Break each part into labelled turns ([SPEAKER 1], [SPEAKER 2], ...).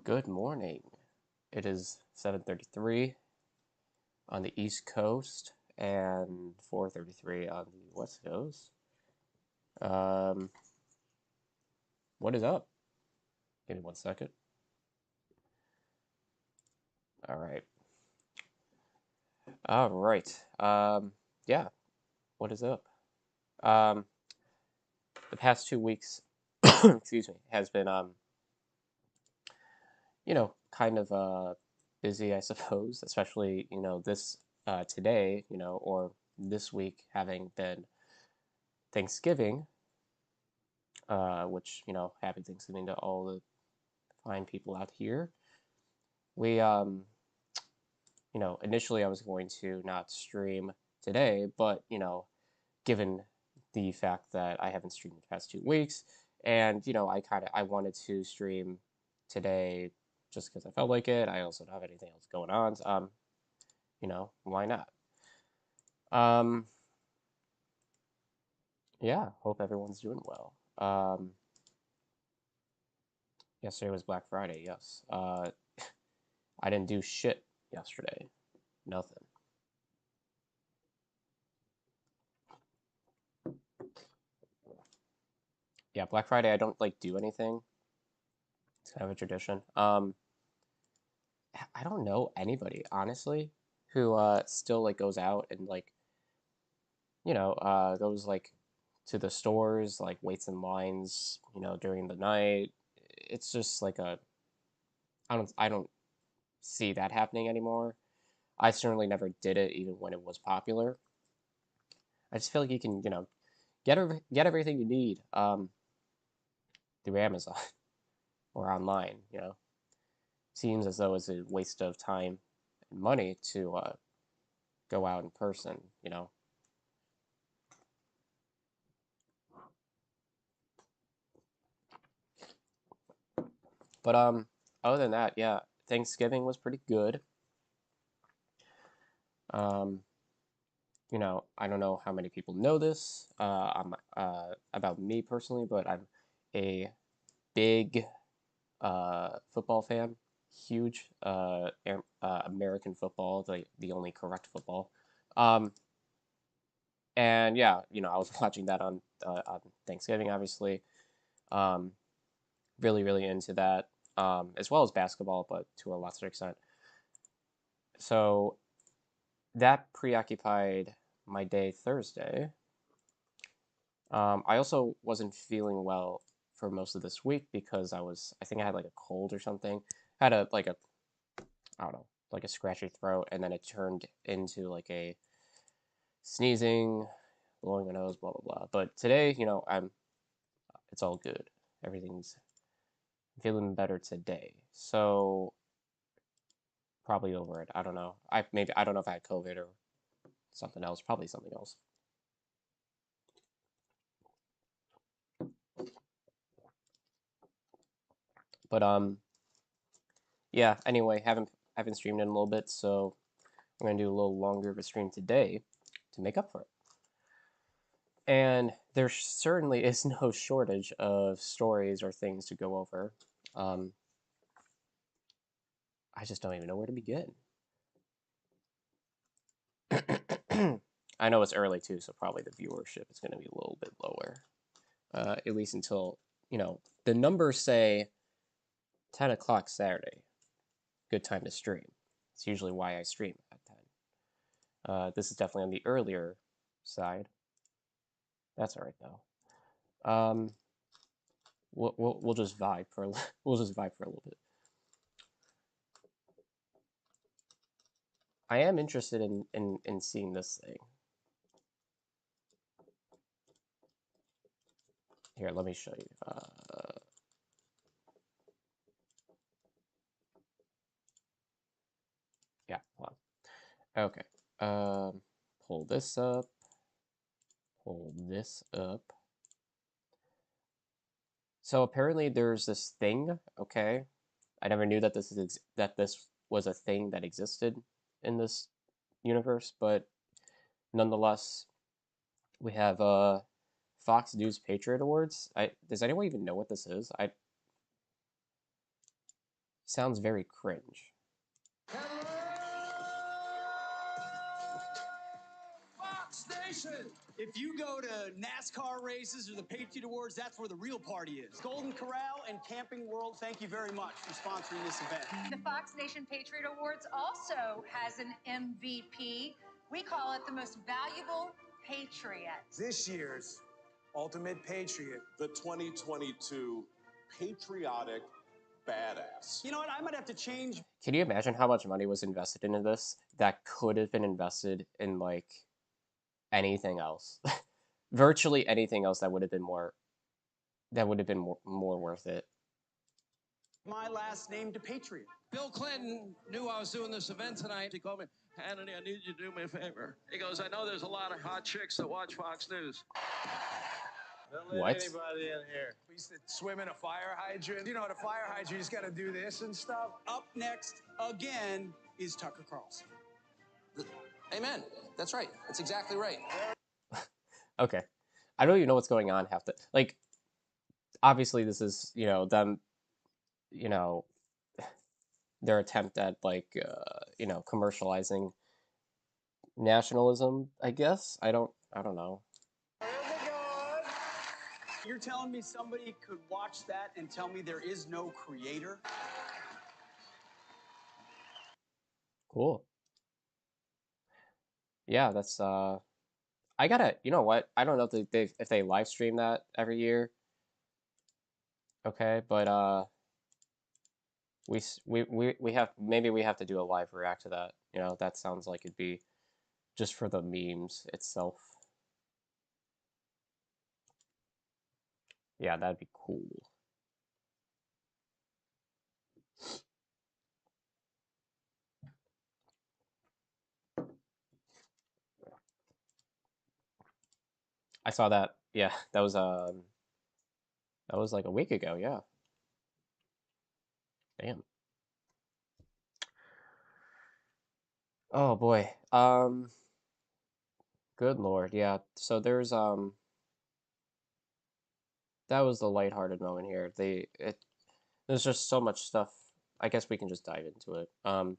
[SPEAKER 1] Good morning. It is 7:33 on the East Coast and 4:33 on the West Coast. Um, what is up? Give me 1 second. All right. All right. Yeah. What is up? Um, the past 2 weeks, excuse me, has been kind of busy, I suppose, especially this today, or this week having been Thanksgiving, which, happy Thanksgiving to all the fine people out here. We, initially I was going to not stream today, but, given the fact that I haven't streamed the past 2 weeks, and, I wanted to stream today just because I felt like it. I also don't have anything else going on. So, why not? Um, yeah, hope everyone's doing well. Yesterday was Black Friday, yes. I didn't do shit yesterday. Nothing. Yeah, Black Friday I don't like do anything. It's kind of a tradition. I don't know anybody, honestly, who still like goes out and like, goes like to the stores, like waits in lines, during the night. It's just like I don't see that happening anymore. I certainly never did it even when it was popular. I just feel like you can, get everything you need through Amazon or online, Seems as though it's a waste of time and money to go out in person. But other than that, yeah, Thanksgiving was pretty good. Um, I don't know how many people know this about me personally, but I'm a big football fan. Huge American football, the only correct football. Um, and yeah, I was watching that on Thanksgiving, obviously. Um, really, really into that, as well as basketball, but to a lesser extent. So that preoccupied my day Thursday. I also wasn't feeling well for most of this week because I think I had like a cold or something. I had I don't know, like a scratchy throat, and then it turned into like a sneezing, blowing my nose, blah blah blah. But today, it's all good. Everything's feeling better today. So probably over it. I don't know. I don't know if I had COVID or something else. Probably something else. But yeah. Anyway, haven't streamed in a little bit, so I'm gonna do a little longer of a stream today to make up for it. And there certainly is no shortage of stories or things to go over. Um, I just don't even know where to begin. I know it's early too, so probably the viewership is going to be a little bit lower, at least until the numbers say 10 o'clock Saturday. Good time to stream. It's usually why I stream at 10. This is definitely on the earlier side. That's all right though. We'll just vibe for we'll just vibe for a little bit. I am interested in seeing this thing. Here, let me show you. Yeah, hold on. Okay. Um, pull this up. Pull this up. So apparently there's this thing. Okay, I never knew that this was a thing that existed in this universe, but nonetheless, we have Fox News Patriot Awards. Does anyone even know what this is? Sounds very cringe.
[SPEAKER 2] Fox Nation! If you go to NASCAR races or the Patriot Awards, that's where the real party is. Golden Corral and Camping World, thank you very much for sponsoring this event.
[SPEAKER 3] The Fox Nation Patriot Awards also has an MVP. We call it the most valuable patriot.
[SPEAKER 2] This year's Ultimate Patriot.
[SPEAKER 4] The 2022 Patriotic Badass.
[SPEAKER 2] You know what? I might have to change.
[SPEAKER 1] Can you imagine how much money was invested into this that could have been invested in like anything else? Virtually anything else that would have been more worth it.
[SPEAKER 2] My last name to Patriot.
[SPEAKER 5] Bill Clinton knew I was doing this event tonight. He called me, Hannity, I need you to do me a favor. He goes, I know there's a lot of hot chicks that watch Fox News.
[SPEAKER 6] Don't let
[SPEAKER 1] What?
[SPEAKER 6] anybody in here.
[SPEAKER 2] We used to swim in a fire hydrant. You know, at a fire hydrant, you just got to do this and stuff. Up next, again, is Tucker Carlson.
[SPEAKER 5] Amen. That's right. That's exactly right.
[SPEAKER 1] Okay. I don't even know what's going on half the like obviously this is, them, their attempt at like commercializing nationalism, I guess. I don't know.
[SPEAKER 2] You're telling me somebody could watch that and tell me there is no creator?
[SPEAKER 1] Cool. Yeah, that's I gotta, you know what? I don't know if they live stream that every year. Okay, but we have maybe we have to do a live react to that. That sounds like it'd be just for the memes itself. Yeah, that'd be cool. I saw that. Yeah, that was like a week ago. Yeah. Damn. Oh boy. Good lord. Yeah. So there's that was the lighthearted moment here. There's just so much stuff. I guess we can just dive into it. Hold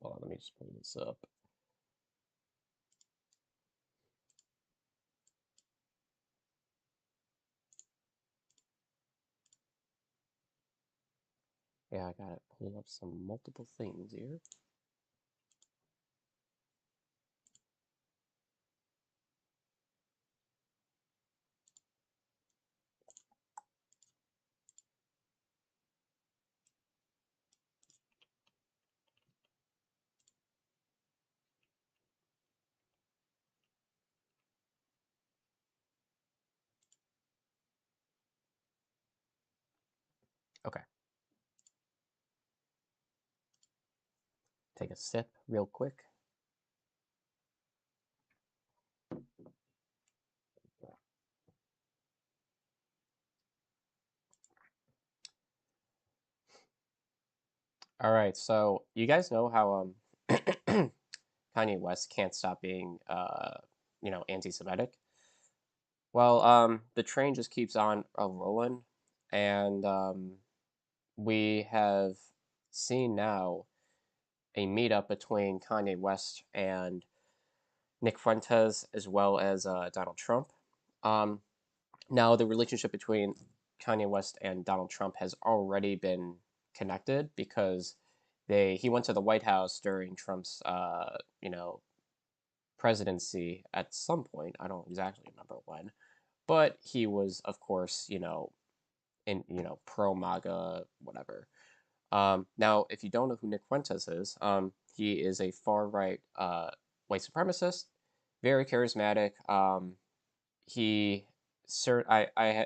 [SPEAKER 1] on, let me just pull this up. Yeah, I gotta pull up some multiple things here. Okay. Take a sip real quick. All right, so you guys know how Kanye West can't stop being anti-Semitic. Well, the train just keeps on rolling, and we have seen now a meetup between Kanye West and Nick Fuentes, as well as Donald Trump. Um, Now, the relationship between Kanye West and Donald Trump has already been connected because he went to the White House during Trump's presidency at some point. I don't exactly remember when, but he was, of course, pro MAGA, whatever. Now, if you don't know who Nick Fuentes is, he is a far right white supremacist, very charismatic. I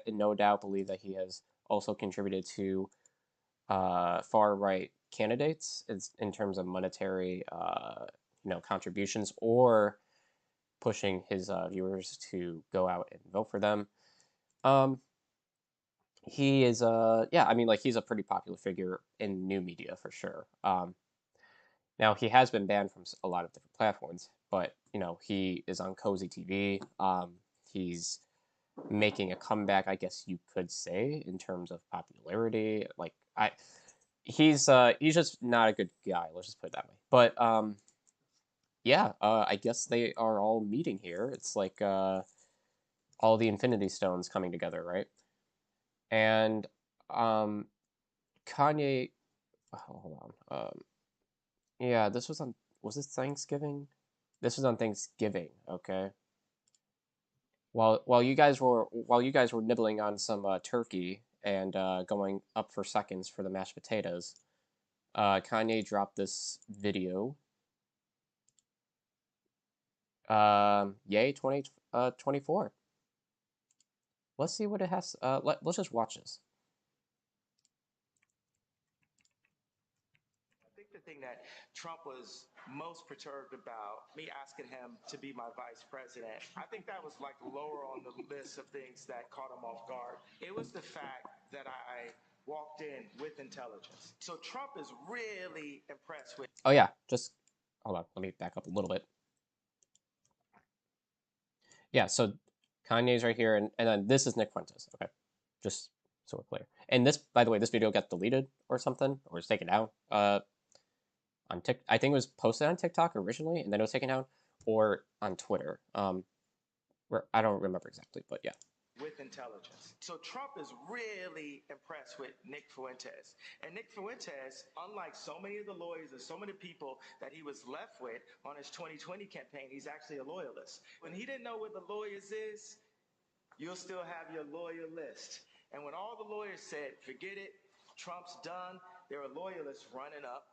[SPEAKER 1] no doubt believe that he has also contributed to far right candidates in terms of monetary contributions or pushing his viewers to go out and vote for them. He is he's a pretty popular figure in new media for sure. Now he has been banned from a lot of different platforms, but he is on Cozy TV. He's making a comeback, I guess you could say, in terms of popularity. Like he's just not a good guy. Let's just put it that way. But yeah, I guess they are all meeting here. It's like all the Infinity Stones coming together, right? And um, Kanye. Oh, hold on. Yeah, this was on. Was this Thanksgiving? This was on Thanksgiving. Okay. While you guys were nibbling on some turkey and going up for seconds for the mashed potatoes, Kanye dropped this video. Yay 2024. Let's see what it has. Let's just watch this.
[SPEAKER 7] I think the thing that Trump was most perturbed about, me asking him to be my vice president, I think that was like lower on the list of things that caught him off guard. It was the fact that I walked in with intelligence. So Trump is really impressed with.
[SPEAKER 1] Oh yeah, just hold on. Let me back up a little bit. Yeah, so Kanye's right here, and then this is Nick Fuentes. Okay, just so we're clear. And this, by the way, this video got deleted or something, or was taken down. On I think it was posted on TikTok originally, and then it was taken down, or on Twitter. Where I don't remember exactly, but yeah.
[SPEAKER 7] With intelligence. So Trump is really impressed with Nick Fuentes. And Nick Fuentes, unlike so many of the lawyers and so many people that he was left with on his 2020 campaign, he's actually a loyalist. When he didn't know what the lawyers is, you'll still have your lawyer list. And when all the lawyers said, forget it, Trump's done, there are loyalists running up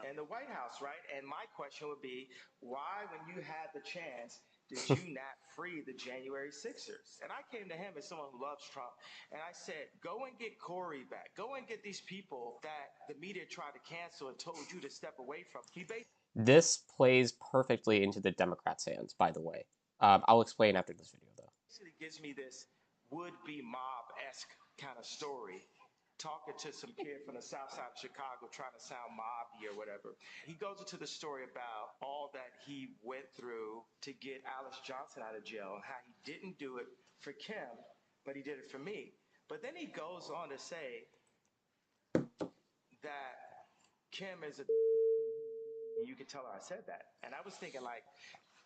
[SPEAKER 7] in the White House, right? And my question would be, why, when you had the chance, did you not free the January Sixers? And I came to him as someone who loves Trump, and I said, go and get Corey back. Go and get these people that the media tried to cancel and told you to step away from.
[SPEAKER 1] This plays perfectly into the Democrats' hands, by the way. I'll explain after this video, though.
[SPEAKER 7] Basically gives me this would-be mob-esque kind of story, talking to some kid from the south side of Chicago trying to sound mobby or whatever. He goes into the story about all that he went through to get Alice Johnson out of jail and how he didn't do it for Kim, but he did it for me. But then he goes on to say that Kim is a. You can tell her I said that. And I was thinking, like,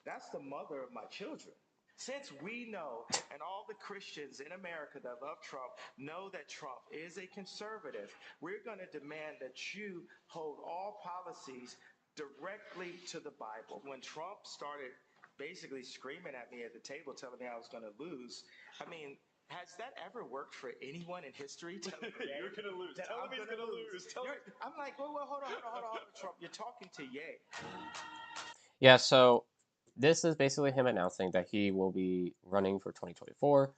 [SPEAKER 7] that's the mother of my children. Since we know, and all the Christians in America that love Trump know that Trump is a conservative, we're going to demand that you hold all policies directly to the Bible. When Trump started basically screaming at me at the table, telling me I was going to lose, I mean, has that ever worked for anyone in history?
[SPEAKER 4] You're going to lose. Tell him he's going to lose.
[SPEAKER 7] I'm like, well, hold on, Trump. You're talking to Ye.
[SPEAKER 1] Yeah, so this is basically him announcing that he will be running for 2024.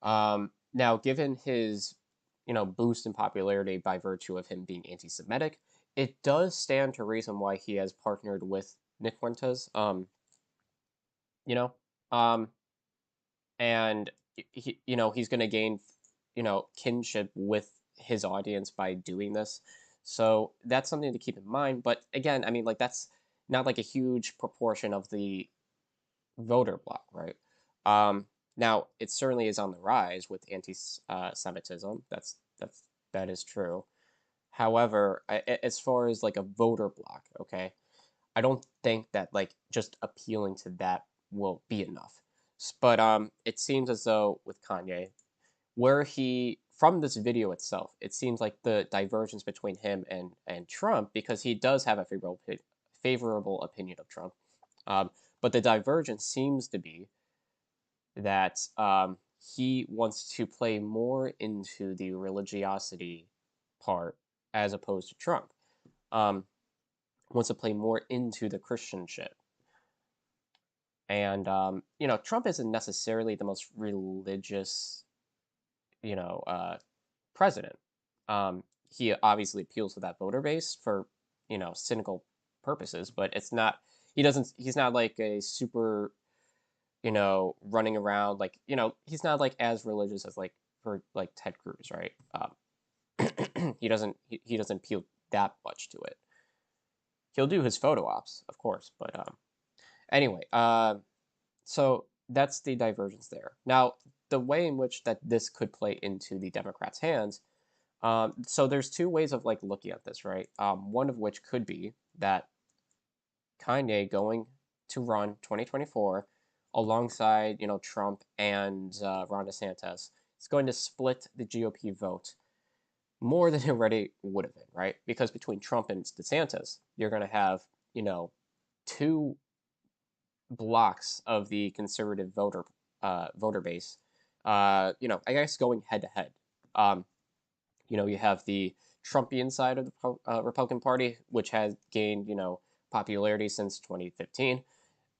[SPEAKER 1] Now, given his, boost in popularity by virtue of him being anti-Semitic, it does stand to reason why he has partnered with Nick Fuentes. You know, um, and he's going to gain, kinship with his audience by doing this. So that's something to keep in mind. But again, I mean, like that's not like a huge proportion of the voter bloc, right? Now it certainly is on the rise with anti-Semitism. That is true. However, as far as like a voter bloc, okay, I don't think that like just appealing to that will be enough. But it seems as though with Kanye, where he from this video itself, it seems like the divergence between him and Trump, because he does have a favorable opinion of Trump, but the divergence seems to be that he wants to play more into the religiosity part as opposed to Trump. Wants to play more into the Christian shit. And Trump isn't necessarily the most religious, president. He obviously appeals to that voter base for cynical purposes, but it's not. He's not like a super, running around like he's not like as religious as like for like Ted Cruz, right? He doesn't appeal that much to it. He'll do his photo ops, of course, but anyway, so that's the divergence there. Now, the way in which that this could play into the Democrats' hands. So there's two ways of like looking at this, right? One of which could be that Kanye going to run 2024 alongside Trump and Ron DeSantis. It's going to split the GOP vote more than it already would have been, right? Because between Trump and DeSantis, you're going to have two blocks of the conservative voter base. I guess going head to head. You have the Trumpian side of the Republican Party, which has gained popularity since 2015,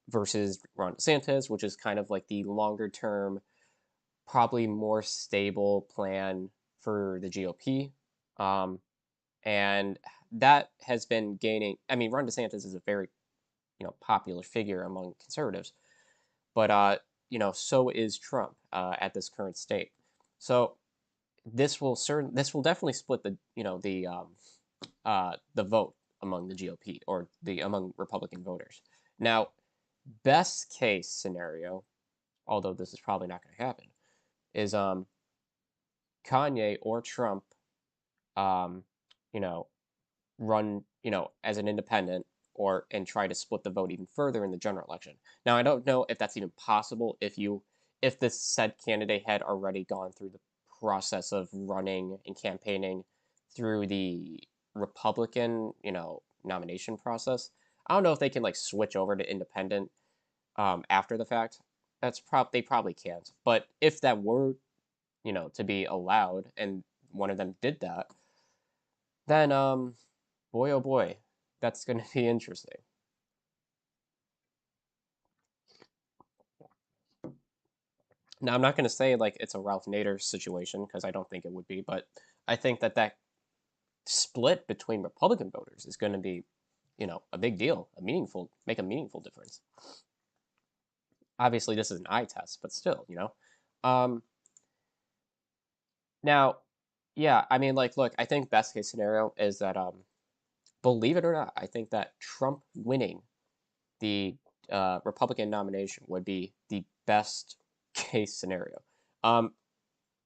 [SPEAKER 1] versus Ron DeSantis, which is kind of like the longer term, probably more stable plan for the GOP. And that has been gaining. I mean, Ron DeSantis is a very popular figure among conservatives, but so is Trump at this current state. So this will definitely split the vote among the GOP or among Republican voters. Now, best case scenario, although this is probably not going to happen, is Kanye or Trump, um, you know, run as an independent and try to split the vote even further in the general election. Now, I don't know if that's even possible if this said candidate had already gone through the process of running and campaigning through the Republican, nomination process. I don't know if they can like switch over to independent after the fact. They probably can't. But if that were, to be allowed, and one of them did that, then boy oh boy, that's going to be interesting. Now, I'm not going to say like it's a Ralph Nader situation because I don't think it would be, but I think that split between Republican voters is going to be, a big deal, make a meaningful difference. Obviously, this is an eye test, but still. Um, Now, yeah, I mean, like, look, I think best case scenario is that, believe it or not, I think that Trump winning the Republican nomination would be the best case scenario. Um,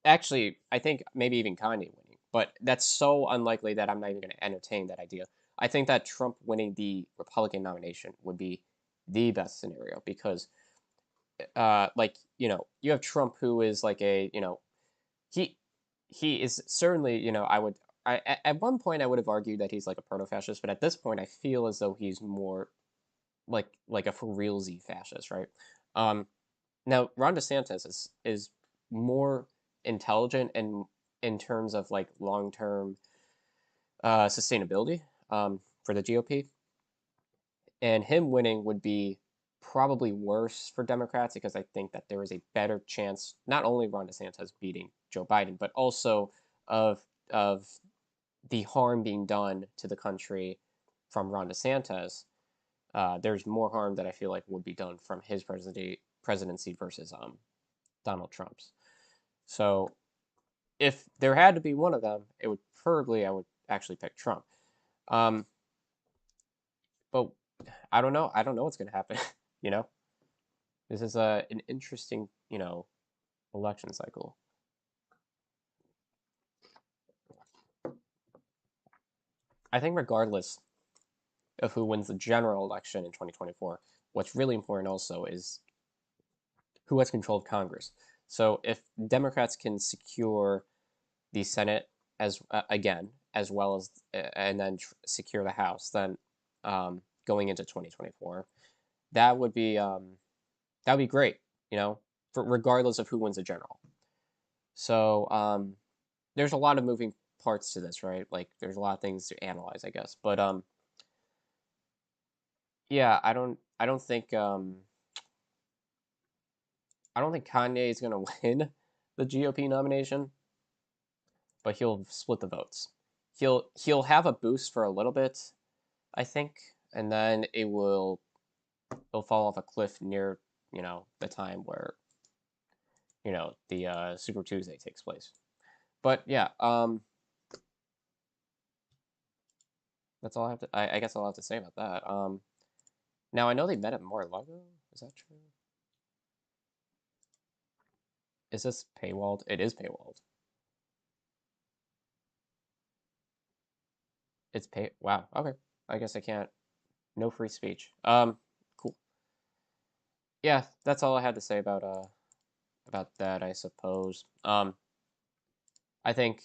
[SPEAKER 1] Actually, I think maybe even Kanye winning, but that's so unlikely that I'm not even going to entertain that idea. I think that Trump winning the Republican nomination would be the best scenario because, like, you have Trump who is like he he is certainly, at one point I would have argued that he's like a proto-fascist, but at this point I feel as though he's more like a for realsy fascist, right? Um, Now, Ron DeSantis is more intelligent and in terms of like long term sustainability for the GOP, and him winning would be probably worse for Democrats because I think that there is a better chance not only Ron DeSantis beating Joe Biden, but also of the harm being done to the country from Ron DeSantis. There's more harm that I feel like would be done from his presidency versus Donald Trump's. So if there had to be one of them, it would preferably I would actually pick Trump. Um, but I don't know. I don't know what's going to happen. you know, this is an interesting election cycle. I think regardless of who wins the general election in 2024, what's really important also is who has control of Congress. So if Democrats can secure the Senate again, as well as and then secure the House, then going into 2024, that would be great, for regardless of who wins the general. So there's a lot of moving parts to this, right? Like there's a lot of things to analyze, I guess. But yeah, I don't think Kanye is gonna win the GOP nomination, but he'll split the votes. He'll have a boost for a little bit, I think, and then it'll fall off a cliff near the time where the Super Tuesday takes place. But yeah, that's all I have to. I guess all I have to say about that. Now I know they met at Mar-a-Lago. Is that true? Is this paywalled? It is paywalled. It's pay. Wow. Okay. I guess I can't. No free speech. Cool. Yeah, that's all I had to say about that, I suppose. I think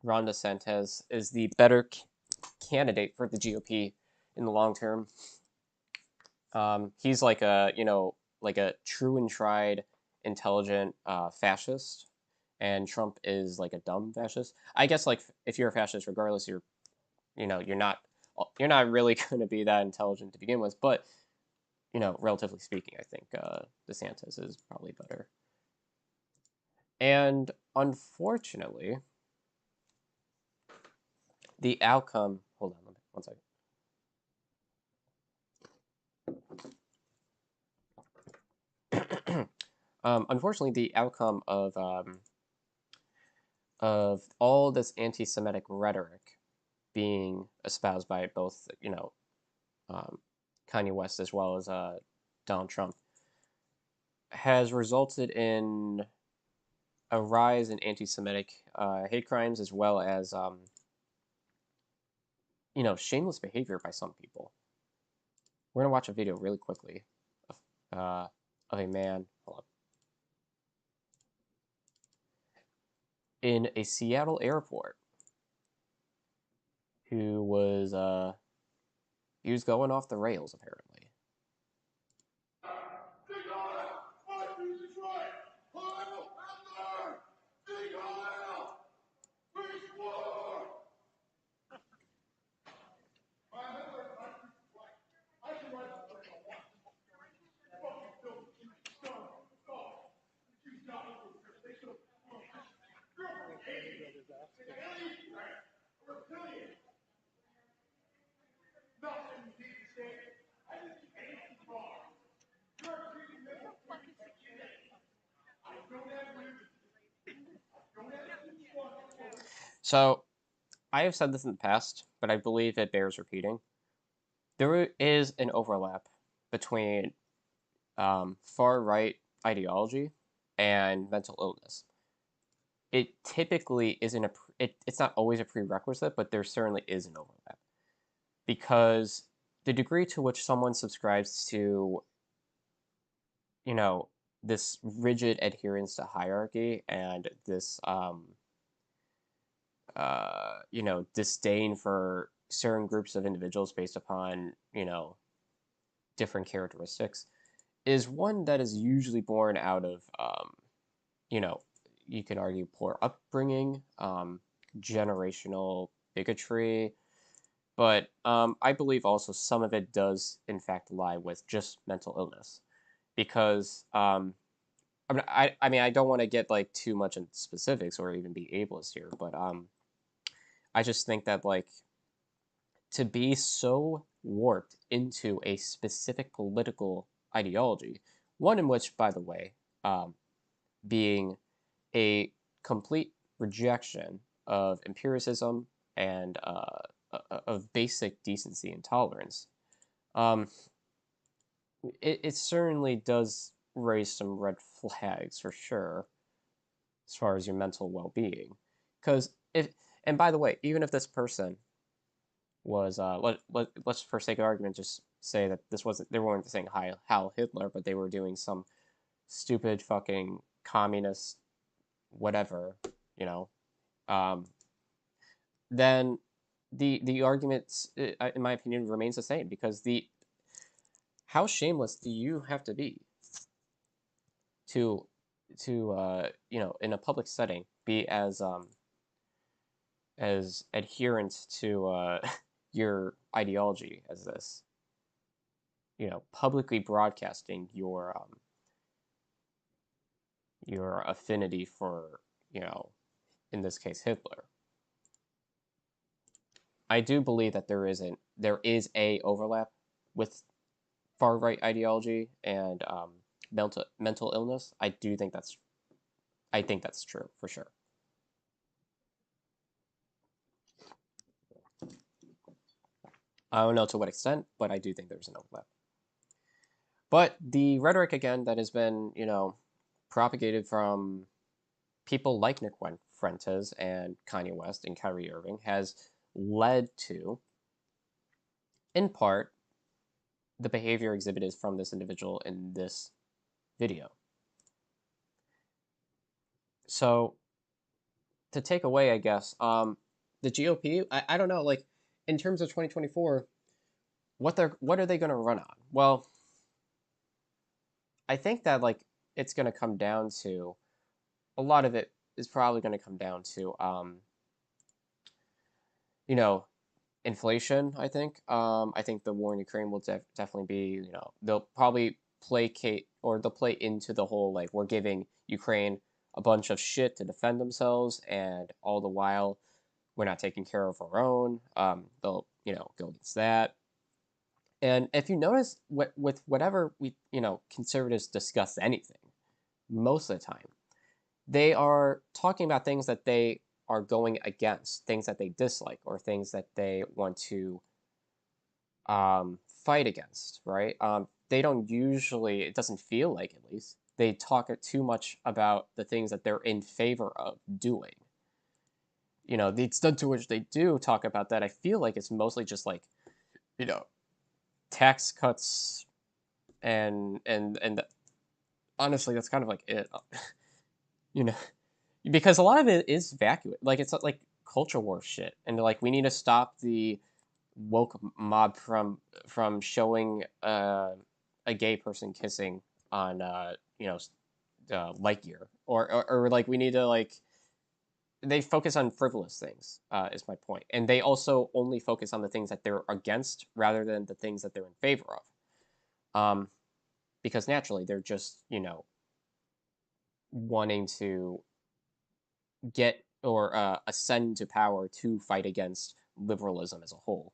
[SPEAKER 1] Ron DeSantis is the better candidate for the GOP in the long term. He's like a like a true and tried intelligent fascist, and Trump is like a dumb fascist. I guess like if you're a fascist, regardless, you're not really going to be that intelligent to begin with. But relatively speaking, I think DeSantis is probably better. And unfortunately, the outcome. Hold on, one second. Unfortunately, the outcome of all this anti-Semitic rhetoric being espoused by both, Kanye West as well as Donald Trump, has resulted in a rise in anti-Semitic hate crimes as well as, shameless behavior by some people. We're gonna watch a video really quickly of a man. Hold up. In a Seattle airport who was he was going off the rails apparently. So I have said this in the past, but I believe it bears repeating. There is an overlap between far right ideology and mental illness. It typically isn't it's not always a prerequisite, but there certainly is an overlap because the degree to which someone subscribes to, you know, this rigid adherence to hierarchy and this disdain for certain groups of individuals based upon, different characteristics is one that is usually born out of, you know, you could argue poor upbringing, generational bigotry, but I believe also some of it does, in fact, lie with just mental illness. Because I mean, I don't want to get like too much into specifics or even be ableist here, but I just think that like to be so warped into a specific political ideology, one in which, by the way, being a complete rejection of empiricism and of basic decency and tolerance, um, it certainly does raise some red flags for sure as far as your mental well-being. Because if, and by the way, even if this person was let's for sake of argument just say that this wasn't they weren't saying Heil Hitler, but they were doing some stupid fucking communist whatever, you know, um, then the argument, in my opinion, remains the same because the how shameless do you have to be to in a public setting be as adherent to your ideology as this, publicly broadcasting your affinity for, in this case, Hitler. I do believe that there is a overlap with far right ideology and mental illness. I think that's true for sure. I don't know to what extent, but I do think there's an overlap. But the rhetoric again that has been, propagated from people like Nick Fuentes and Kanye West and Kyrie Irving has led to, in part, the behavior exhibited from this individual in this video. So to take away, I guess, the GOP, I don't know, like in terms of 2024, what are they going to run on? Well, I think that like it's going to come down to a lot of it is probably going to come down to you know, inflation. I think the war in Ukraine will definitely be, you know, they'll probably placate or they'll play into the whole like we're giving Ukraine a bunch of shit to defend themselves, and all the while we're not taking care of our own. They'll, you know, go against that. And if you notice, with whatever we, you know, conservatives discuss anything, most of the time they are talking about things that they are going against, things that they dislike, or things that they want to fight against, right? They don't usually, it doesn't feel like at least, they talk too much about the things that they're in favor of doing. You know, the extent to which they do talk about that, I feel like it's mostly just like, you know, tax cuts and honestly, that's kind of like it. You know, because a lot of it is vacuous. Like it's like culture war shit, and like we need to stop the woke mob from showing a gay person kissing on you know Lightyear, or like we need to like they focus on frivolous things is my point, and they also only focus on the things that they're against rather than the things that they're in favor of, because naturally they're just, you know, wanting to get or ascend to power to fight against liberalism as a whole.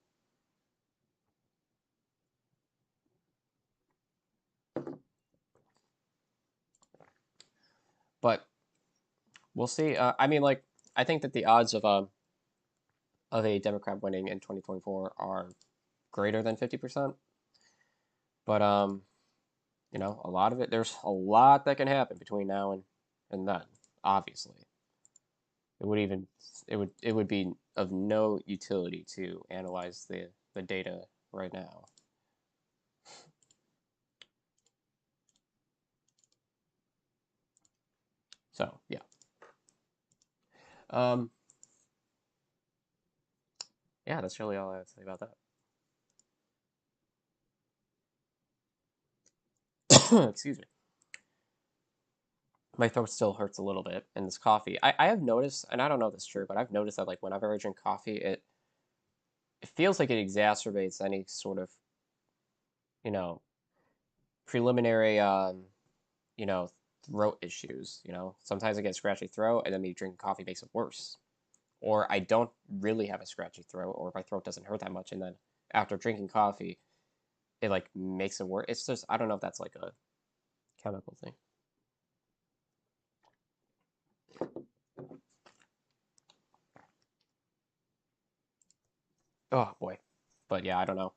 [SPEAKER 1] But we'll see. I mean, like, I think that the odds of a Democrat winning in 2024 are greater than 50%. But you know, a lot of it. There's a lot that can happen between now and then. Obviously, it would even it would be of no utility to analyze the data right now. So yeah. Um, yeah, that's really all I have to say about that. Excuse me. My throat still hurts a little bit, and this coffee. I have noticed, and I don't know if it's true, but I've noticed that like whenever I drink coffee, it feels like it exacerbates any sort of, you know, preliminary you know, throat issues. You know, sometimes I get scratchy throat, and then me drinking coffee makes it worse. Or I don't really have a scratchy throat, or my throat doesn't hurt that much, and then after drinking coffee, it like makes it worse. It's just I don't know if that's like a chemical thing. Oh boy, but yeah, I don't know.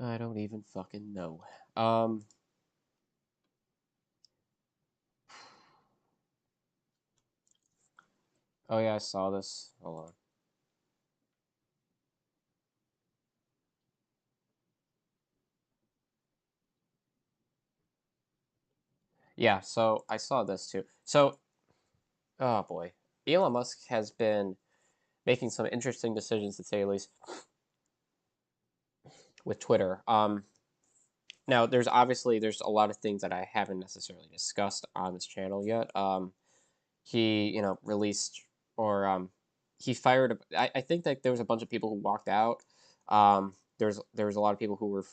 [SPEAKER 1] I don't even fucking know. Um, oh yeah, I saw this. Hold on. Yeah, so I saw this too. So, oh boy, Elon Musk has been making some interesting decisions to say the least with Twitter. Now there's obviously there's a lot of things that I haven't necessarily discussed on this channel yet. He, you know, released or he fired. I think that there was a bunch of people who walked out. There was a lot of people who were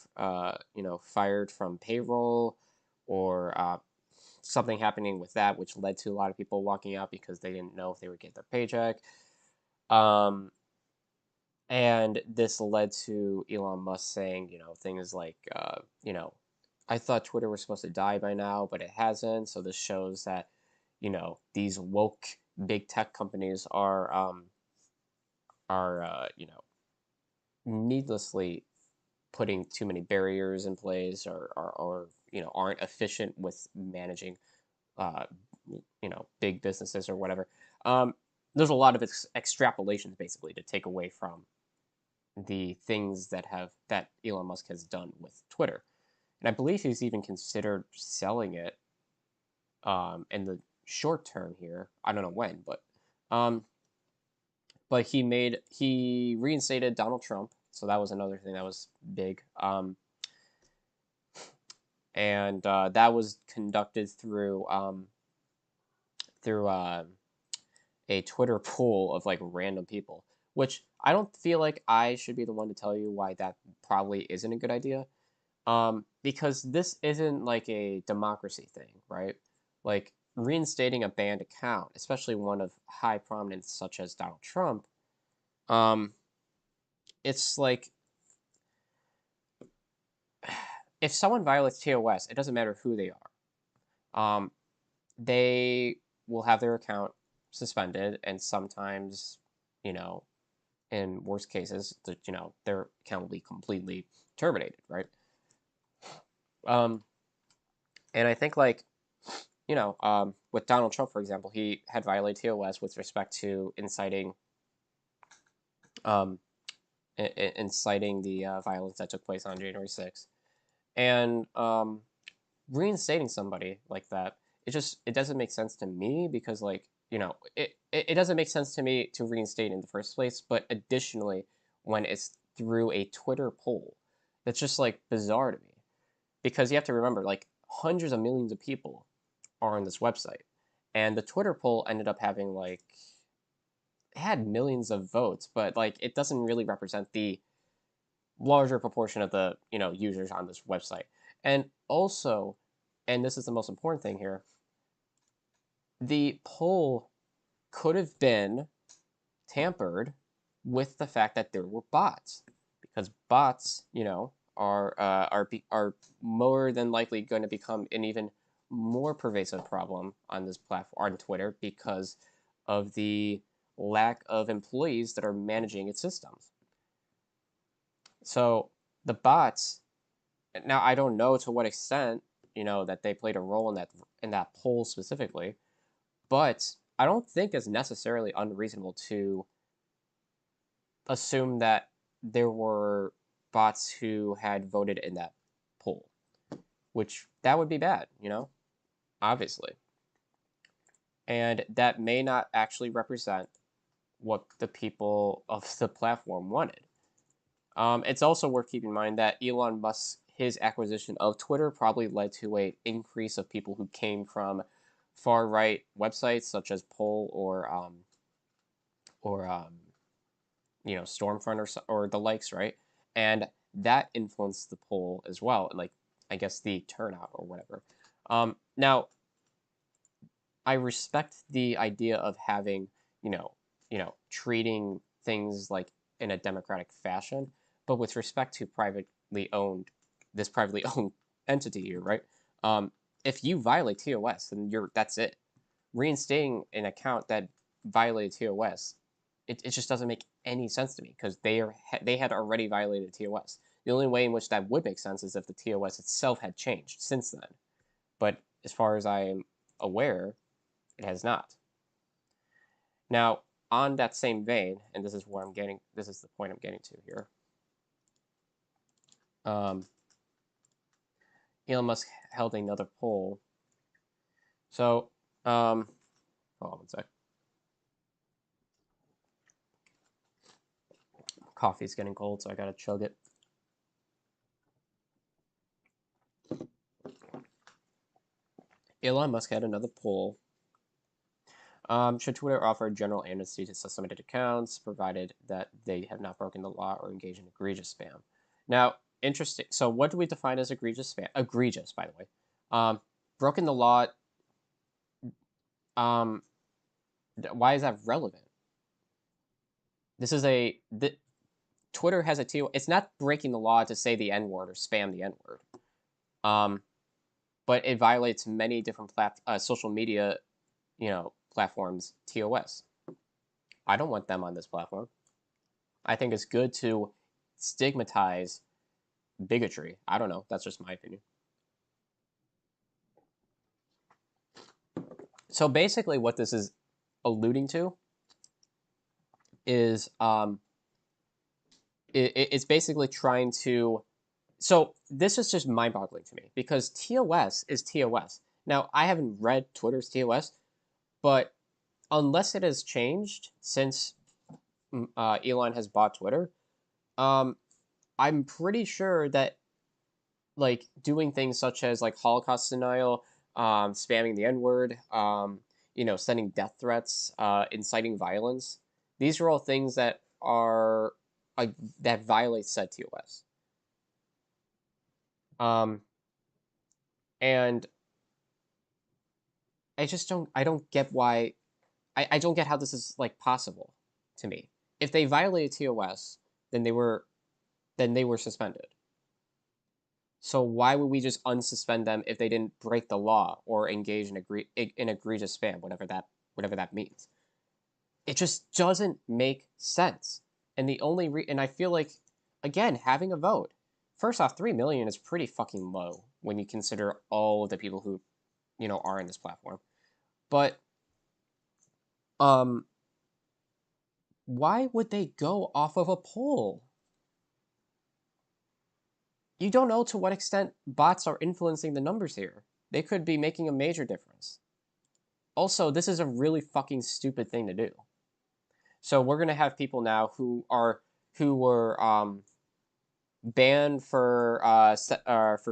[SPEAKER 1] you know, fired from payroll, or something happening with that, which led to a lot of people walking out because they didn't know if they would get their paycheck. Um, and this led to Elon Musk saying, you know, things like, you know, I thought Twitter was supposed to die by now, but it hasn't. So this shows that, you know, these woke big tech companies are you know, needlessly putting too many barriers in place, or aren't efficient with managing uh, big businesses or whatever. There's a lot of extrapolations basically to take away from the things that Elon Musk has done with Twitter, and I believe he's even considered selling it in the short term here. I don't know when, um, but he reinstated Donald Trump, so that was another thing that was big. And that was conducted through a Twitter poll of like random people, which I don't feel like I should be the one to tell you why that probably isn't a good idea. Because this isn't like a democracy thing, right? Like reinstating a banned account, especially one of high prominence such as Donald Trump, um, it's like if someone violates TOS, it doesn't matter who they are. They will have their account suspended, and sometimes, you know, in worst cases, their account will be completely terminated, right? Um, and I think like with Donald Trump, for example, he had violated TOS with respect to um, inciting the violence that took place on January 6th, and reinstating somebody like that, it doesn't make sense to me because like it doesn't make sense to me to reinstate in the first place. But additionally, when it's through a Twitter poll, that's just like bizarre to me because you have to remember like hundreds of millions of people are on this website, and the Twitter poll ended up having like it had millions of votes, but like it doesn't really represent the larger proportion of the users on this website. And also, and this is the most important thing here, the poll could have been tampered with the fact that there were bots, because bots, are more than likely going to become an even more pervasive problem on this platform on Twitter because of the lack of employees that are managing its systems. So the bots, now I don't know to what extent that they played a role in that poll specifically, but I don't think it's necessarily unreasonable to assume that there were bots who had voted in that poll, which that would be bad, obviously. And that may not actually represent what the people of the platform wanted. It's also worth keeping in mind that Elon Musk, his acquisition of Twitter probably led to an increase of people who came from far right websites such as Poll or Stormfront or the likes, right? And that influenced the poll as well, like I guess the turnout or whatever. Now, I respect the idea of having treating things like in a democratic fashion, but with respect to this privately owned entity here, right? If you violate TOS, then that's it. Reinstating an account that violated TOS, it just doesn't make any sense to me because they had already violated TOS. The only way in which that would make sense is if the TOS itself had changed since then. But as far as I am aware, it has not. Now, on that same vein, and this is the point I'm getting to here. Elon Musk held another poll. So, hold on one sec. Coffee's getting cold, so I gotta chug it. Elon Musk had another poll. Should Twitter offer general amnesty to suspended accounts, provided that they have not broken the law or engaged in egregious spam? Now, interesting. So, what do we define as egregious spam? Egregious, by the way. Broken the law. Um, why is that relevant? This is Twitter has a TO. It's not breaking the law to say the N word or spam the N word. But it violates many different social media, platforms TOS. I don't want them on this platform. I think it's good to stigmatize bigotry. I don't know. That's just my opinion. So basically, what this is alluding to is it's basically trying to. So this is just mind-boggling to me because TOS is TOS. Now I haven't read Twitter's TOS, but unless it has changed since Elon has bought Twitter, um, I'm pretty sure that like doing things such as like Holocaust denial, spamming the N word, sending death threats, inciting violence. These are all things that are that violate said TOS. Um, and I don't get why I don't get how this is like possible to me. If they violated TOS, then they were suspended. So why would we just unsuspend them if they didn't break the law or engage in egregious spam, whatever that means? It just doesn't make sense. And I feel like again having a vote. First off, 3 million is pretty fucking low when you consider all of the people who are in this platform. But um, why would they go off of a poll? You don't know to what extent bots are influencing the numbers here. They could be making a major difference. Also, this is a really fucking stupid thing to do. So we're gonna have people now who were banned for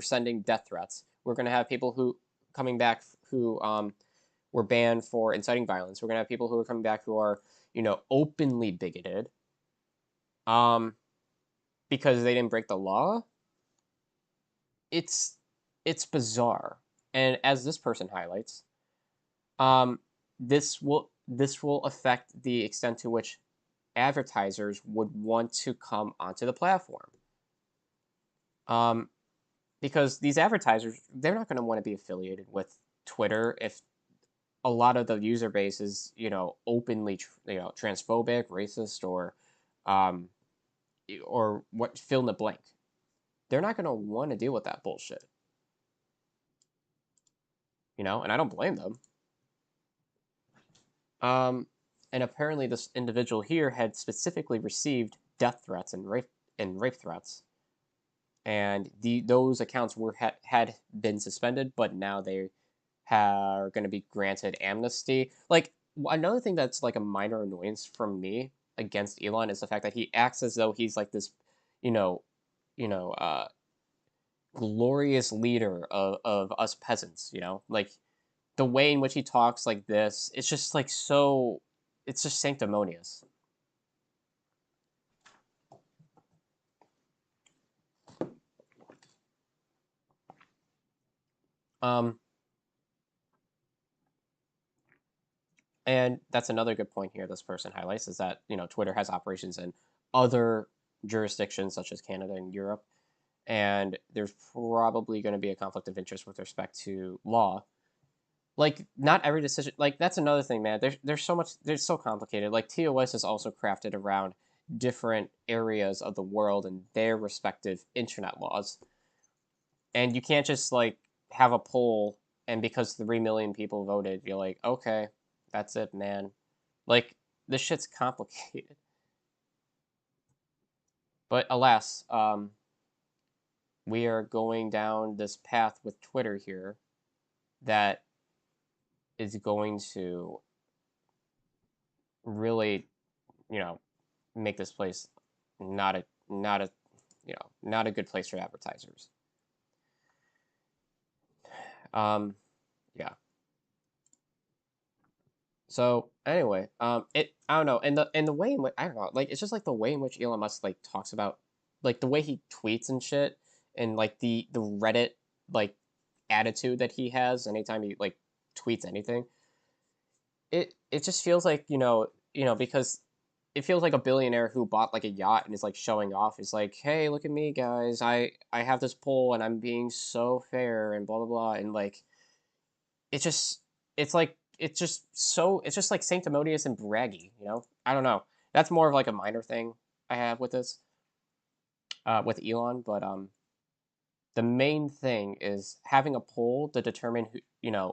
[SPEAKER 1] sending death threats. We're gonna have people who coming back who were banned for inciting violence. We're gonna have people who are coming back who are openly bigoted um because they didn't break the law. It's bizarre, and as this person highlights, um, this will affect the extent to which advertisers would want to come onto the platform. Um, because these advertisers, they're not going to want to be affiliated with Twitter if a lot of the user base is, openly, transphobic, racist, um, or what fill in the blank. They're not going to want to deal with that bullshit. And I don't blame them. And apparently, this individual here had specifically received death threats and rape threats, and those accounts had been suspended, but now they are going to be granted amnesty. Like another thing that's like a minor annoyance from me against Elon is the fact that he acts as though he's like this, you know, you know, uh, glorious leader of us peasants. Like the way in which he talks like this, it's just like so, it's just sanctimonious. Um, and that's another good point here. This person highlights is that Twitter has operations in other jurisdictions such as Canada and Europe, and there's probably going to be a conflict of interest with respect to law. Like not every decision. Like that's another thing, man. There's so much. There's so complicated. Like TOS is also crafted around different areas of the world and their respective internet laws, and you can't just like have a poll and because 3 million people voted, you're like, okay, that's it, man. Like this shit's complicated. But alas, we are going down this path with Twitter here that is going to really, you know, make this place not a not a good place for advertisers. Yeah. So anyway, I don't know, and the way in which I don't know, like it's just like the way in which Elon Musk like talks about like the way he tweets and shit, and like the Reddit like attitude that he has anytime he like tweets anything. It just feels like because it feels like a billionaire who bought like a yacht and is like showing off. He's like, hey, look at me, guys. I have this poll and I'm being so fair and blah blah blah, and like it just it's like it's just like sanctimonious and braggy. I don't know. That's more of like a minor thing I have with this with Elon, but the main thing is having a poll to determine who,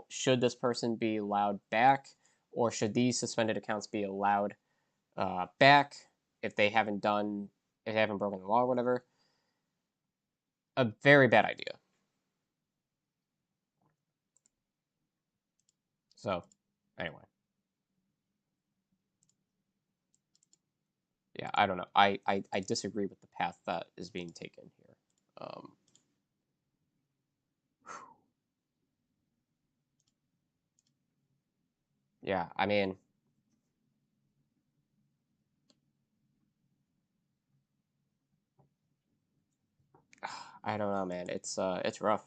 [SPEAKER 1] should this person be allowed back, or should these suspended accounts be allowed back if they haven't broken the law or whatever. A very bad idea. So, anyway. Yeah, I don't know. I disagree with the path that is being taken here. Yeah, I mean, I don't know, man. It's rough.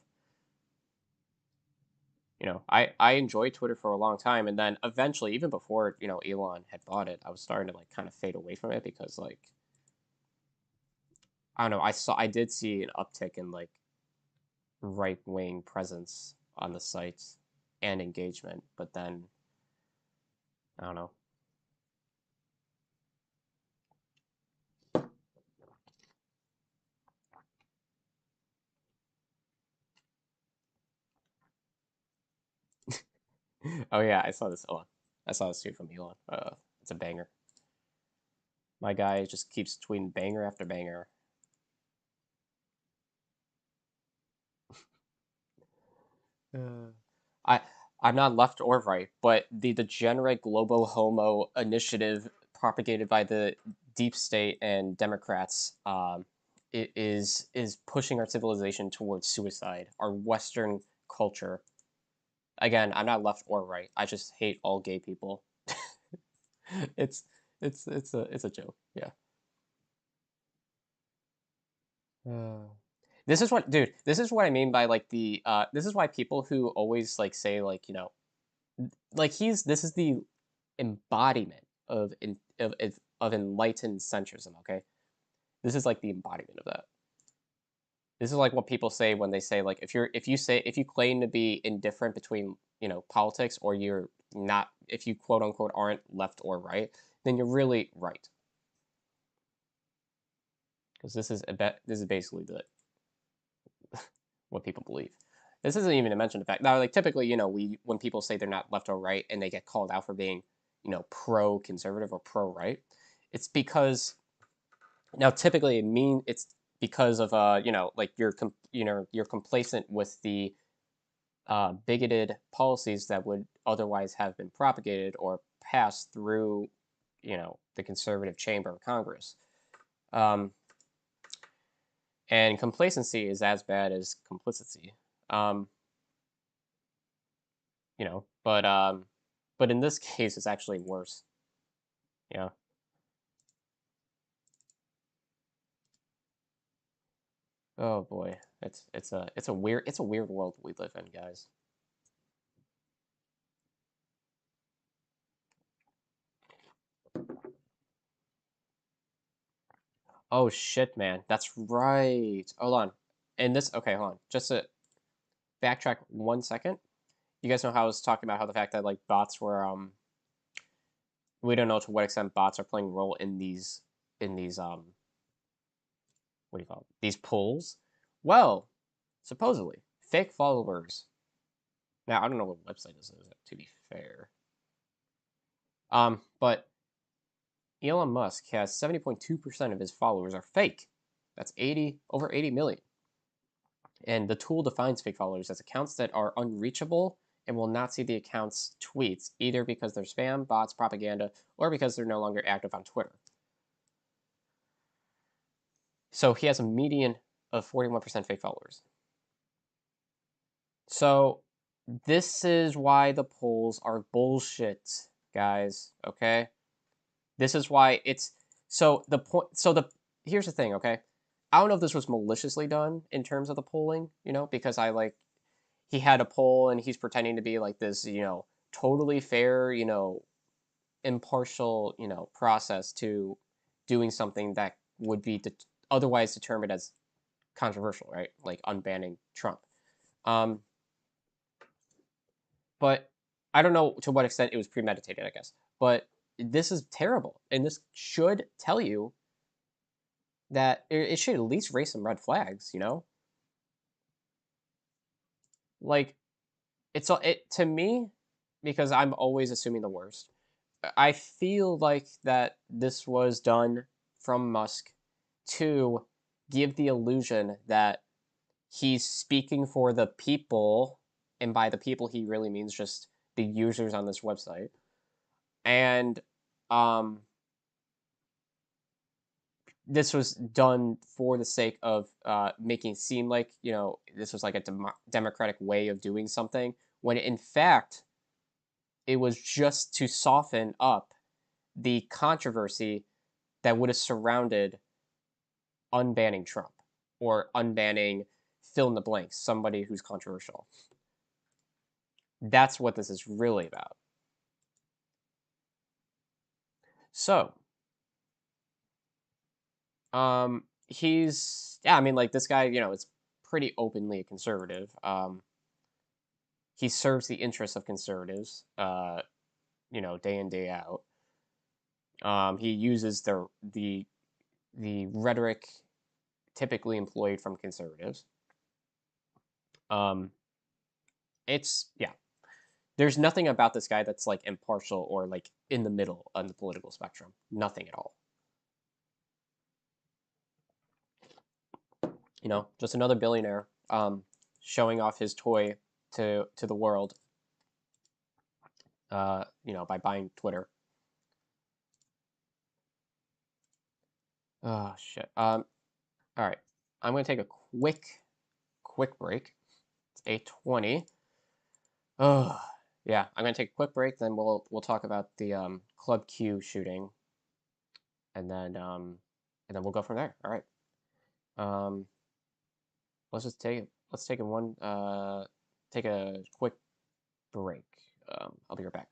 [SPEAKER 1] I enjoyed Twitter for a long time, and then eventually, even before Elon had bought it, I was starting to like kind of fade away from it because like I don't know. I did see an uptick in like right wing presence on the site and engagement, but then I don't know. Oh yeah, I saw this. Elon. I saw this tweet from Elon. It's a banger. My guy just keeps tweeting banger after banger. I I'm not left or right, but the degenerate global homo initiative propagated by the deep state and Democrats is pushing our civilization towards suicide. Our Western culture. Again, I'm not left or right. I just hate all gay people. it's it's a joke. Yeah. This is what, dude. This is what I mean by like the. This is why people who always like say like like this is the embodiment of enlightened centrism. Okay, this is like the embodiment of that. This is like what people say when they say like if you claim to be indifferent between politics, or you're not, if you quote unquote aren't left or right, then you're really right, because this is basically the what people believe. This isn't even to mention the fact now, like typically, when people say they're not left or right and they get called out for being, pro conservative or pro right, it's because now typically it's because of like you're complacent with the bigoted policies that would otherwise have been propagated or passed through, the conservative chamber of Congress. Um, and complacency is as bad as complicity. Um, but in this case, it's actually worse. Yeah. Oh boy, it's a weird world we live in, guys. Oh shit, man. That's right. Hold on. Okay, hold on. Just to backtrack 1 second. You guys know how I was talking about how the fact that like bots were we don't know to what extent bots are playing a role in these what do you call it? These polls? Well, supposedly fake followers. Now I don't know what website this is, to be fair. But Elon Musk has 70.2% of his followers are fake. That's over 80 million. And the tool defines fake followers as accounts that are unreachable and will not see the account's tweets, either because they're spam, bots, propaganda, or because they're no longer active on Twitter. So he has a median of 41% fake followers. So this is why the polls are bullshit, guys, okay? This is why it's here's the thing, okay? I don't know if this was maliciously done in terms of the polling, because he had a poll and he's pretending to be like this, totally fair, impartial, process to doing something that would be otherwise determined as controversial, right? Like unbanning Trump. Um, but I don't know to what extent it was premeditated, I guess. But this is terrible, and this should tell you that it should at least raise some red flags, like it to me, because I'm always assuming the worst. I feel like that this was done from Musk to give the illusion that he's speaking for the people, and by the people he really means just the users on this website. And um this was done for the sake of making it seem like, this was like a democratic way of doing something, when in fact it was just to soften up the controversy that would have surrounded unbanning Trump, or unbanning fill in the blanks, somebody who's controversial. That's what this is really about. So, yeah, I mean, like, this guy, it's pretty openly a conservative. He serves the interests of conservatives, day in, day out. He uses the rhetoric typically employed from conservatives. Um, yeah. There's nothing about this guy that's like impartial or like in the middle on the political spectrum. Nothing at all. Just another billionaire showing off his toy to the world. By buying Twitter. Oh shit. All right. I'm gonna take a quick break. It's 8:20. Oh yeah. I'm gonna take a quick break. Then we'll talk about the Club Q shooting, and then we'll go from there. All right. Um, let's take a quick break. I'll be right back.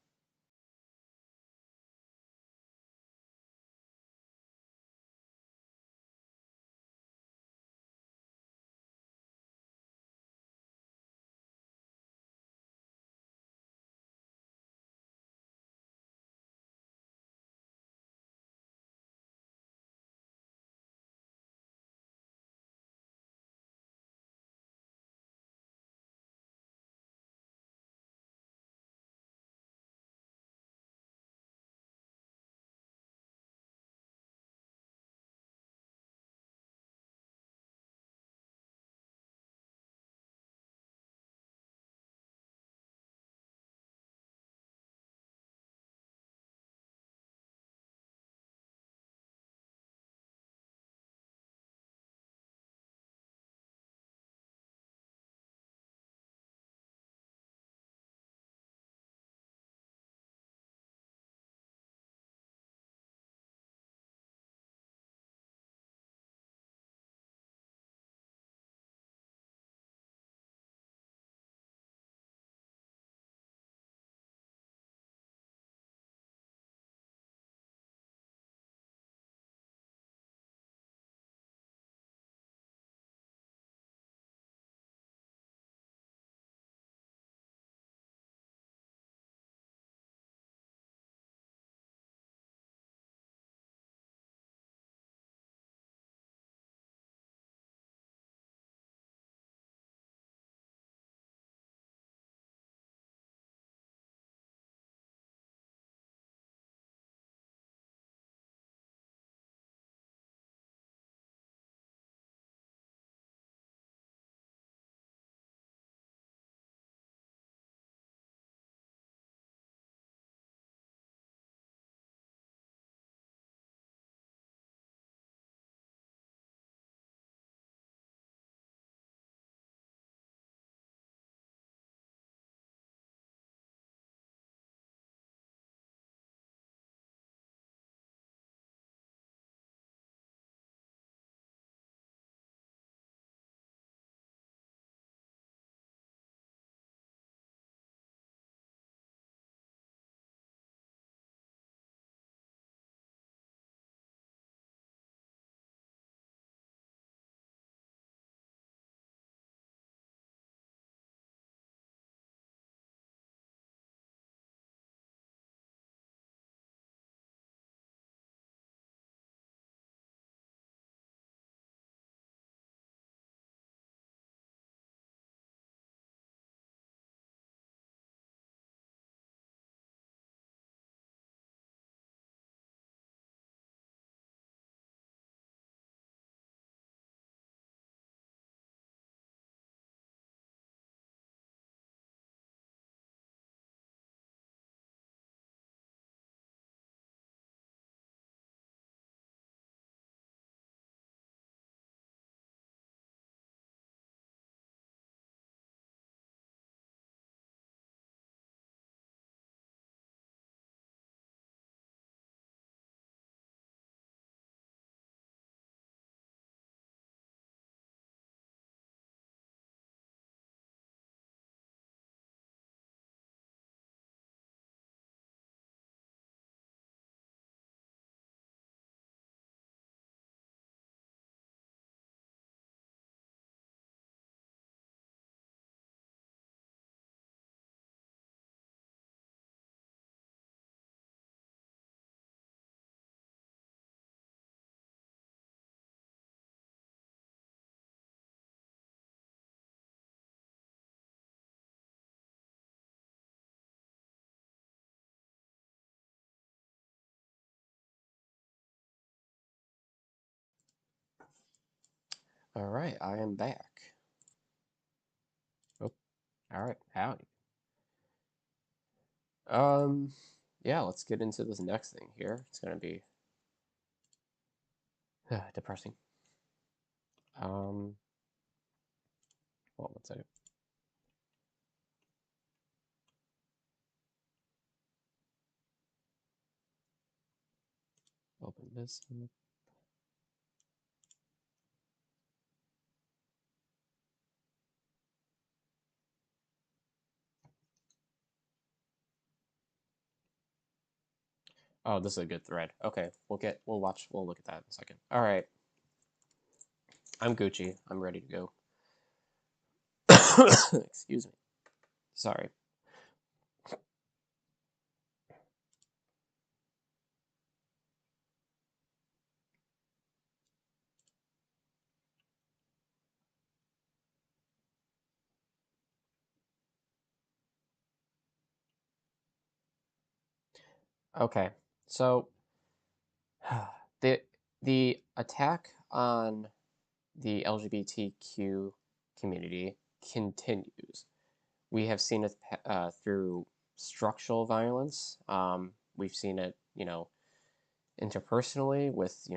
[SPEAKER 1] All right, I am back. Oh, all right, howdy. Yeah, let's get into this next thing here. It's gonna be depressing. Well, one second. Open this. Oh, this is a good thread. Okay, we'll look at that in a second. All right, I'm Gucci. I'm ready to go. Excuse me. Sorry. Okay, so the the attack on the LGBTQ community continues. We have seen it through structural violence. We've seen it, interpersonally with,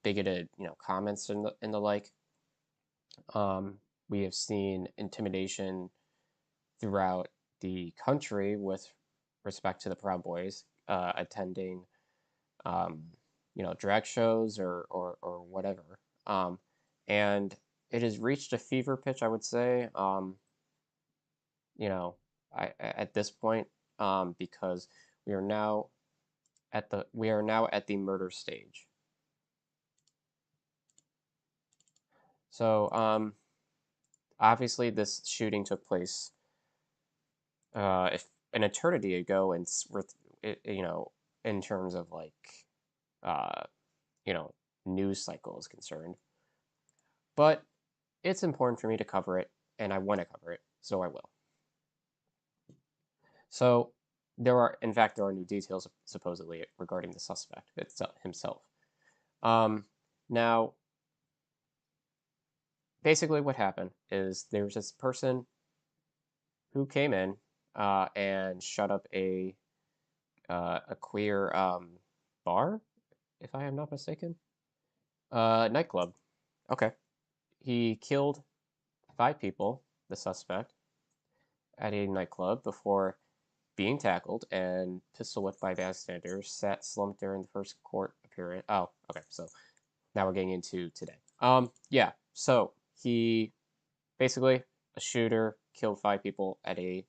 [SPEAKER 1] bigoted, comments and the like. We have seen intimidation throughout the country with respect to the Proud Boys attending, um, drag shows or whatever. And it has reached a fever pitch, I would say. You know, at this point, because we are now at the murder stage. So, obviously, this shooting took place if an eternity ago, and in terms of like uh, you know, news cycle is concerned. But it's important for me to cover it, and I want to cover it, so I will. So in fact, there are new details supposedly regarding the suspect himself. Um, Now, basically, what happened is there was this person who came in and shut up a queer bar, if I am not mistaken, nightclub. Okay, he killed 5 people, the suspect, at a nightclub before being tackled and pistol whipped by bystanders. Sat slumped during the first court appearance. Oh, okay. So now we're getting into today. Yeah. So he basically a shooter killed 5 people at a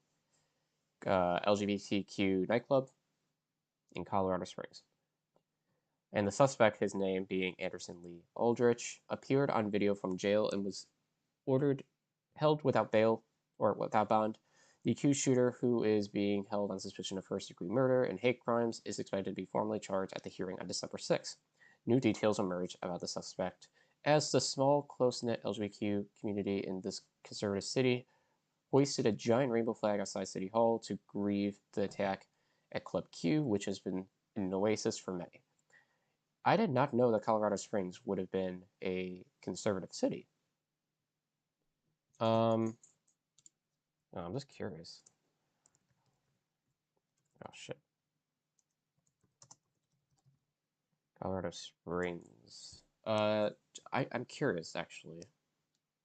[SPEAKER 1] LGBTQ nightclub in Colorado Springs. And the suspect, his name being Anderson Lee Aldrich, appeared on video from jail and was held without bail or without bond. The accused shooter, who is being held on suspicion of first-degree murder and hate crimes, is expected to be formally charged at the hearing on December 6th. New details emerge about the suspect as the small, close-knit LGBTQ community in this conservative city hoisted a giant rainbow flag outside City Hall to grieve the attack at Club Q, which has been an oasis for many. I did not know that Colorado Springs would have been a conservative city. No, I'm just curious. Oh shit. Colorado Springs. I'm curious actually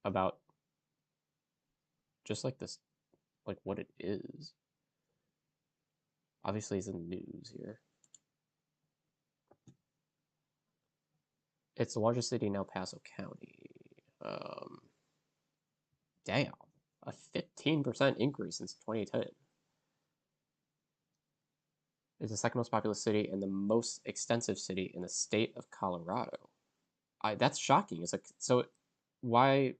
[SPEAKER 1] about just like this, like what it is. Obviously, it's in the news here. It's the largest city in El Paso County. Damn, a 15% increase since 2010. It's the second most populous city and the most extensive city in the state of Colorado. That's shocking. It's like so, why?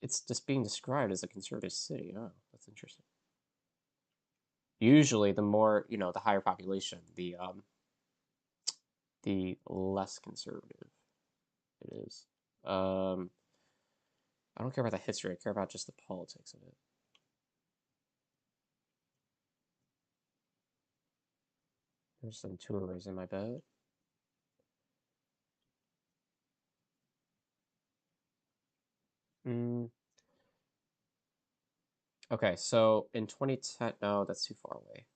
[SPEAKER 1] It's just being described as a conservative city. Oh, that's interesting. Usually, the more the higher population, the less conservative it is. I don't care about the history. I care about just the politics of it. There's some tourism, I bet. Mm. Okay, so in 2010, no, that's too far away.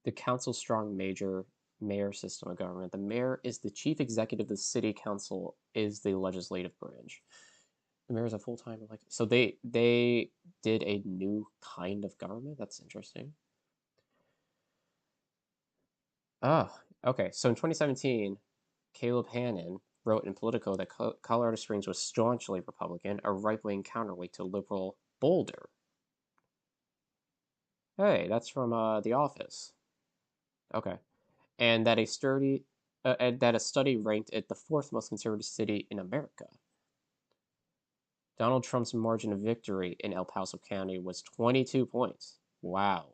[SPEAKER 1] The council's strong mayor system of government. The mayor is the chief executive. The city council is the legislative branch. The mayor is a full-time elected. So they did a new kind of government. That's interesting. Oh, okay. So in 2017, Caleb Hannon wrote in Politico that Colorado Springs was staunchly Republican, a right-wing counterweight to liberal Boulder. Hey, that's from The Office. Okay, and that a study ranked it the fourth most conservative city in America. Donald Trump's margin of victory in El Paso County was 22 points. Wow.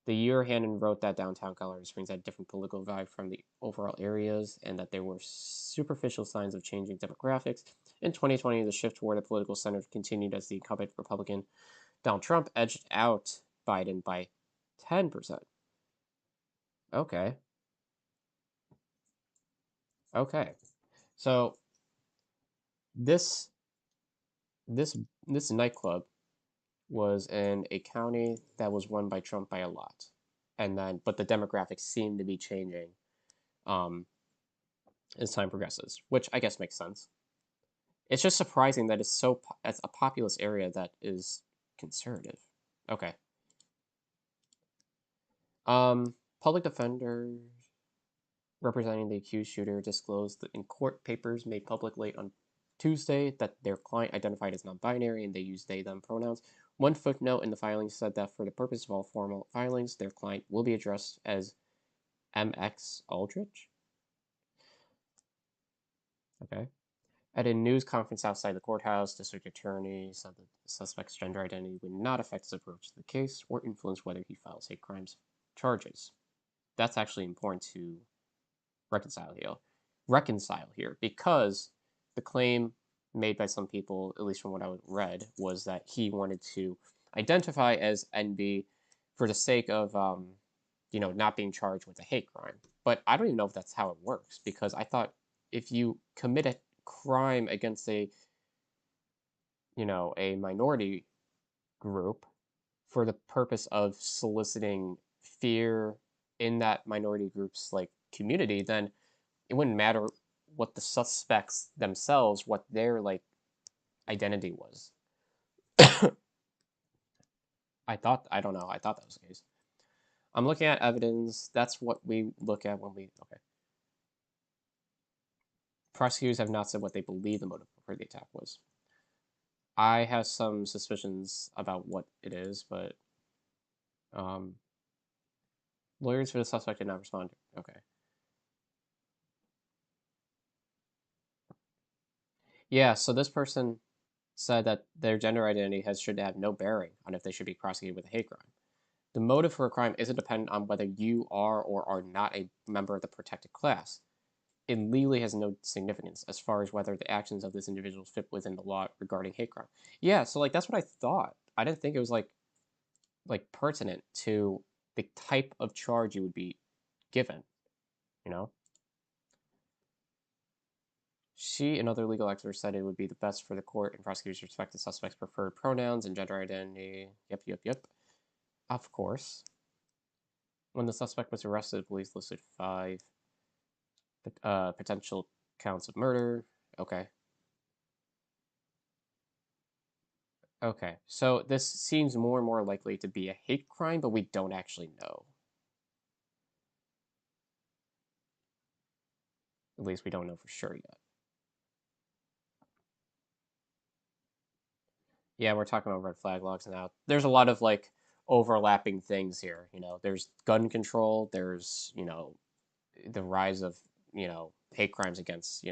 [SPEAKER 1] The year Hannon wrote that downtown Colorado Springs had a different political vibe from the overall areas and that there were superficial signs of changing demographics. In 2020, the shift toward the political center continued as the incumbent Republican Donald Trump edged out Biden by 10%. Okay. Okay. So this this this nightclub was in a county that was won by Trump by a lot. And then but the demographics seem to be changing um as time progresses, which I guess makes sense. It's just surprising that it's a populous area that is conservative. Okay. Public defenders representing the accused shooter disclosed in court papers made public late on Tuesday that their client identified as non-binary and they used they/them pronouns. One footnote in the filing said that for the purpose of all formal filings, their client will be addressed as MX Aldrich. Okay. At a news conference outside the courthouse, district attorney said that the suspect's gender identity would not affect his approach to the case or influence whether he files hate crimes charges. That's actually important to reconcile here because the claim made by some people, at least from what I read, was that he wanted to identify as NB for the sake of not being charged with a hate crime. But I don't even know if that's how it works because I thought if you commit a crime against a minority group for the purpose of soliciting fear in that minority group's like community, then it wouldn't matter what the suspects themselves, what their like identity was. I don't know. I thought that was the case. I'm looking at evidence. That's what we look at when we okay. Prosecutors have not said what they believe the motive for the attack was. I have some suspicions about what it is, but um, lawyers for the suspect did not respond. Okay. Yeah, so this person said that their gender identity should have no bearing on if they should be prosecuted with a hate crime. The motive for a crime isn't dependent on whether you are or are not a member of the protected class. It legally has no significance as far as whether the actions of this individual fit within the law regarding hate crime. Yeah, so like that's what I thought. I didn't think it was like pertinent to the type of charge you would be given, you know? She and other legal experts said it would be the best for the court and prosecutors to respect the suspect's preferred pronouns and gender identity. Yep. Of course. When the suspect was arrested, police listed 5 potential counts of murder. Okay. Okay. So this seems more and more likely to be a hate crime, but we don't actually know. At least we don't know for sure yet. Yeah, we're talking about red flag laws now. There's a lot of like overlapping things here. There's gun control. There's the rise of hate crimes against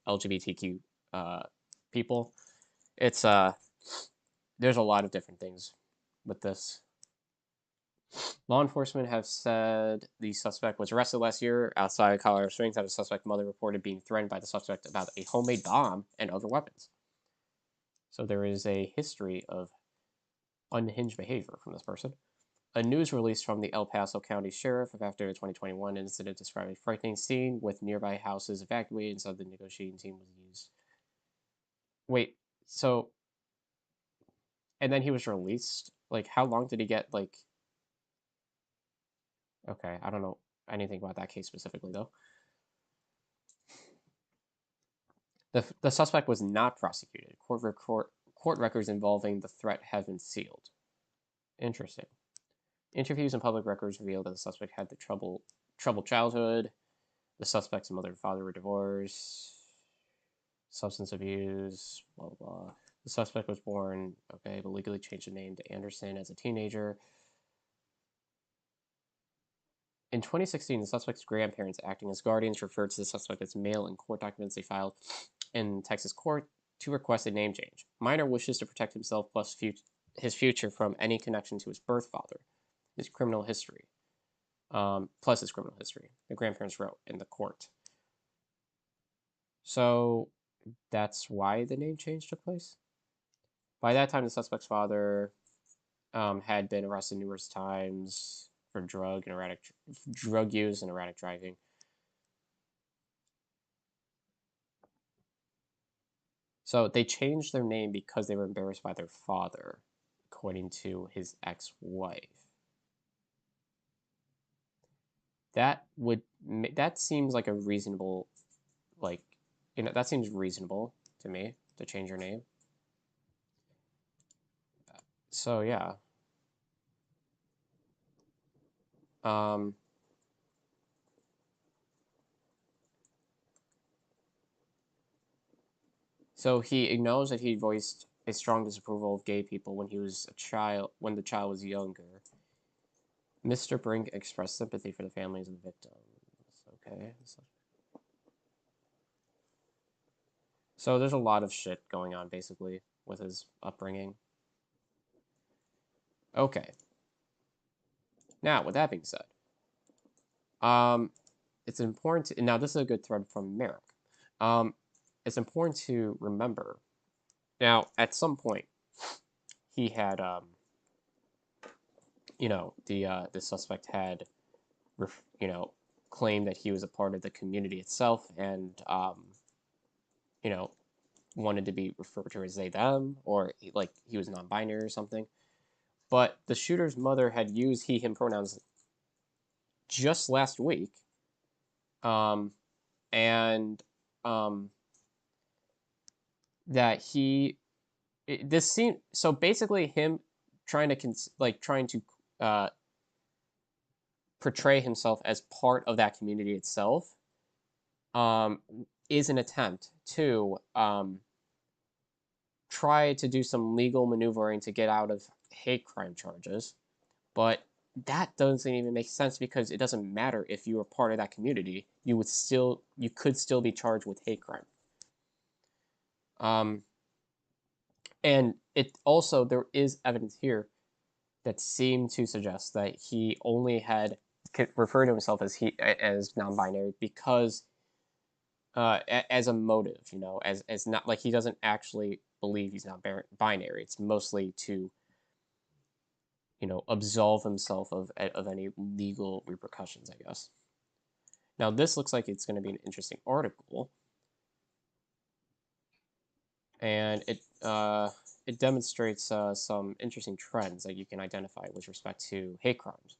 [SPEAKER 1] LGBTQ uh, people. It's there's a lot of different things with this. Law enforcement have said the suspect was arrested last year outside Colorado Springs after the suspect mother reported being threatened by the suspect about a homemade bomb and other weapons. So there is a history of unhinged behavior from this person. A news release from the El Paso County Sheriff after the 2021 incident described a frightening scene with nearby houses evacuated and said the negotiating team was used. Wait, so, and then he was released? Like, how long did he get, like, okay, I don't know anything about that case specifically, though. The suspect was not prosecuted. Court records involving the threat have been sealed. Interesting. Interviews and public records revealed that the suspect had the troubled childhood. The suspect's mother and father were divorced. Substance abuse, blah, blah, blah. The suspect was born, okay, but legally changed the name to Anderson as a teenager. In 2016, the suspect's grandparents, acting as guardians, referred to the suspect as male in court documents they filed in Texas court to request a name change. Minor wishes to protect himself plus his future from any connection to his birth father, his criminal history, plus his criminal history, the grandparents wrote in the court. So that's why the name change took place. By that time, the suspect's father had been arrested numerous times for drug use and erratic driving. So they changed their name because they were embarrassed by their father, according to his ex-wife. That seems like a reasonable, like, that seems reasonable to me to change your name. So yeah. So he acknowledged that he voiced a strong disapproval of gay people when when the child was younger. Mr. Brink expressed sympathy for the families of the victims. Okay. So there's a lot of shit going on, basically, with his upbringing. Okay. Now, with that being said, it's important to, now this is a good thread from Merrick. It's important to remember. Now, at some point, he had, the suspect had, claimed that he was a part of the community itself, and wanted to be referred to as they them, or like he was non-binary or something. But the shooter's mother had used he him pronouns just last week, and that this seemed so basically him trying to portray himself as part of that community itself is an attempt to try to do some legal maneuvering to get out of hate crime charges, but that doesn't even make sense because it doesn't matter if you were part of that community. You could still be charged with hate crime. And it also, there is evidence here that seemed to suggest that he only had referred to himself as non-binary because as a motive, as not like he doesn't actually believe he's not binary. It's mostly to absolve himself of any legal repercussions, I guess. Now this looks like it's going to be an interesting article, and it demonstrates some interesting trends that you can identify with respect to hate crimes.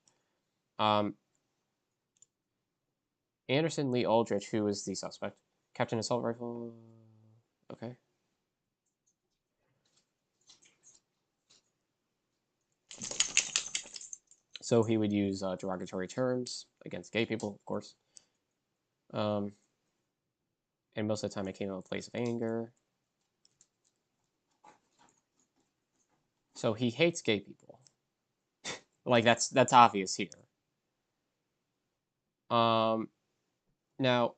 [SPEAKER 1] Anderson Lee Aldrich, who is the suspect, kept an assault rifle. Okay. So he would use derogatory terms against gay people, of course. And most of the time it came from a place of anger. So he hates gay people. Like that's obvious here. Now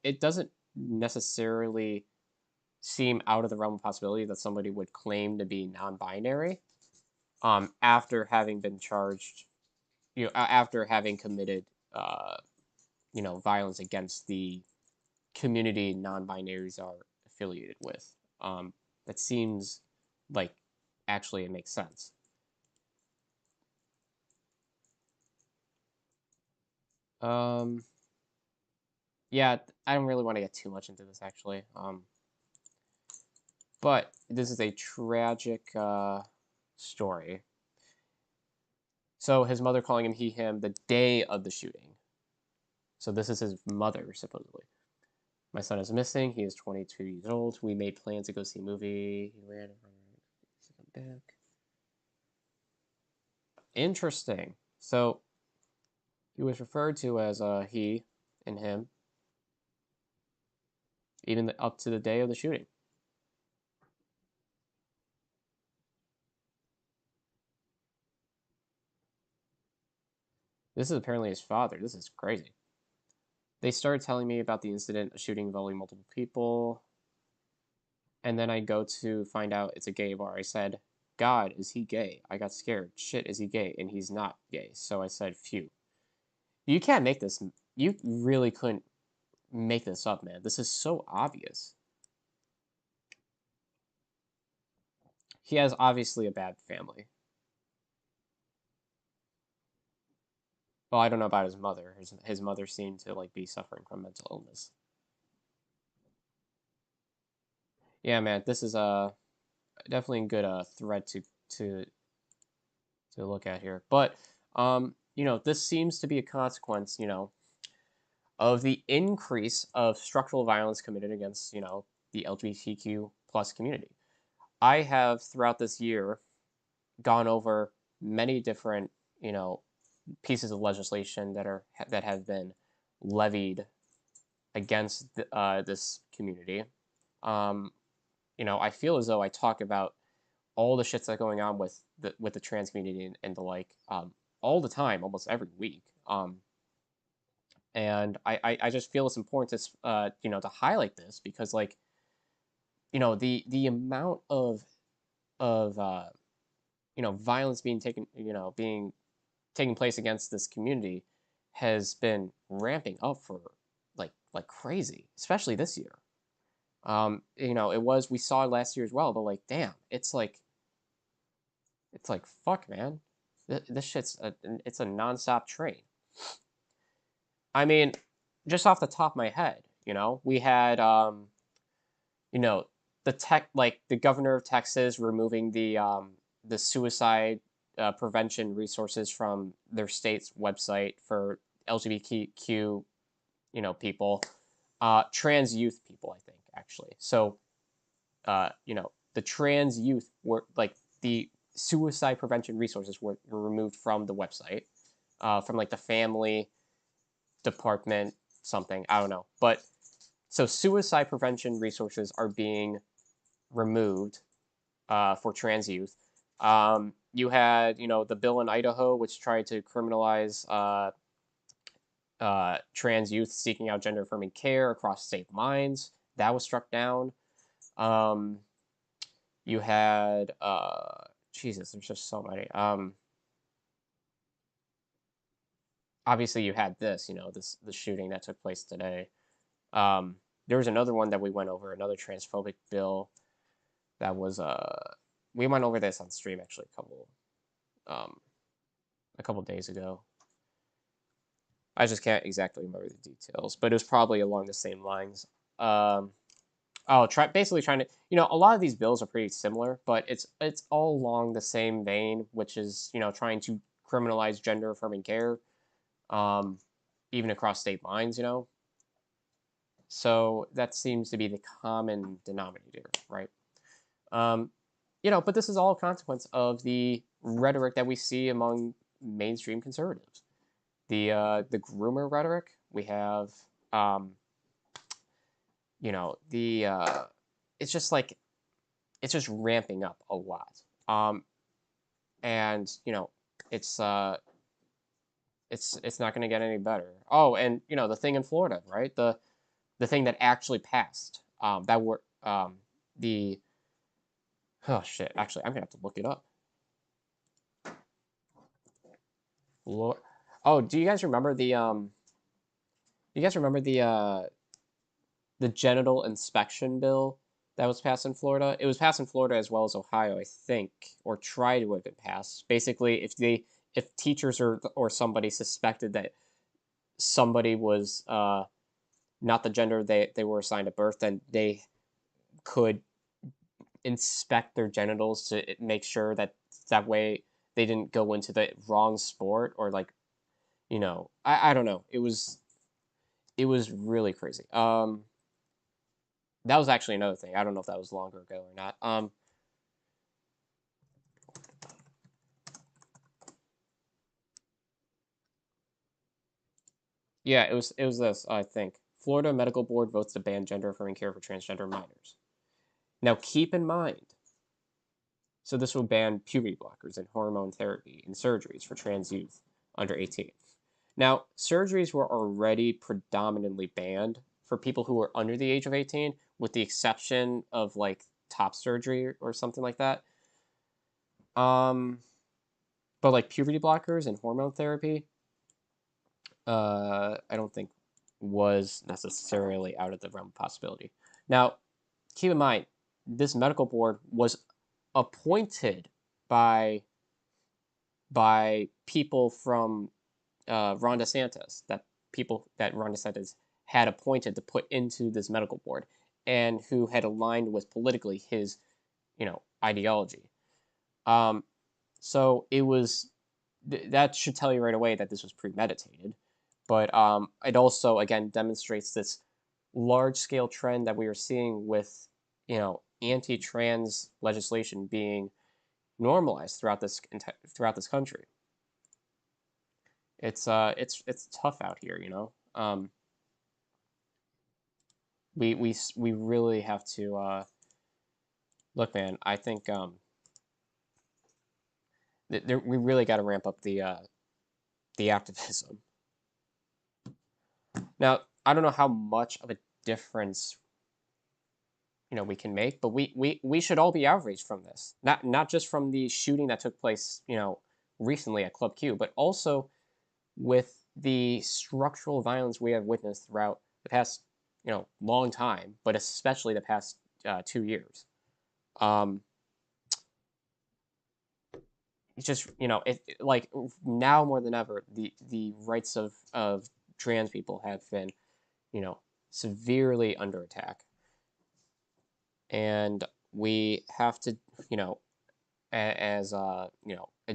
[SPEAKER 1] it doesn't necessarily seem out of the realm of possibility that somebody would claim to be non-binary after having been charged, after having committed violence against the community non-binaries are affiliated with. That seems like actually it makes sense. Yeah, I don't really want to get too much into this actually. But this is a tragic story. So his mother calling him he him the day of the shooting. So this is his mother supposedly. My son is missing. He is 22 years old. We made plans to go see a movie. He ran back. Interesting. So he was referred to as he and him, even up to the day of the shooting. This is apparently his father. This is crazy. They started telling me about the incident, a shooting involving multiple people, and then I go to find out it's a gay bar. I said, God, is he gay? I got scared. Shit, is he gay? And he's not gay. So I said, phew. You can't make this. You really couldn't make this up, man. This is so obvious. He has obviously a bad family. Well, I don't know about his mother. His mother seemed to like be suffering from mental illness. Yeah, man, this is definitely a good thread to to look at here. But this seems to be a consequence, of the increase of structural violence committed against, the LGBTQ plus community. I have throughout this year gone over many different, pieces of legislation that have been levied against this community. Um, I feel as though I talk about all the shits that are going on with the trans community and the like all the time, almost every week. And I just feel it's important to to highlight this because like the amount of violence being taking place against this community has been ramping up for like crazy, especially this year. We saw it last year as well, but like damn, it's like fuck, man. This shit's it's a nonstop train. I mean, just off the top of my head, we had you know, the governor of Texas removing the suicide prevention resources from their state's website for LGBTQ people, trans youth people, I think actually. So the trans youth were like the suicide prevention resources were removed from the website, from like the family department something, I don't know, but so suicide prevention resources are being removed for trans youth. You had the bill in Idaho which tried to criminalize trans youth seeking out gender affirming care across state lines. That was struck down. You had Jesus, there's just so many. Obviously you had the shooting that took place today. There was another one that we went over, another transphobic bill that was we went over this on stream actually a couple days ago. I just can't exactly remember the details, but it was probably along the same lines. Basically trying to, a lot of these bills are pretty similar, but it's all along the same vein, which is trying to criminalize gender affirming care, even across state lines, So that seems to be the common denominator, right? But this is all a consequence of the rhetoric that we see among mainstream conservatives. The groomer rhetoric. We have, it's just like it's just ramping up a lot. And it's it's not going to get any better. Oh, and the thing in Florida, right? The thing that actually passed. That were the oh shit. Actually, I'm gonna have to look it up. Lord. Oh, do you guys remember the genital inspection bill that was passed in Florida? It was passed in Florida as well as Ohio, I think, or tried to have been passed. Basically, if teachers or somebody suspected that somebody was not the gender they were assigned at birth, then they could inspect their genitals to make sure that that way they didn't go into the wrong sport or like I don't know. It was really crazy. That was actually another thing. I don't know if that was longer ago or not. Yeah, it was this, I think. Florida Medical Board votes to ban gender affirming care for transgender minors. Now keep in mind, so this will ban puberty blockers and hormone therapy and surgeries for trans youth under 18. Now, surgeries were already predominantly banned for people who were under the age of 18, with the exception of like top surgery or something like that. Um, but like puberty blockers and hormone therapy, I don't think was necessarily out of the realm of possibility. Now, keep in mind, this medical board was appointed by people from Ron DeSantis, that people that Ron DeSantis had appointed to put into this medical board, and who had aligned with politically his, ideology. Um, so it was that should tell you right away that this was premeditated. But it also again demonstrates this large scale trend that we are seeing with anti-trans legislation being normalized throughout this country. It's tough out here, we really have to look, man. I think we really got to ramp up the activism. Now, I don't know how much of a difference we can make, but we should all be outraged from this. Not just from the shooting that took place, recently at Club Q, but also with the structural violence we have witnessed throughout the past, long time, but especially the past 2 years. Um, it's just like now more than ever, the rights of trans people have been, severely under attack, and we have to, as a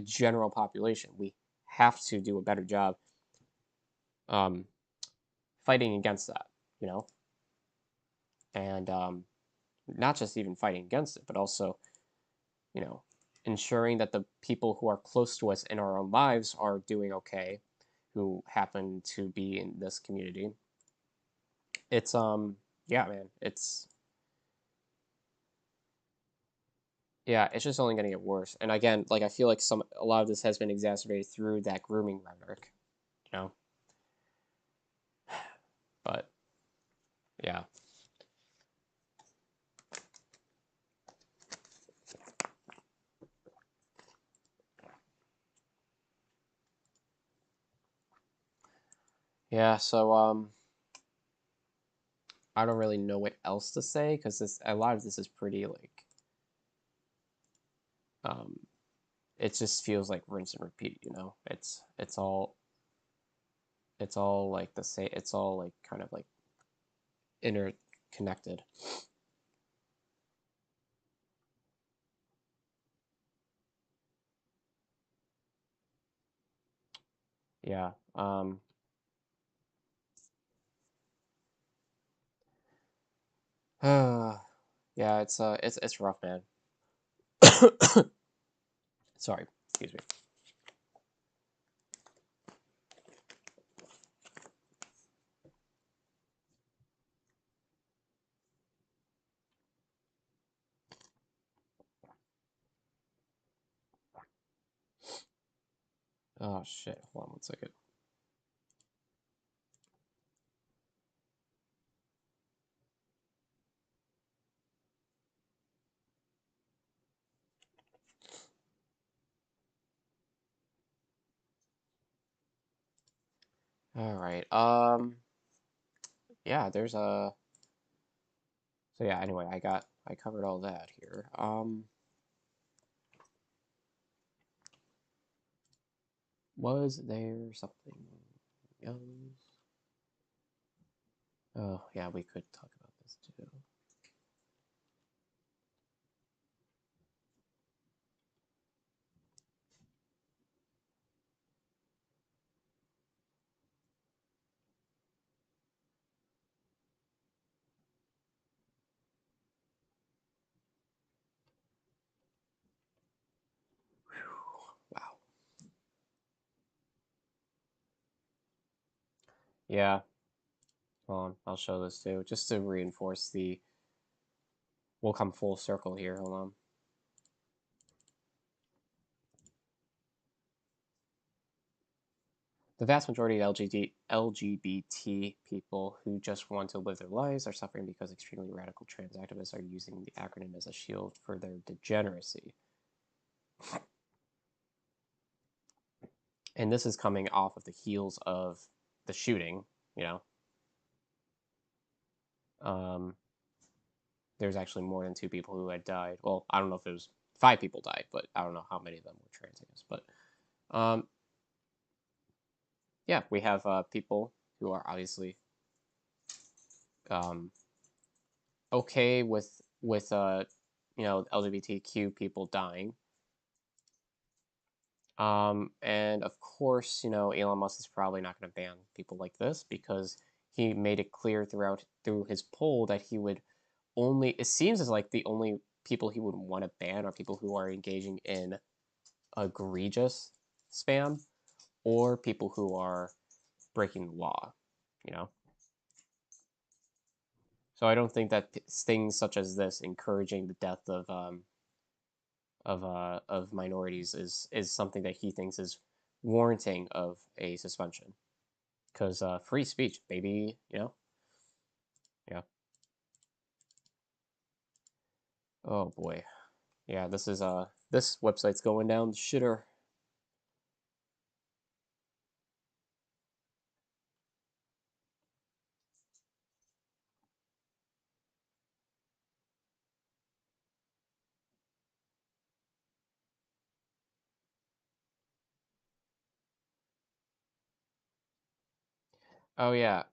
[SPEAKER 1] general population, we have to do a better job um, fighting against that, you know, and not just even fighting against it, but also, you know, ensuring that the people who are close to us in our own lives are doing okay, who happen to be in this community. It's yeah, man, it's just only gonna get worse. And again, like I feel like a lot of this has been exacerbated through that grooming rhetoric, you know. But yeah. Yeah, so I don't really know what else to say because a lot of this is pretty like um it just feels like rinse and repeat, you know. It's all like the same. It's all like kind of like interconnected. Yeah. Yeah, it's rough, man. Sorry, excuse me. Oh shit, hold on one second. All right. Yeah, there's a so yeah, anyway, I covered all that here. Was there something else? Oh, yeah, we could talk about this too. Wow. Yeah. Hold on, I'll show this too, just to reinforce the. We'll come full circle here. Hold on. The vast majority of LGBT people who just want to live their lives are suffering because extremely radical trans activists are using the acronym as a shield for their degeneracy. And this is coming off of the heels of the shooting, you know. There's actually more than 2 people who had died. Well, I don't know if it was 5 people died, but I don't know how many of them were trans, I guess. But yeah, we have people who are obviously um, okay with LGBTQ people dying. And of course, Elon Musk is probably not going to ban people like this because he made it clear through his poll that he would only. It seems as like the only people he would want to ban are people who are engaging in egregious spam or people who are breaking the law. You know. So I don't think that things such as this encouraging the death of minorities is something that he thinks is warranting of a suspension. Because free speech, baby, yeah. Oh boy, yeah. This website's going down the shitter. Oh yeah,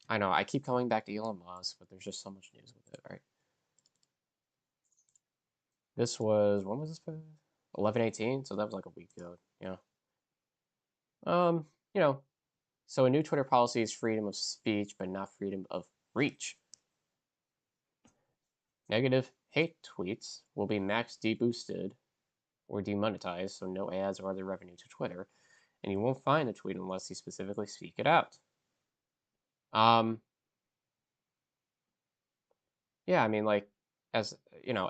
[SPEAKER 1] I know. I keep coming back to Elon Musk, but there's just so much news with it, right? This was when was this? 11/18, so that was like a week ago. Yeah. Um, you know, so a new Twitter policy is freedom of speech, but not freedom of reach. Negative hate tweets will be max deboosted or demonetized, so no ads or other revenue to Twitter, and you won't find the tweet unless you specifically speak it out. Um, yeah, I mean, like, as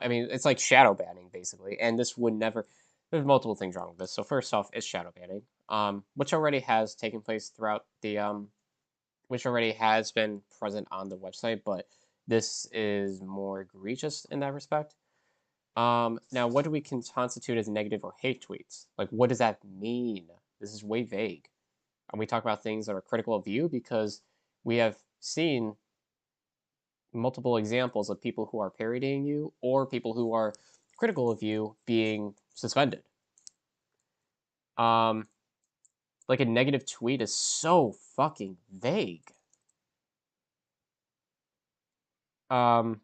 [SPEAKER 1] I mean, it's like shadow banning basically, and this would never. There's multiple things wrong with this. So first off, it's shadow banning, which already has taken place throughout which already has been present on the website, but this is more egregious in that respect. Now, what do we constitute as negative or hate tweets? Like, what does that mean? This is way vague. And we talk about things that are critical of you because we have seen multiple examples of people who are parodying you or people who are critical of you being suspended. Um, like a negative tweet is so fucking vague. Um,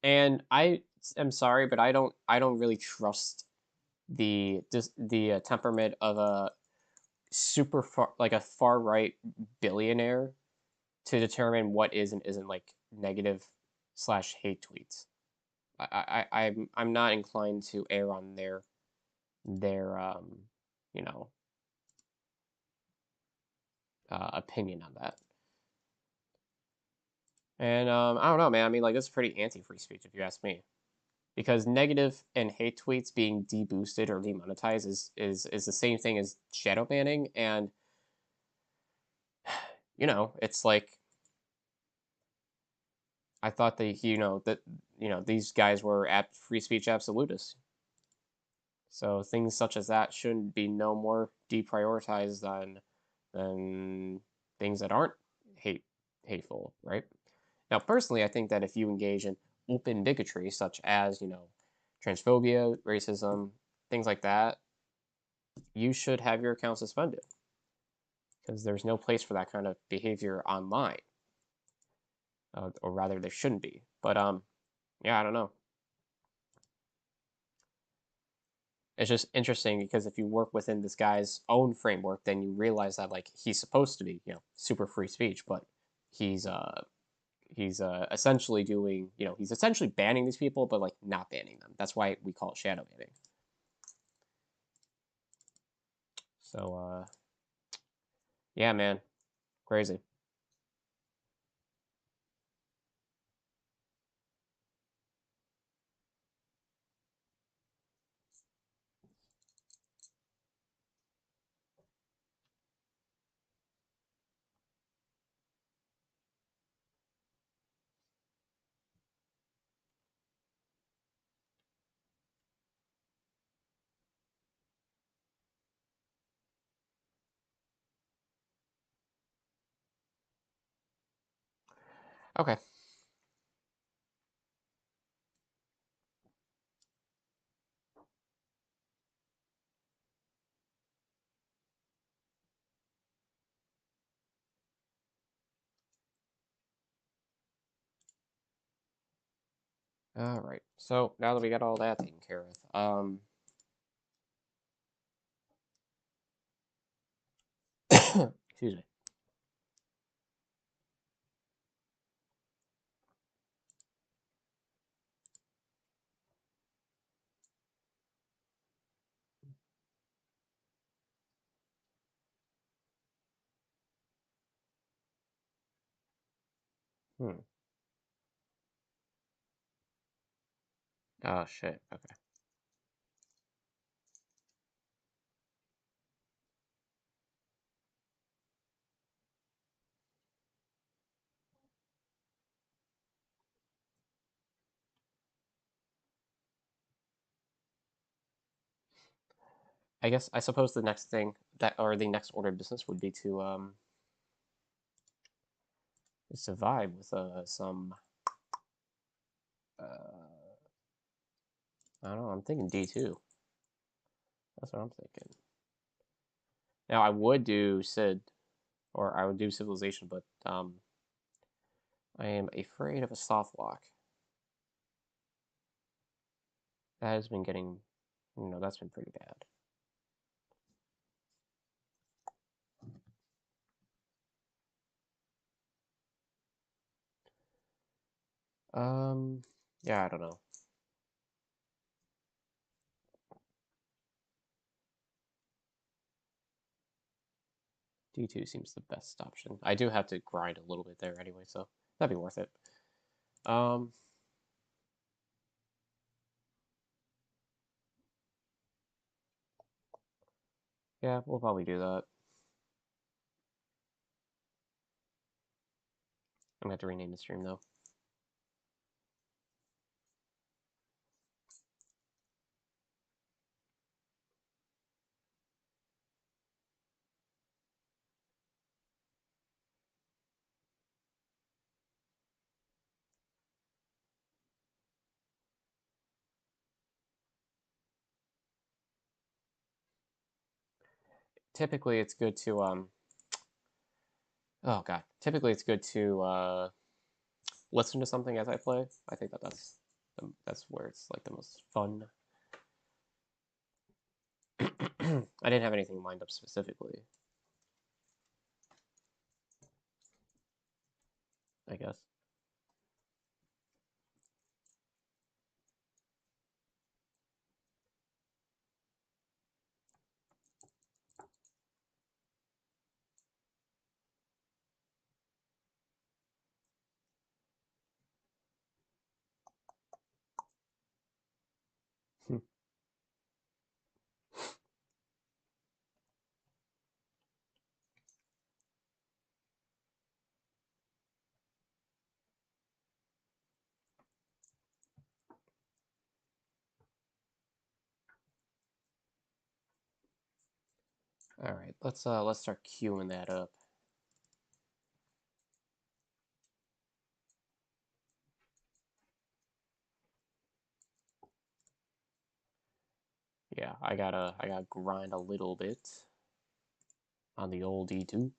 [SPEAKER 1] and I am sorry, but I don't really trust the temperament of a super far like a far right billionaire to determine what is and isn't like negative slash hate tweets. I'm not inclined to err on their you know opinion on that. And I don't know, man. I mean, like, this is pretty anti-free speech if you ask me, because negative and hate tweets being deboosted or demonetized is the same thing as shadow banning, and it's like I thought that these guys were at free speech absolutists. So things such as that shouldn't be no more deprioritized than things that aren't hateful, right? Now, personally, I think that if you engage in open bigotry, such as transphobia, racism, things like that, you should have your account suspended. because there's no place for that kind of behavior online, or rather, there shouldn't be. But yeah, I don't know. It's just interesting because if you work within this guy's own framework, then you realize that like he's supposed to be, super free speech, but he's essentially doing, he's essentially banning these people, but like not banning them. That's why we call it shadow banning. So yeah, man, crazy. Okay. All right. So now that we got all that taken care of, excuse me. Hmm. Oh shit. Okay. I suppose the next thing that or the next order of business would be to survive with some I don't know. I'm thinking D2. That's what I'm thinking. Now I would do Sid, or I would do Civilization, but I am afraid of a soft lock. That has been getting, that's been pretty bad. Yeah, I don't know. D2 seems the best option. I do have to grind a little bit there anyway, so that'd be worth it. Um, yeah, we'll probably do that. I'm gonna have to rename the stream though. Typically, it's good to oh god. Typically, it's good to listen to something as I play. I think that's where it's like the most fun. I didn't have anything lined up specifically, I guess. All right, let's start queuing that up. Yeah, I gotta grind a little bit. on the old E2.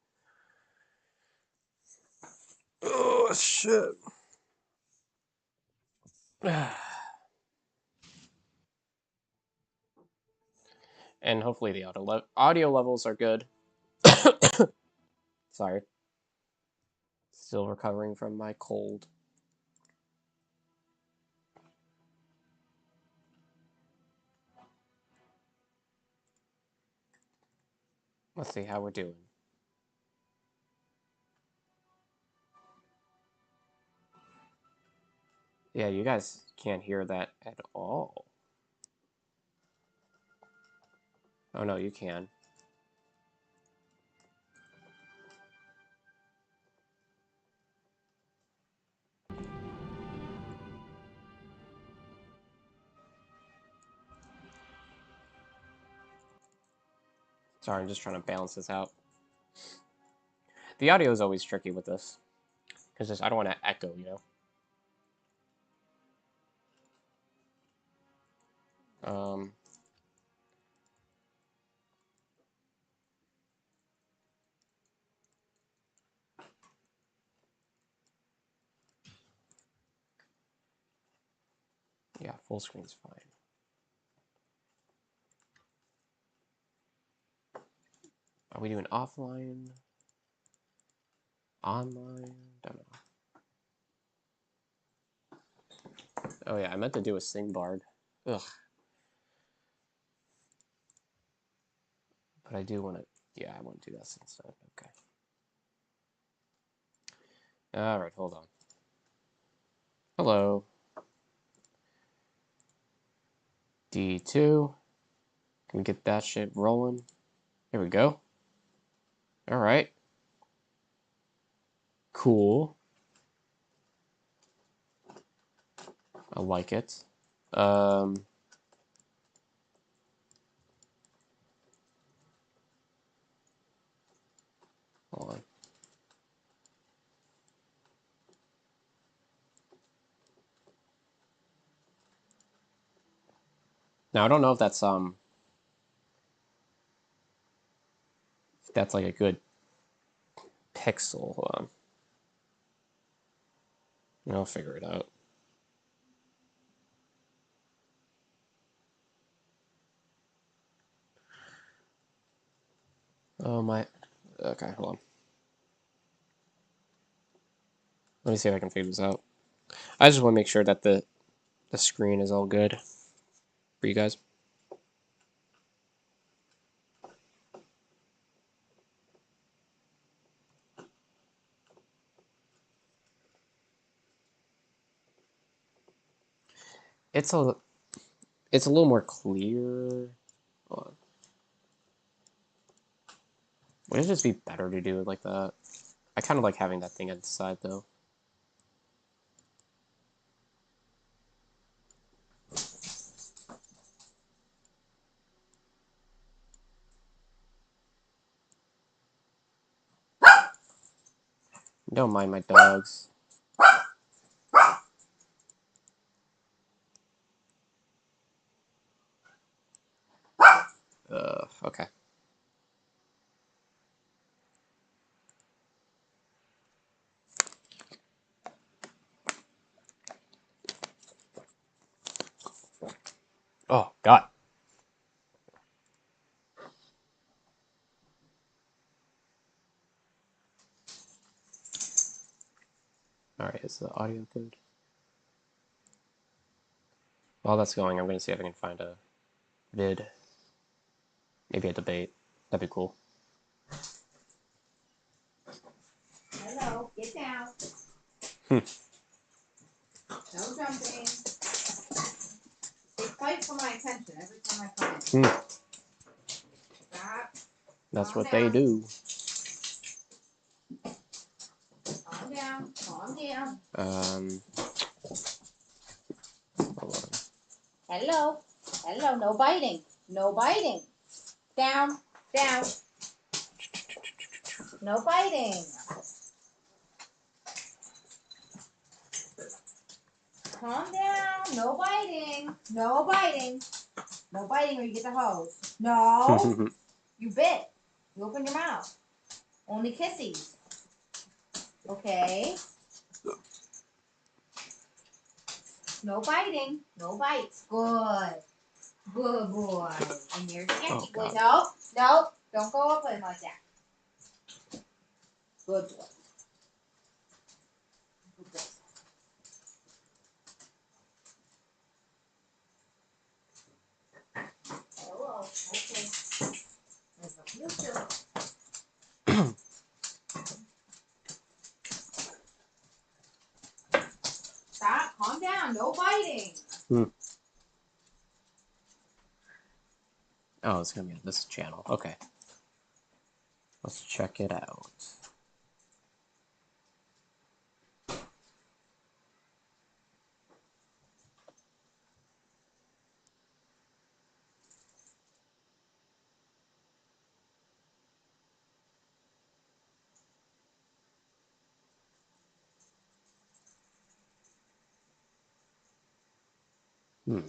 [SPEAKER 1] Oh, shit. And hopefully the audio levels are good. Sorry. Still recovering from my cold. Let's see how we're doing. Yeah, you guys can't hear that at all. Oh no, you can. Sorry, I'm just trying to balance this out. The audio is always tricky with this. Because I don't want to echo, you know? Yeah, full screen's fine. Are we doing offline? Online? Don't know. Oh yeah, I meant to do a sing bard. Ugh. But I do want to... Yeah, I want to do this instead. Okay. Alright, hold on. Hello. D2. Can we get that shit rolling? Here we go. Alright. Cool. I like it. Hold on. Now I don't know if that's like a good pixel. Hold on. I'll figure it out. Oh my. Okay, hold on. Let me see if I can figure this out. I just want to make sure that the screen is all good for you guys. It's a little more clear. Hold on. Would it just be better to do it like that? I kind of like having that thing at the side though. Don't mind my dogs. Okay. Oh, God. Alright, is the audio good? While that's going, I'm going to see if I can find a vid. Maybe a debate. That'd be cool.
[SPEAKER 3] Hello, get down.
[SPEAKER 1] Hmm.
[SPEAKER 3] No jumping. They fight for my attention every time I come in. Stop.
[SPEAKER 1] That's
[SPEAKER 3] Calm
[SPEAKER 1] what they
[SPEAKER 3] down.
[SPEAKER 1] do.
[SPEAKER 3] Calm down. Calm down.
[SPEAKER 1] Hold on.
[SPEAKER 3] Hello. Hello. No biting. No biting. Down. Down. No biting. Calm down. No biting. No biting. No biting or you get the hose. No. You bit.
[SPEAKER 2] You open your mouth. Only kissies. Okay. No biting. No bites. Good. Good boy. And there's the empty boy. No. No. Don't go up with him like that. Good boy. Good boy. Hello. Okay. There's no future. Stop. Calm down. No biting.
[SPEAKER 1] Oh, it's gonna be on this channel. Okay. Let's check it out. Hmm.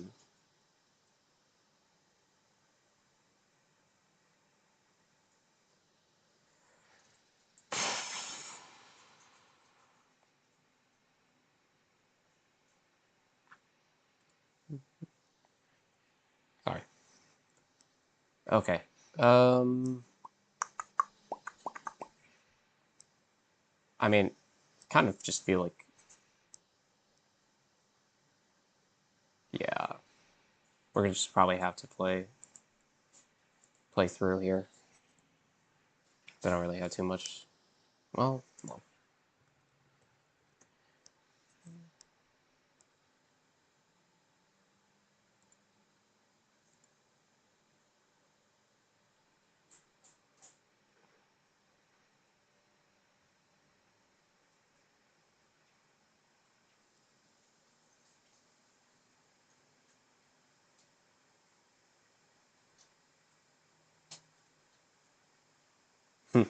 [SPEAKER 1] Sorry. Okay. I mean, kind of just feel like, yeah, we're gonna just probably have to play through here. They don't really have too much. Well, no. Hmm.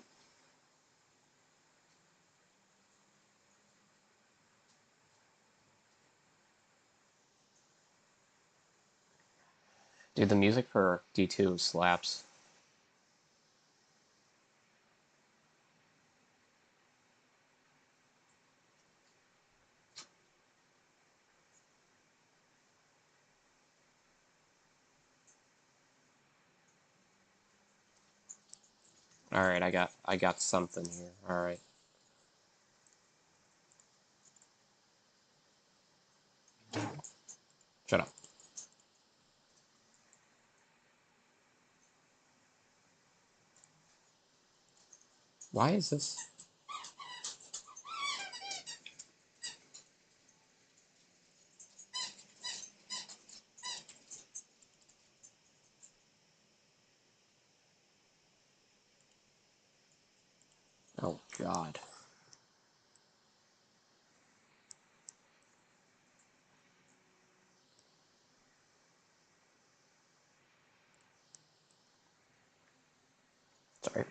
[SPEAKER 1] Dude, the music for D2 slaps. All right, I got something here. All right. Shut up. Why is this? Oh God. Sorry.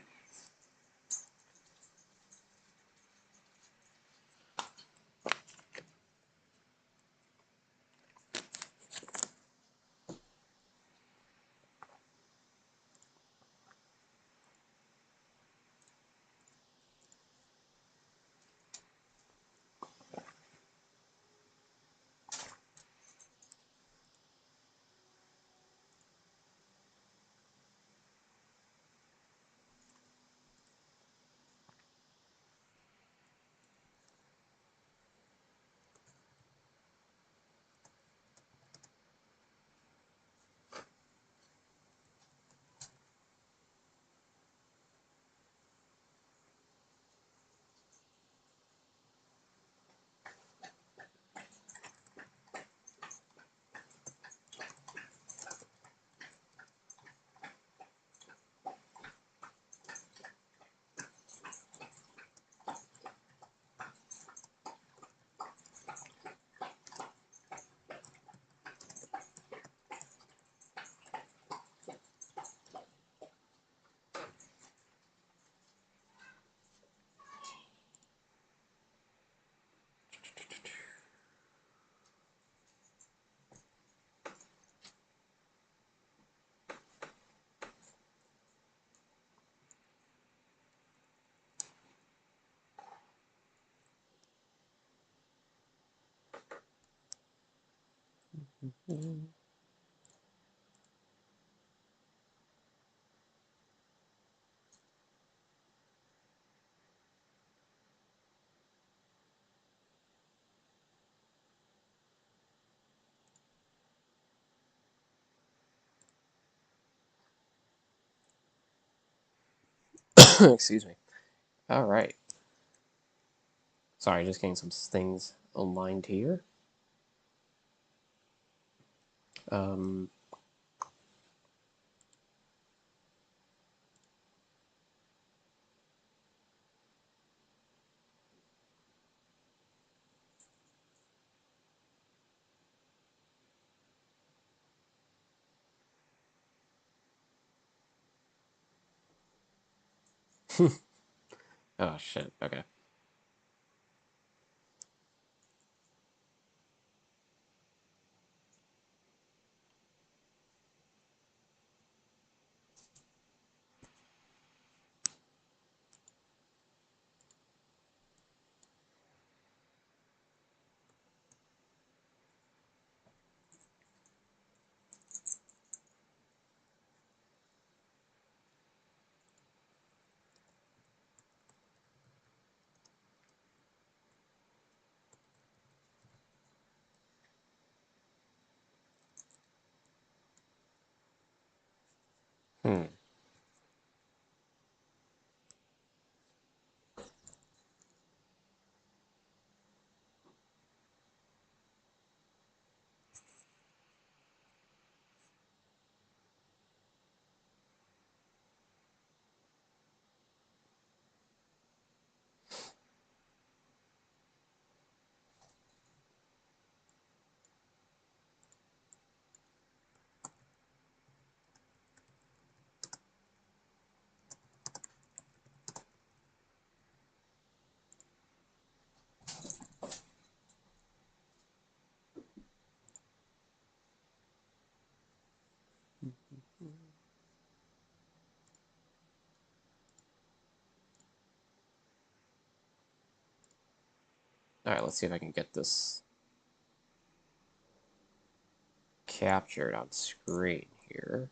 [SPEAKER 1] Excuse me. All right. Sorry, just getting some things aligned here. Um, oh shit. Okay. Hmm. All right. Let's see if I can get this captured on screen here.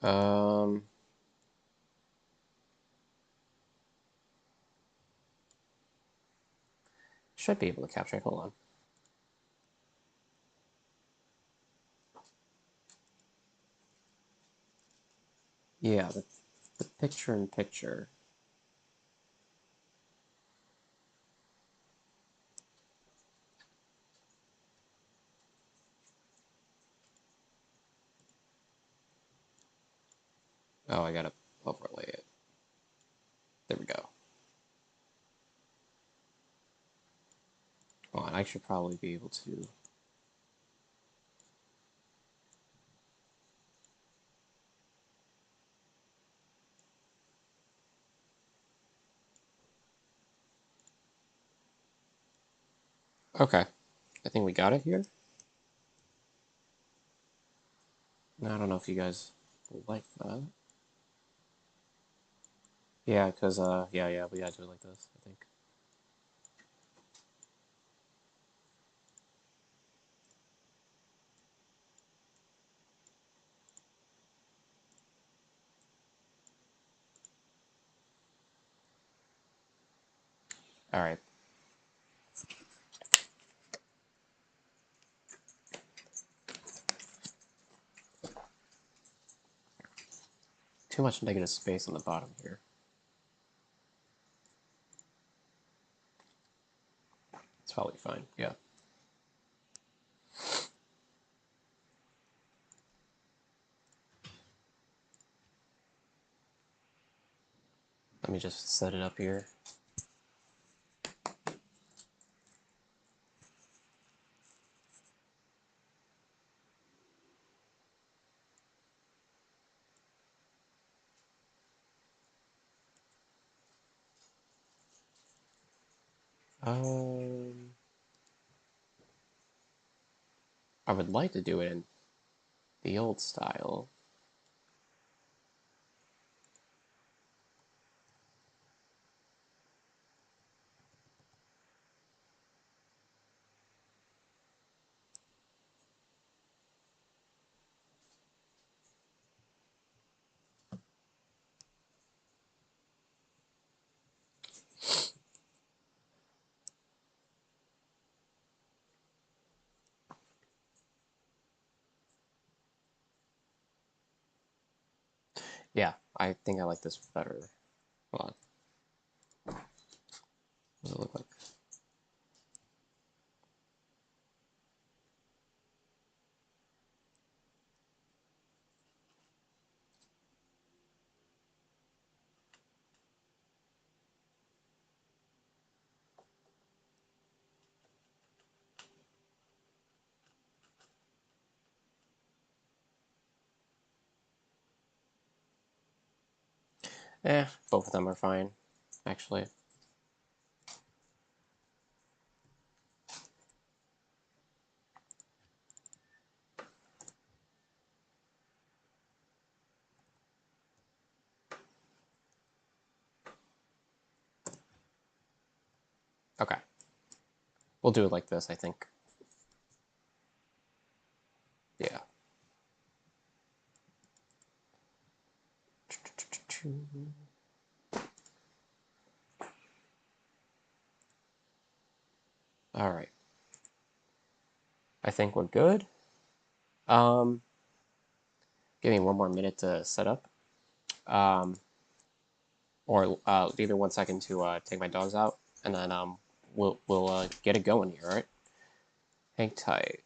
[SPEAKER 1] Um, should be able to capture it. Hold on. Yeah, the picture in picture. Oh, I gotta overlay it. There we go. Hold on, I should probably be able to. Okay, I think we got it here. I don't know if you guys like that. Yeah, because, yeah, we gotta do it like this, I think. Alright. Too much negative space on the bottom here. It's probably fine, yeah. Let me just set it up here. Um, I would like to do it in the old style. Yeah, I think I like this better. Hold on. What does it look like? Both of them are fine, actually. Okay. We'll do it like this, I think. Yeah. All right. I think we're good. Um, Give me one more minute to set up. Or either 1 second to take my dogs out, and then we'll get it going here. All right. Hang tight.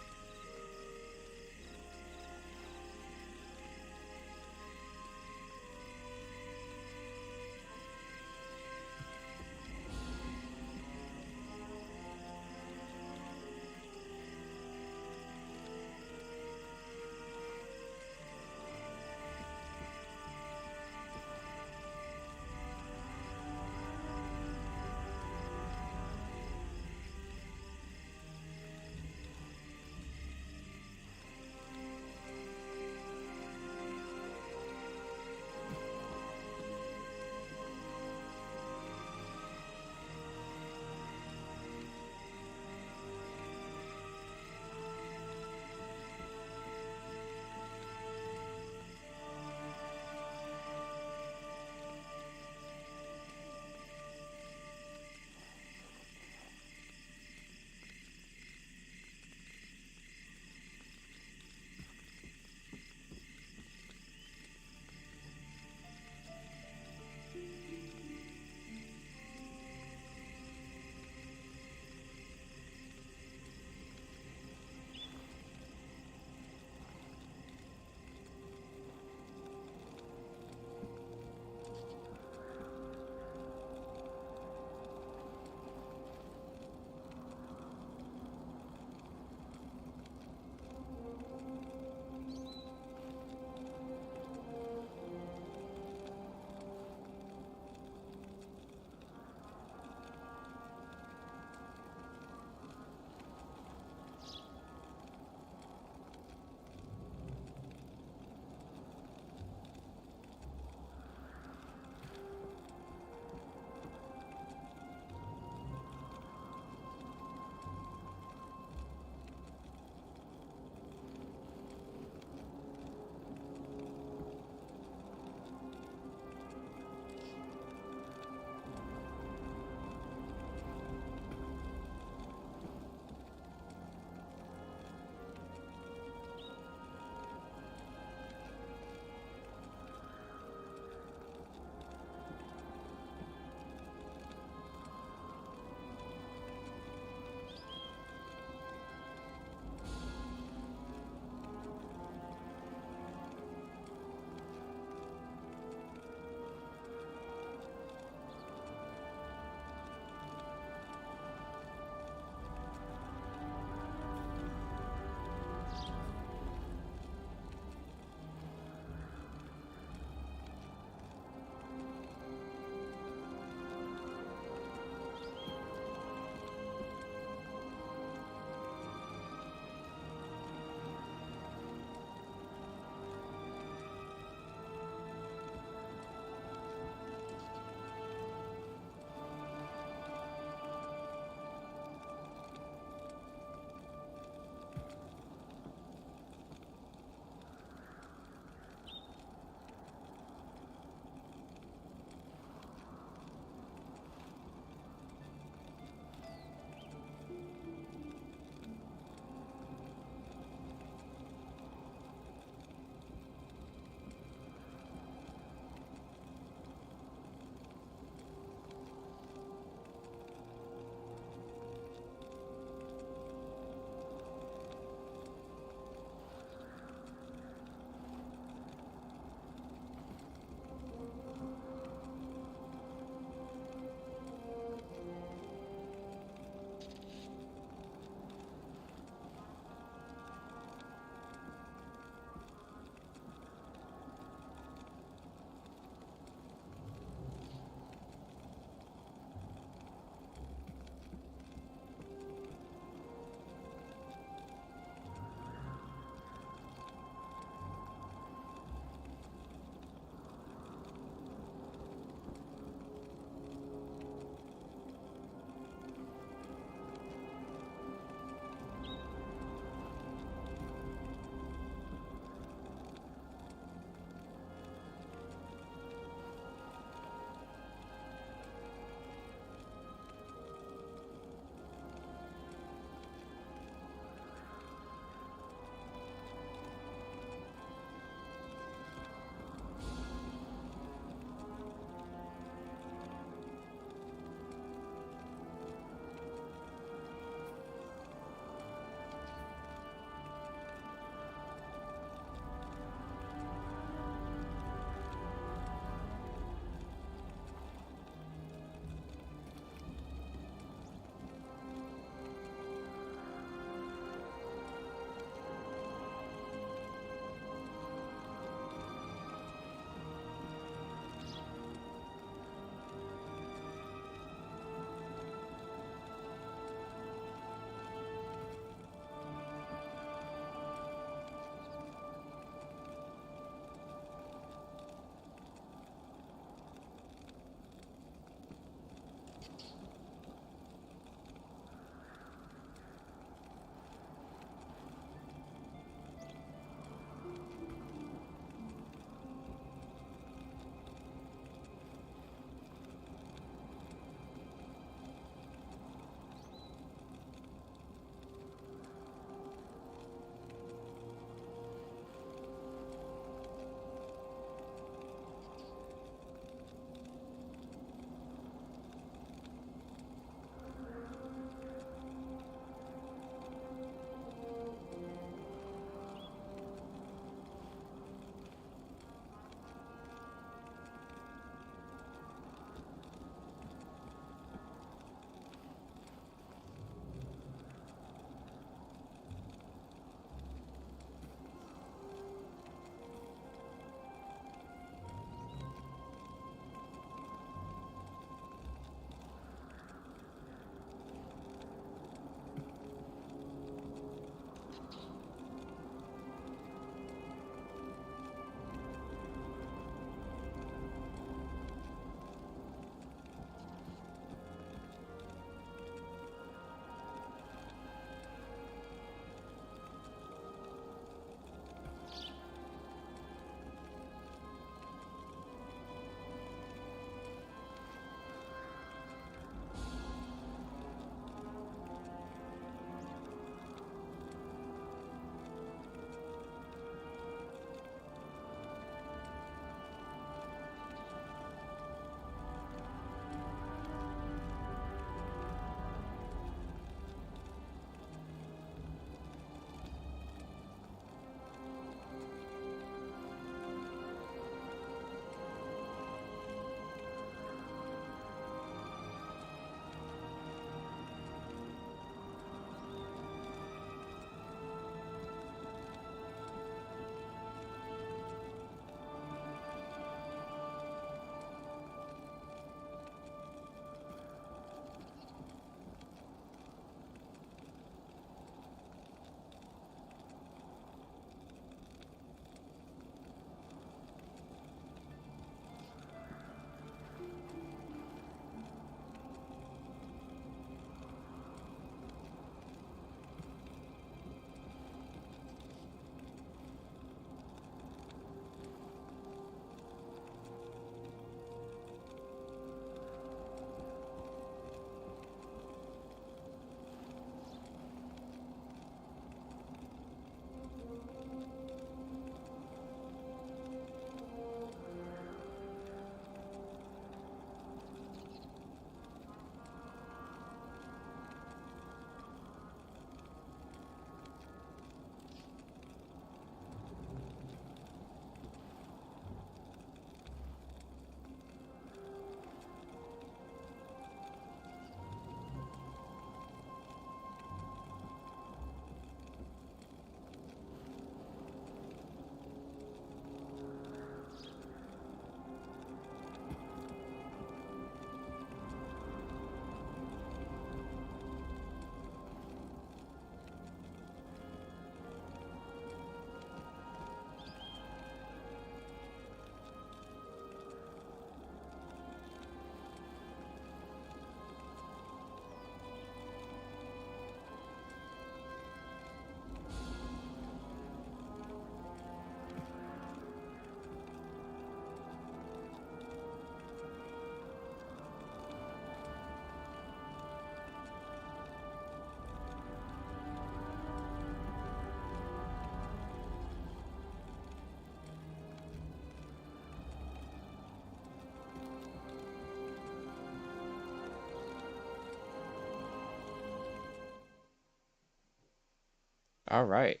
[SPEAKER 1] All right.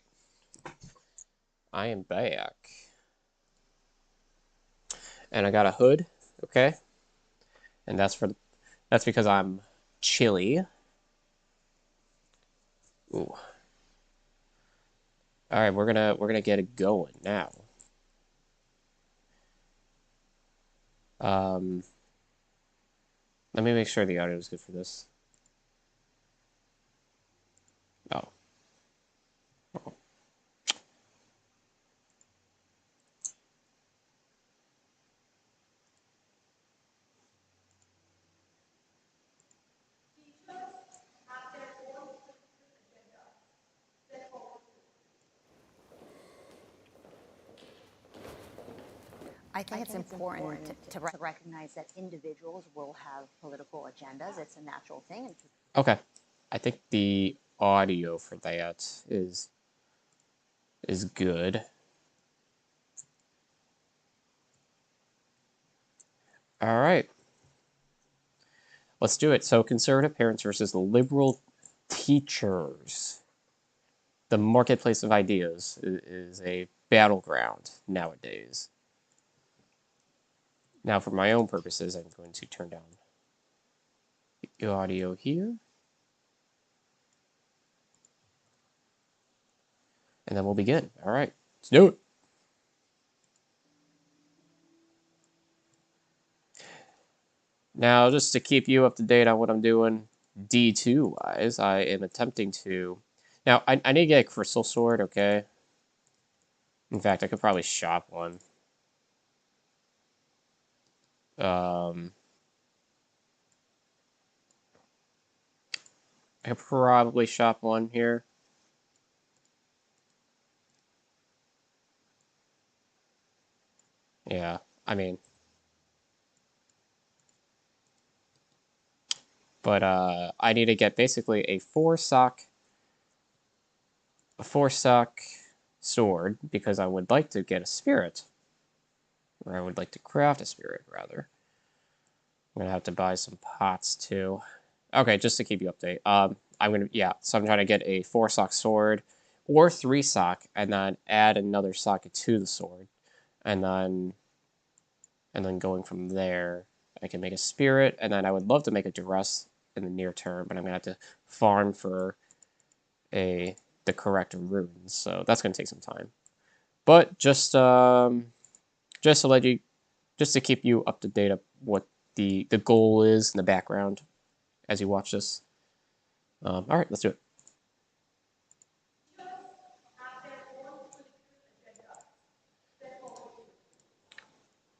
[SPEAKER 1] I am back. And I got a hood, okay? And that's because I'm chilly. Ooh. All right, we're gonna get it going now. Um, Let me make sure the audio is good for this. Oh.
[SPEAKER 3] I think it's important to recognize that individuals will have political agendas. It's a natural thing.
[SPEAKER 1] Okay. I think the audio for that is good. All right. Let's do it. So, conservative parents versus liberal teachers. The marketplace of ideas is a battleground nowadays. Now, for my own purposes, I'm going to turn down the audio here. And then we'll begin. All right. Let's do it. Now, just to keep you up to date on what I'm doing D2 wise, I am attempting to. Now, I need to get a crystal sword, okay? In fact, I could probably shop one. I could probably shop one here. Yeah, I mean, but I need to get basically a four sock sword because I would like to get a spirit, or I would like to craft a spirit rather. I'm gonna have to buy some pots too. Okay, just to keep you updated. So I'm trying to get a four sock sword or three sock, and then add another socket to the sword, and then going from there, I can make a spirit, and then I would love to make a duress in the near term, but I'm gonna have to farm for the correct runes, so that's gonna take some time. But just to let you, just to keep you up to date of what the goal is in the background as you watch this. All right, let's do it.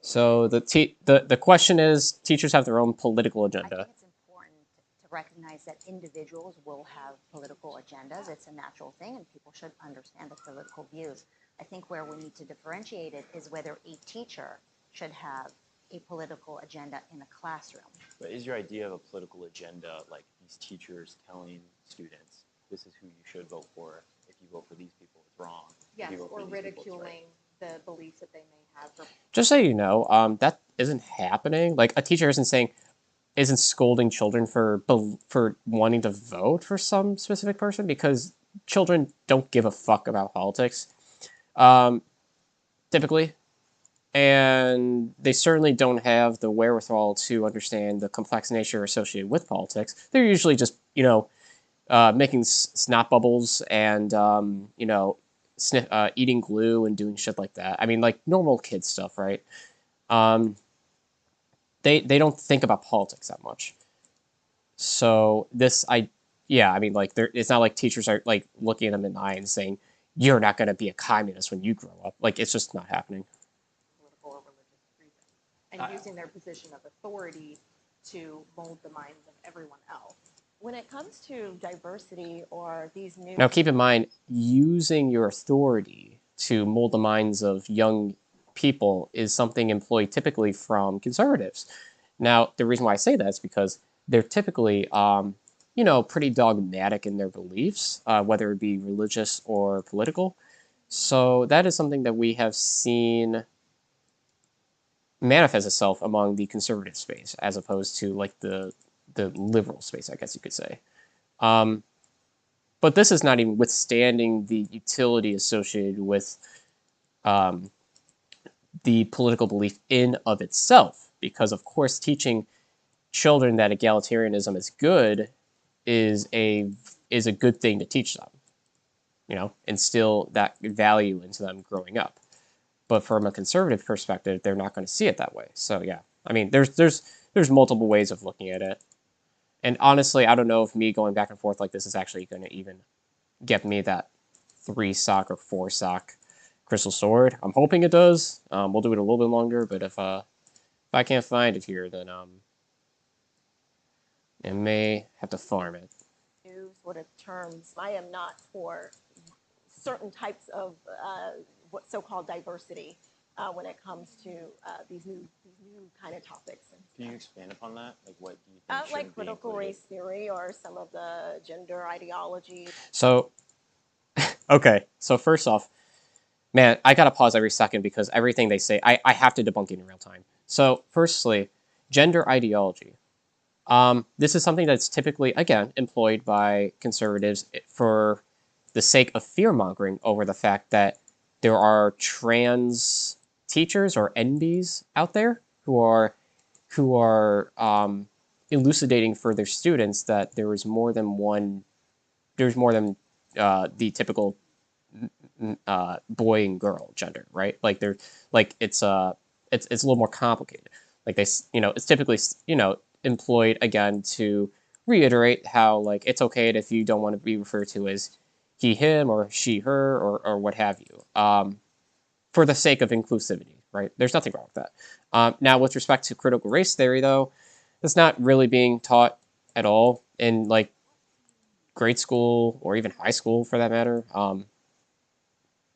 [SPEAKER 1] So the question is, teachers have their own political
[SPEAKER 3] I
[SPEAKER 1] agenda.
[SPEAKER 3] think it's important to recognize that individuals will have political agendas. It's a natural thing, and people should understand the political views. I think where we need to differentiate it is whether a teacher should have a political agenda in a classroom.
[SPEAKER 8] But is your idea of a political agenda like these teachers telling students this is who you should vote for? If you vote for these people, it's wrong.
[SPEAKER 9] Yes,
[SPEAKER 8] if you vote
[SPEAKER 9] or
[SPEAKER 8] for these people, it's right.
[SPEAKER 9] ridiculing the beliefs that they may have.
[SPEAKER 1] Just so you know, that isn't happening. Like a teacher isn't scolding children for wanting to vote for some specific person because children don't give a fuck about politics, typically, and they certainly don't have the wherewithal to understand the complex nature associated with politics. They're usually just making snot bubbles and eating glue and doing shit like that. I mean, like normal kid stuff, right? Um, they don't think about politics that much. So I mean, like it's not like teachers are like looking at them in the eye and saying, "You're not going to be a communist when you grow up." Like it's just not happening.
[SPEAKER 9] Political or religious reasons, and using their position of authority to mold the minds of everyone else.
[SPEAKER 10] When it comes to diversity or these new...
[SPEAKER 1] Now, keep in mind, using your authority to mold the minds of young people is something employed typically from conservatives. Now, the reason why I say that is because they're typically, pretty dogmatic in their beliefs, whether it be religious or political. So that is something that we have seen manifest itself among the conservative space, as opposed to like the liberal space, I guess you could say. But this is not even withstanding the utility associated with um, the political belief in of itself, because of course teaching children that egalitarianism is good is a good thing to teach them, instill that value into them growing up. But from a conservative perspective, they're not going to see it that way. So yeah, I mean, there's multiple ways of looking at it, and honestly, I don't know if me going back and forth like this is actually going to even get me that 3 sock or 4 sock crystal sword. I'm hoping it does. We'll do it a little bit longer, but if I can't find it here, then I may have to farm it.
[SPEAKER 10] New sort of terms. I am not for certain types of what so-called diversity when it comes to these new kind of topics.
[SPEAKER 8] Can you expand upon that? Like, what do you think
[SPEAKER 10] Like
[SPEAKER 8] shouldn't be
[SPEAKER 10] critical
[SPEAKER 8] included?
[SPEAKER 10] race theory or some of the gender ideology.
[SPEAKER 1] So, okay. So first off, man, I gotta pause every second because everything they say, I have to debunk it in real time. So, firstly, gender ideology. This is something that's typically, again, employed by conservatives for the sake of fear mongering over the fact that there are trans teachers or NBs out there who are elucidating for their students that there is more than one. There's more than the typical boy and girl gender, right? Like they're like it's a little more complicated. Like it's typically employed again to reiterate how like it's okay if you don't want to be referred to as he him or she her or what have you, for the sake of inclusivity, right? There's nothing wrong with that. Now with respect to critical race theory though, it's not really being taught at all in like grade school or even high school for that matter.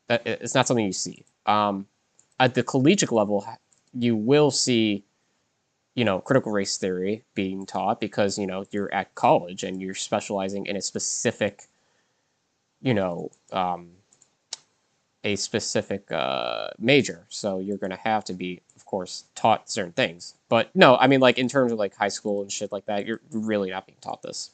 [SPEAKER 1] That it's not something you see. At the collegiate level, you will see, critical race theory being taught because you're at college and you're specializing in you know, um, a specific major. So you're going to have to be, of course, taught certain things. But no, I mean, like in terms of like high school and shit like that, you're really not being taught this.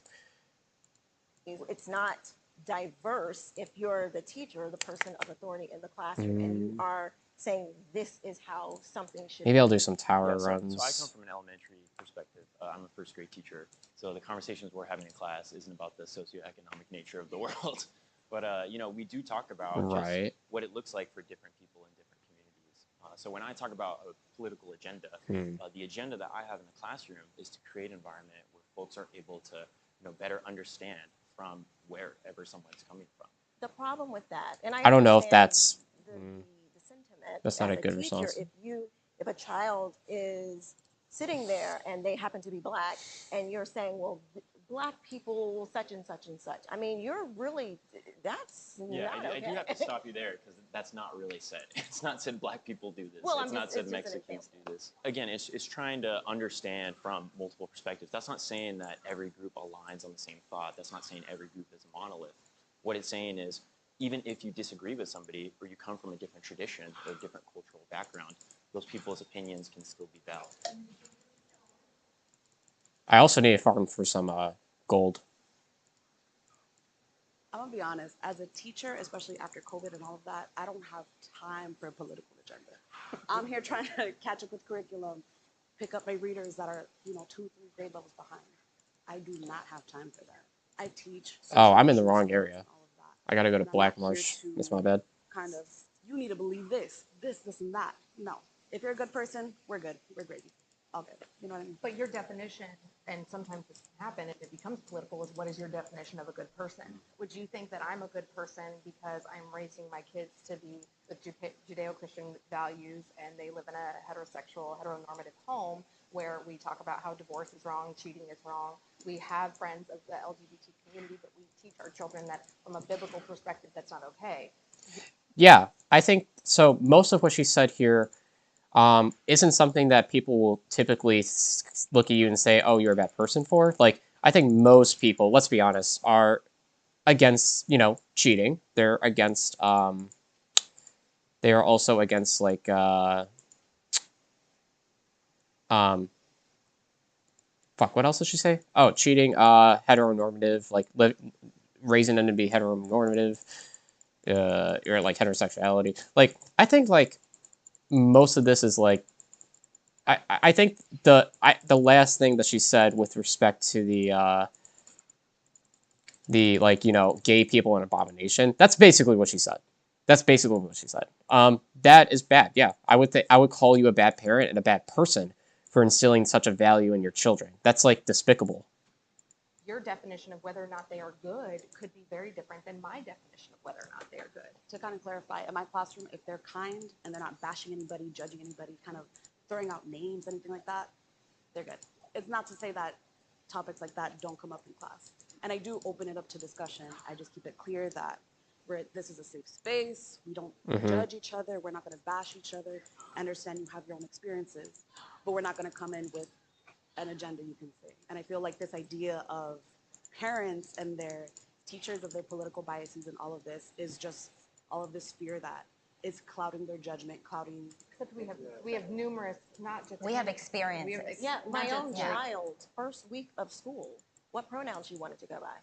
[SPEAKER 10] It's not diverse if you're the teacher, the person of authority in the classroom, and you are saying this is how something should
[SPEAKER 1] Maybe
[SPEAKER 10] be.
[SPEAKER 1] I'll do some tower
[SPEAKER 8] Yeah,
[SPEAKER 1] runs.
[SPEAKER 8] so I come from an elementary perspective. I'm a first grade teacher, so the conversations we're having in class isn't about the socioeconomic nature of the world, but we do talk about just what it looks like for different people in different communities. So when I talk about a political agenda, the agenda that I have in the classroom is to create an environment where folks are able to better understand from wherever someone's coming from.
[SPEAKER 10] The problem with that, and
[SPEAKER 1] I don't know if that's
[SPEAKER 10] the sentiment
[SPEAKER 1] that's not
[SPEAKER 10] as
[SPEAKER 1] a good
[SPEAKER 10] teacher,
[SPEAKER 1] response.
[SPEAKER 10] if a child is sitting there and they happen to be black, and you're saying, well, black people, such and such and such. I mean, you're really that's
[SPEAKER 8] yeah.
[SPEAKER 10] Not
[SPEAKER 8] I do have to stop you there because that's not really said. It's not said black people do this.
[SPEAKER 10] Well,
[SPEAKER 8] it's not said Mexicans do this. Again, it's trying to understand from multiple perspectives. That's not saying that every group aligns on the same thought. That's not saying every group is a monolith. What it's saying is, even if you disagree with somebody or you come from a different tradition or a different cultural background, those people's opinions can still be valid.
[SPEAKER 1] I also need to farm for some gold.
[SPEAKER 11] I'm gonna be honest, as a teacher, especially after COVID and all of that, I don't have time for a political agenda. I'm here trying to catch up with curriculum, pick up my readers that are, 2, 3 grade levels behind. I do not have time for that. I teach.
[SPEAKER 1] Oh, I'm in the wrong area. I gotta go to Black Marsh. That's my bad.
[SPEAKER 11] Kind of, you need to believe this, and that. No. If you're a good person, we're good. We're gravy. All good. You know what I mean?
[SPEAKER 9] But your definition, and sometimes this can happen if it becomes political, is what is your definition of a good person? Would you think that I'm a good person because I'm raising my kids to be with Judeo-Christian values and they live in a heteronormative home where we talk about how divorce is wrong, cheating is wrong. We have friends of the LGBT community, but we teach our children that from a biblical perspective, that's not okay.
[SPEAKER 1] Yeah, I think so. Most of what she said here isn't something that people will typically look at you and say, "Oh, you're a bad person for." Like, I think most people, let's be honest, are against cheating. They're against they are also against like fuck. What else did she say? Oh, cheating. Heteronormative, like raising them to be heteronormative, or like heterosexuality. Like I think like most of this is like I think the last thing that she said with respect to the like, you know, gay people an abomination. That's basically what she said. That's basically what she said. That is bad. Yeah, I would call you a bad parent and a bad person for instilling such a value in your children. That's like despicable.
[SPEAKER 9] Your definition of whether or not they are good could be very different than my definition of whether or not they are good.
[SPEAKER 11] To kind of clarify, in my classroom, if they're kind and they're not bashing anybody, judging anybody, kind of throwing out names, anything like that, they're good. It's not to say that topics like that don't come up in class. And I do open it up to discussion. I just keep it clear that this is a safe space. We don't judge each other. We're not going to bash each other. I understand you have your own experiences, but we're not going to come in with an agenda, you can say. And I feel like this idea of parents and their teachers of their political biases and all of this is just all of this fear that is clouding their judgment, clouding.
[SPEAKER 9] Except we have numerous, not just.
[SPEAKER 3] We have experiences.
[SPEAKER 10] Yeah, my own child, first week of school, what pronouns you wanted to go by?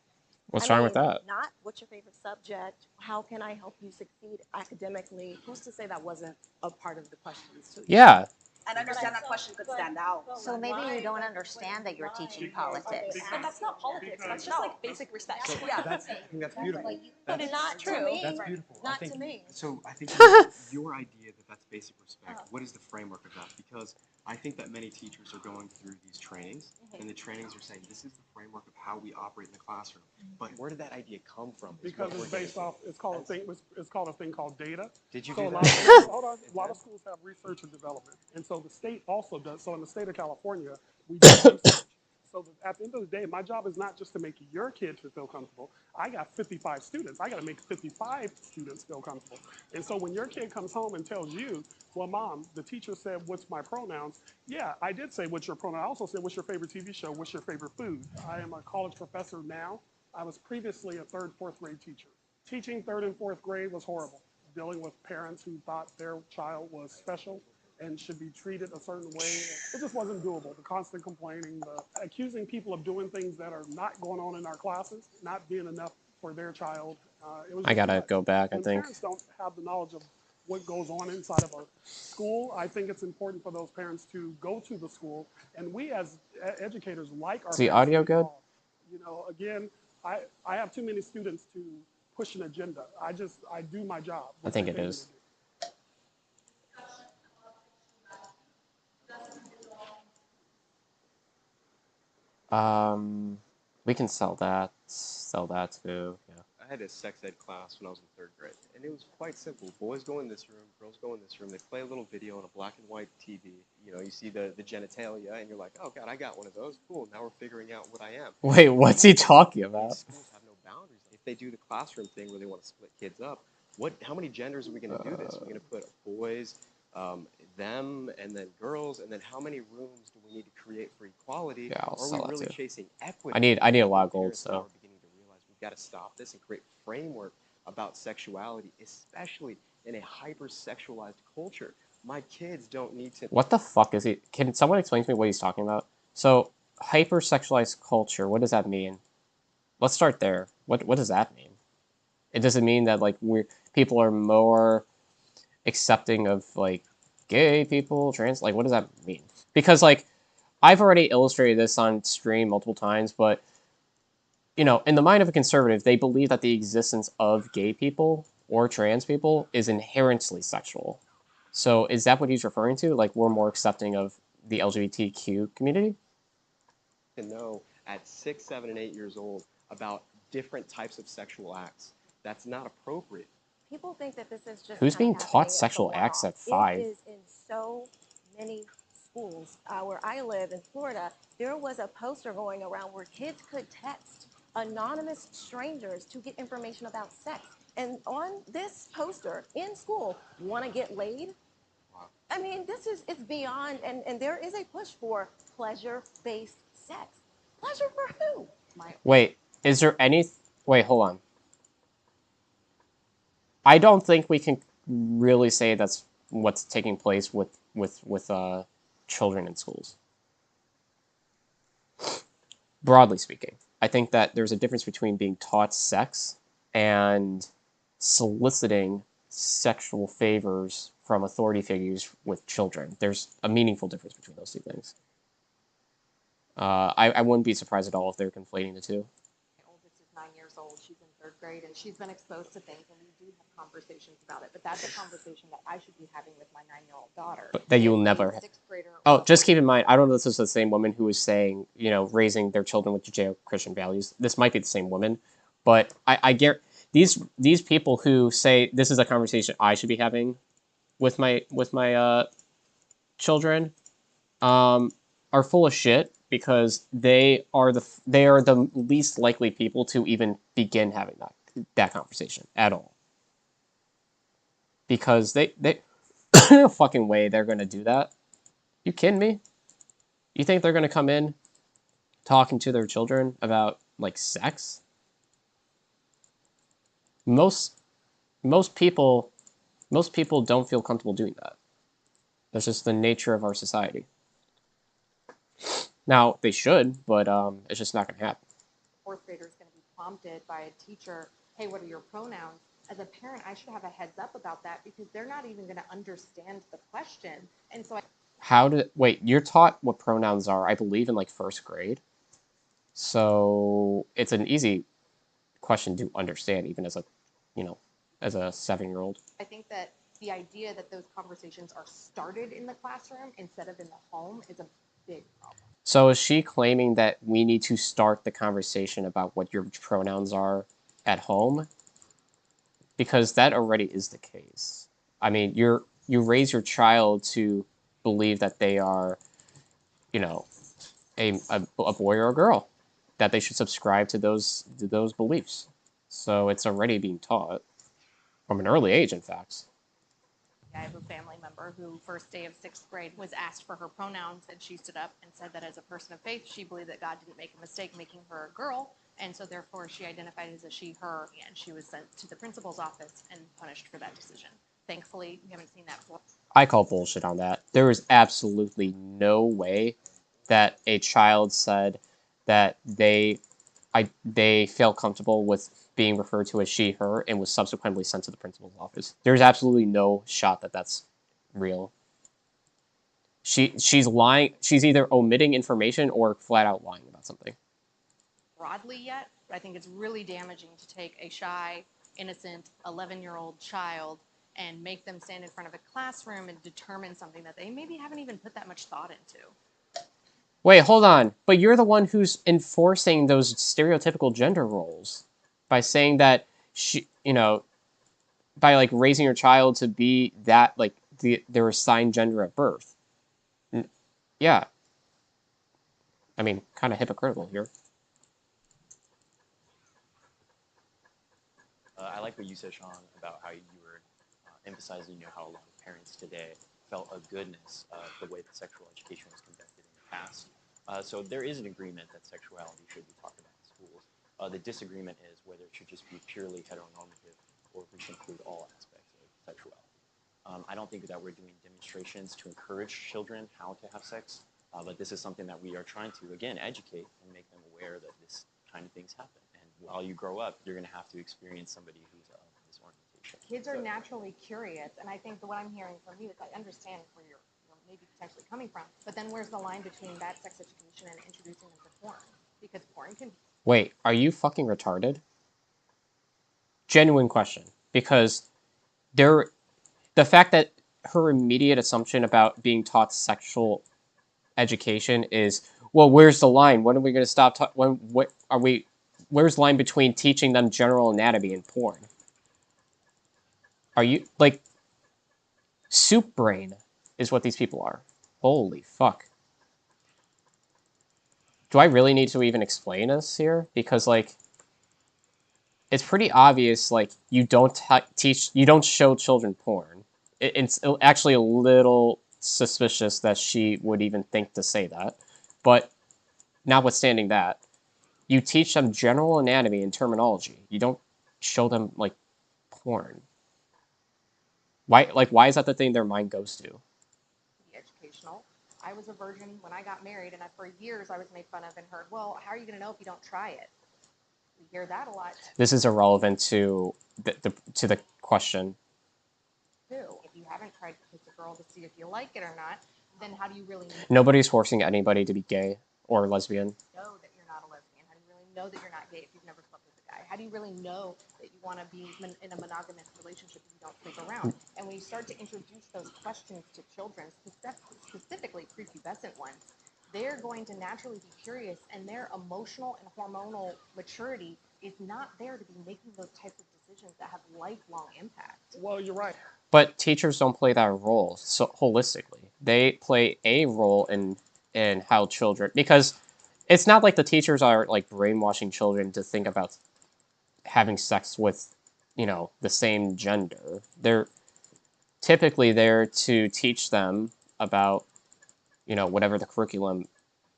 [SPEAKER 1] What's wrong with that?
[SPEAKER 10] Not what's your favorite subject, how can I help you succeed academically?
[SPEAKER 11] Who's to say that wasn't a part of the questions too?
[SPEAKER 1] Yeah.
[SPEAKER 11] And I understand that question could stand out.
[SPEAKER 3] So maybe you don't understand that you're teaching politics.
[SPEAKER 9] But that's not politics. That's just like basic respect.
[SPEAKER 12] So
[SPEAKER 9] Yeah.
[SPEAKER 12] I think that's beautiful.
[SPEAKER 10] But it's not true.
[SPEAKER 12] That's beautiful.
[SPEAKER 10] Not to me.
[SPEAKER 12] So I think your idea that that's basic respect, what is the framework of that? Because I think that many teachers are going through these trainings, and the trainings are saying this is the framework of how we operate in the classroom. But where did that idea come from?
[SPEAKER 13] Because it's based off. It's called a thing called data.
[SPEAKER 12] Did you
[SPEAKER 13] so
[SPEAKER 12] do
[SPEAKER 13] a
[SPEAKER 12] that?
[SPEAKER 13] a lot of schools have research and development, and so the state also does. So in the state of California, we do research. So that at the end of the day, my job is not just to make your kids feel comfortable. I got 55 students. I got to make 55 students feel comfortable. And so when your kid comes home and tells you, well, Mom, the teacher said, what's my pronouns? Yeah, I did say, what's your pronoun? I also said, what's your favorite TV show? What's your favorite food? I am a college professor now. I was previously a third, fourth grade teacher. Teaching third and fourth grade was horrible. Dealing with parents who thought their child was special and should be treated a certain way. It just wasn't doable. The constant complaining, the accusing people of doing things that are not going on in our classes, not being enough for their child. It was
[SPEAKER 1] I gotta go back, I think.
[SPEAKER 13] Parents don't have the knowledge of what goes on inside of a school. I think it's important for those parents to go to the school, and we as educators like our
[SPEAKER 1] Is the
[SPEAKER 13] parents
[SPEAKER 1] audio
[SPEAKER 13] to be
[SPEAKER 1] good?
[SPEAKER 13] involved. You know, again, I have too many students to push an agenda. I do my job.
[SPEAKER 1] I think it is. We can sell that too. Yeah.
[SPEAKER 12] I had a sex ed class when I was in third grade, and it was quite simple. Boys go in this room, girls go in this room. They play a little video on a black and white TV. You know, you see the genitalia, and you're like, oh God, I got one of those. Cool. Now we're figuring out what I am.
[SPEAKER 1] Wait, what's he talking about?
[SPEAKER 12] Schools have no boundaries. If they do the classroom thing where they want to split kids up, how many genders are we going to do this? We're going to put boys, them, and then girls, and then how many rooms do we need to create for equality?
[SPEAKER 1] Yeah, I'll
[SPEAKER 12] or
[SPEAKER 1] sell
[SPEAKER 12] are we
[SPEAKER 1] that
[SPEAKER 12] really
[SPEAKER 1] too.
[SPEAKER 12] chasing equity?
[SPEAKER 1] I need a lot of gold, so.
[SPEAKER 12] We're beginning to realize we've got to stop this and create framework about sexuality, especially in a hyper-sexualized culture. My kids don't need to.
[SPEAKER 1] What the fuck is he? Can someone explain to me what he's talking about? So, hyper-sexualized culture, what does that mean? Let's start there. What does that mean? Does it mean that like people are more accepting of like gay people, trans? Like, what does that mean? Because like I've already illustrated this on stream multiple times, but you know, in the mind of a conservative, they believe that the existence of gay people or trans people is inherently sexual. So is that what he's referring to? Like we're more accepting of the LGBTQ community?
[SPEAKER 12] To know at 6, 7, and 8 years old about different types of sexual acts. That's not appropriate.
[SPEAKER 10] People think that this is just.
[SPEAKER 1] Who's being taught sexual acts at 5?
[SPEAKER 10] It is in so many schools. Where I live in Florida, there was a poster going around where kids could text anonymous strangers to get information about sex. And on this poster in school, want to get laid?
[SPEAKER 12] Wow.
[SPEAKER 10] I mean, it's beyond, and there is a push for pleasure-based sex. Pleasure for who?
[SPEAKER 1] Wait, is there any... Wait, hold on. I don't think we can really say that's what's taking place with children in schools. Broadly speaking. I think that there's a difference between being taught sex and soliciting sexual favors from authority figures with children. There's a meaningful difference between those two things. I wouldn't be surprised at all if they're conflating the two.
[SPEAKER 9] My oldest is 9 years old. She's in third grade, and she's been exposed to things, and we do have conversations about it. But that's a conversation that I should be having with my 9-year-old daughter.
[SPEAKER 1] But that you will never. Oh, just keep in mind, I don't know if this is the same woman who was saying, you know, raising their children with Judeo-Christian values. This might be the same woman, but I get these people who say this is a conversation I should be having with my children, are full of shit because they are the least likely people to even begin having that conversation at all. Because they no fucking way they're gonna do that. You kidding me? You think they're gonna come in talking to their children about like sex? Most people don't feel comfortable doing that. That's just the nature of our society. Now they should, but it's just not gonna happen.
[SPEAKER 9] Fourth grader is going to be prompted by a teacher, hey, what are your pronouns? As a parent, I should have a heads up about that because they're not even going to understand the question. And so
[SPEAKER 1] wait, you're taught what pronouns are, I believe, in like first grade. So it's an easy question to understand, even as a, you know, as a 7-year-old.
[SPEAKER 9] I think that the idea that those conversations are started in the classroom instead of in the home is a big problem.
[SPEAKER 1] So is she claiming that we need to start the conversation about what your pronouns are at home? Because that already is the case. I mean, you raise your child to believe that they are, you know, a boy or a girl, that they should subscribe to those beliefs. So it's already being taught from an early age, in fact.
[SPEAKER 9] I have a family member who, first day of 6th grade, was asked for her pronouns, and she stood up and said that as a person of faith, she believed that God didn't make a mistake making her a girl, and so therefore she identified as a she, her, and she was sent to the principal's office and punished for that decision. Thankfully, we haven't seen that before.
[SPEAKER 1] I call bullshit on that. There is absolutely no way that a child said that they felt comfortable with being referred to as she, her, and was subsequently sent to the principal's office. There's absolutely no shot that that's real. She's lying. She's either omitting information or flat out lying about something.
[SPEAKER 9] Broadly yet, but I think it's really damaging to take a shy, innocent 11-year-old child and make them stand in front of a classroom and determine something that they maybe haven't even put that much thought into.
[SPEAKER 1] Wait, hold on. But you're the one who's enforcing those stereotypical gender roles by saying that she, you know, by like raising your child to be that like their assigned gender at birth. Yeah. I mean, kind of hypocritical here.
[SPEAKER 8] I like what you said, Sean, about how you were emphasizing, you know, how a lot of parents today felt a goodness of the way that sexual education was conducted in the past. So there is an agreement that sexuality should be talked about in schools. The disagreement is whether it should just be purely heteronormative or if we should include all aspects of sexuality. I don't think that we're doing demonstrations to encourage children how to have sex, but this is something that we are trying to, again, educate and make them aware that this kind of things happen. And while you grow up, you're going to have to experience somebody who's of this orientation.
[SPEAKER 9] Kids are naturally curious, and I think that what I'm hearing from you is I understand where you're maybe potentially coming from, but then where's the line between bad sex education and introducing them to porn? Because porn can...
[SPEAKER 1] Wait, are you fucking retarded? Genuine question. Because the fact that her immediate assumption about being taught sexual education is, well, where's the line? When are we going to stop? Where's the line between teaching them general anatomy and porn? Are you like soup brain? Is what these people are. Holy fuck. Do I really need to even explain this here? Because like, it's pretty obvious. Like, you don't you don't show children porn. It's actually a little suspicious that she would even think to say that. But notwithstanding that, you teach them general anatomy and terminology. You don't show them like porn. Why is that the thing their mind goes to?
[SPEAKER 9] Educational. I was a virgin when I got married, and for years I was made fun of and heard, well, how are you going to know if you don't try it? We hear that a lot.
[SPEAKER 1] This is irrelevant to the question.
[SPEAKER 9] Too. If you haven't tried to kiss a girl to see if you like it or not, then how do you really
[SPEAKER 1] Nobody's forcing anybody to be gay or lesbian.
[SPEAKER 9] know that you're not a lesbian? How do you really know that you're not gay if you've never slept with a guy? How do you really know that you want to be in a monogamous relationship if you don't sleep around? And when you start to introduce those questions to children, specifically prepubescent ones, they're going to naturally be curious, and their emotional and hormonal maturity is not there to be making those types of decisions that have lifelong impact.
[SPEAKER 13] Well, you're right.
[SPEAKER 1] But teachers don't play that role so holistically. They play a role in how children, because it's not like the teachers are like brainwashing children to think about having sex with, you know, the same gender. They're typically there to teach them about, you know, whatever the curriculum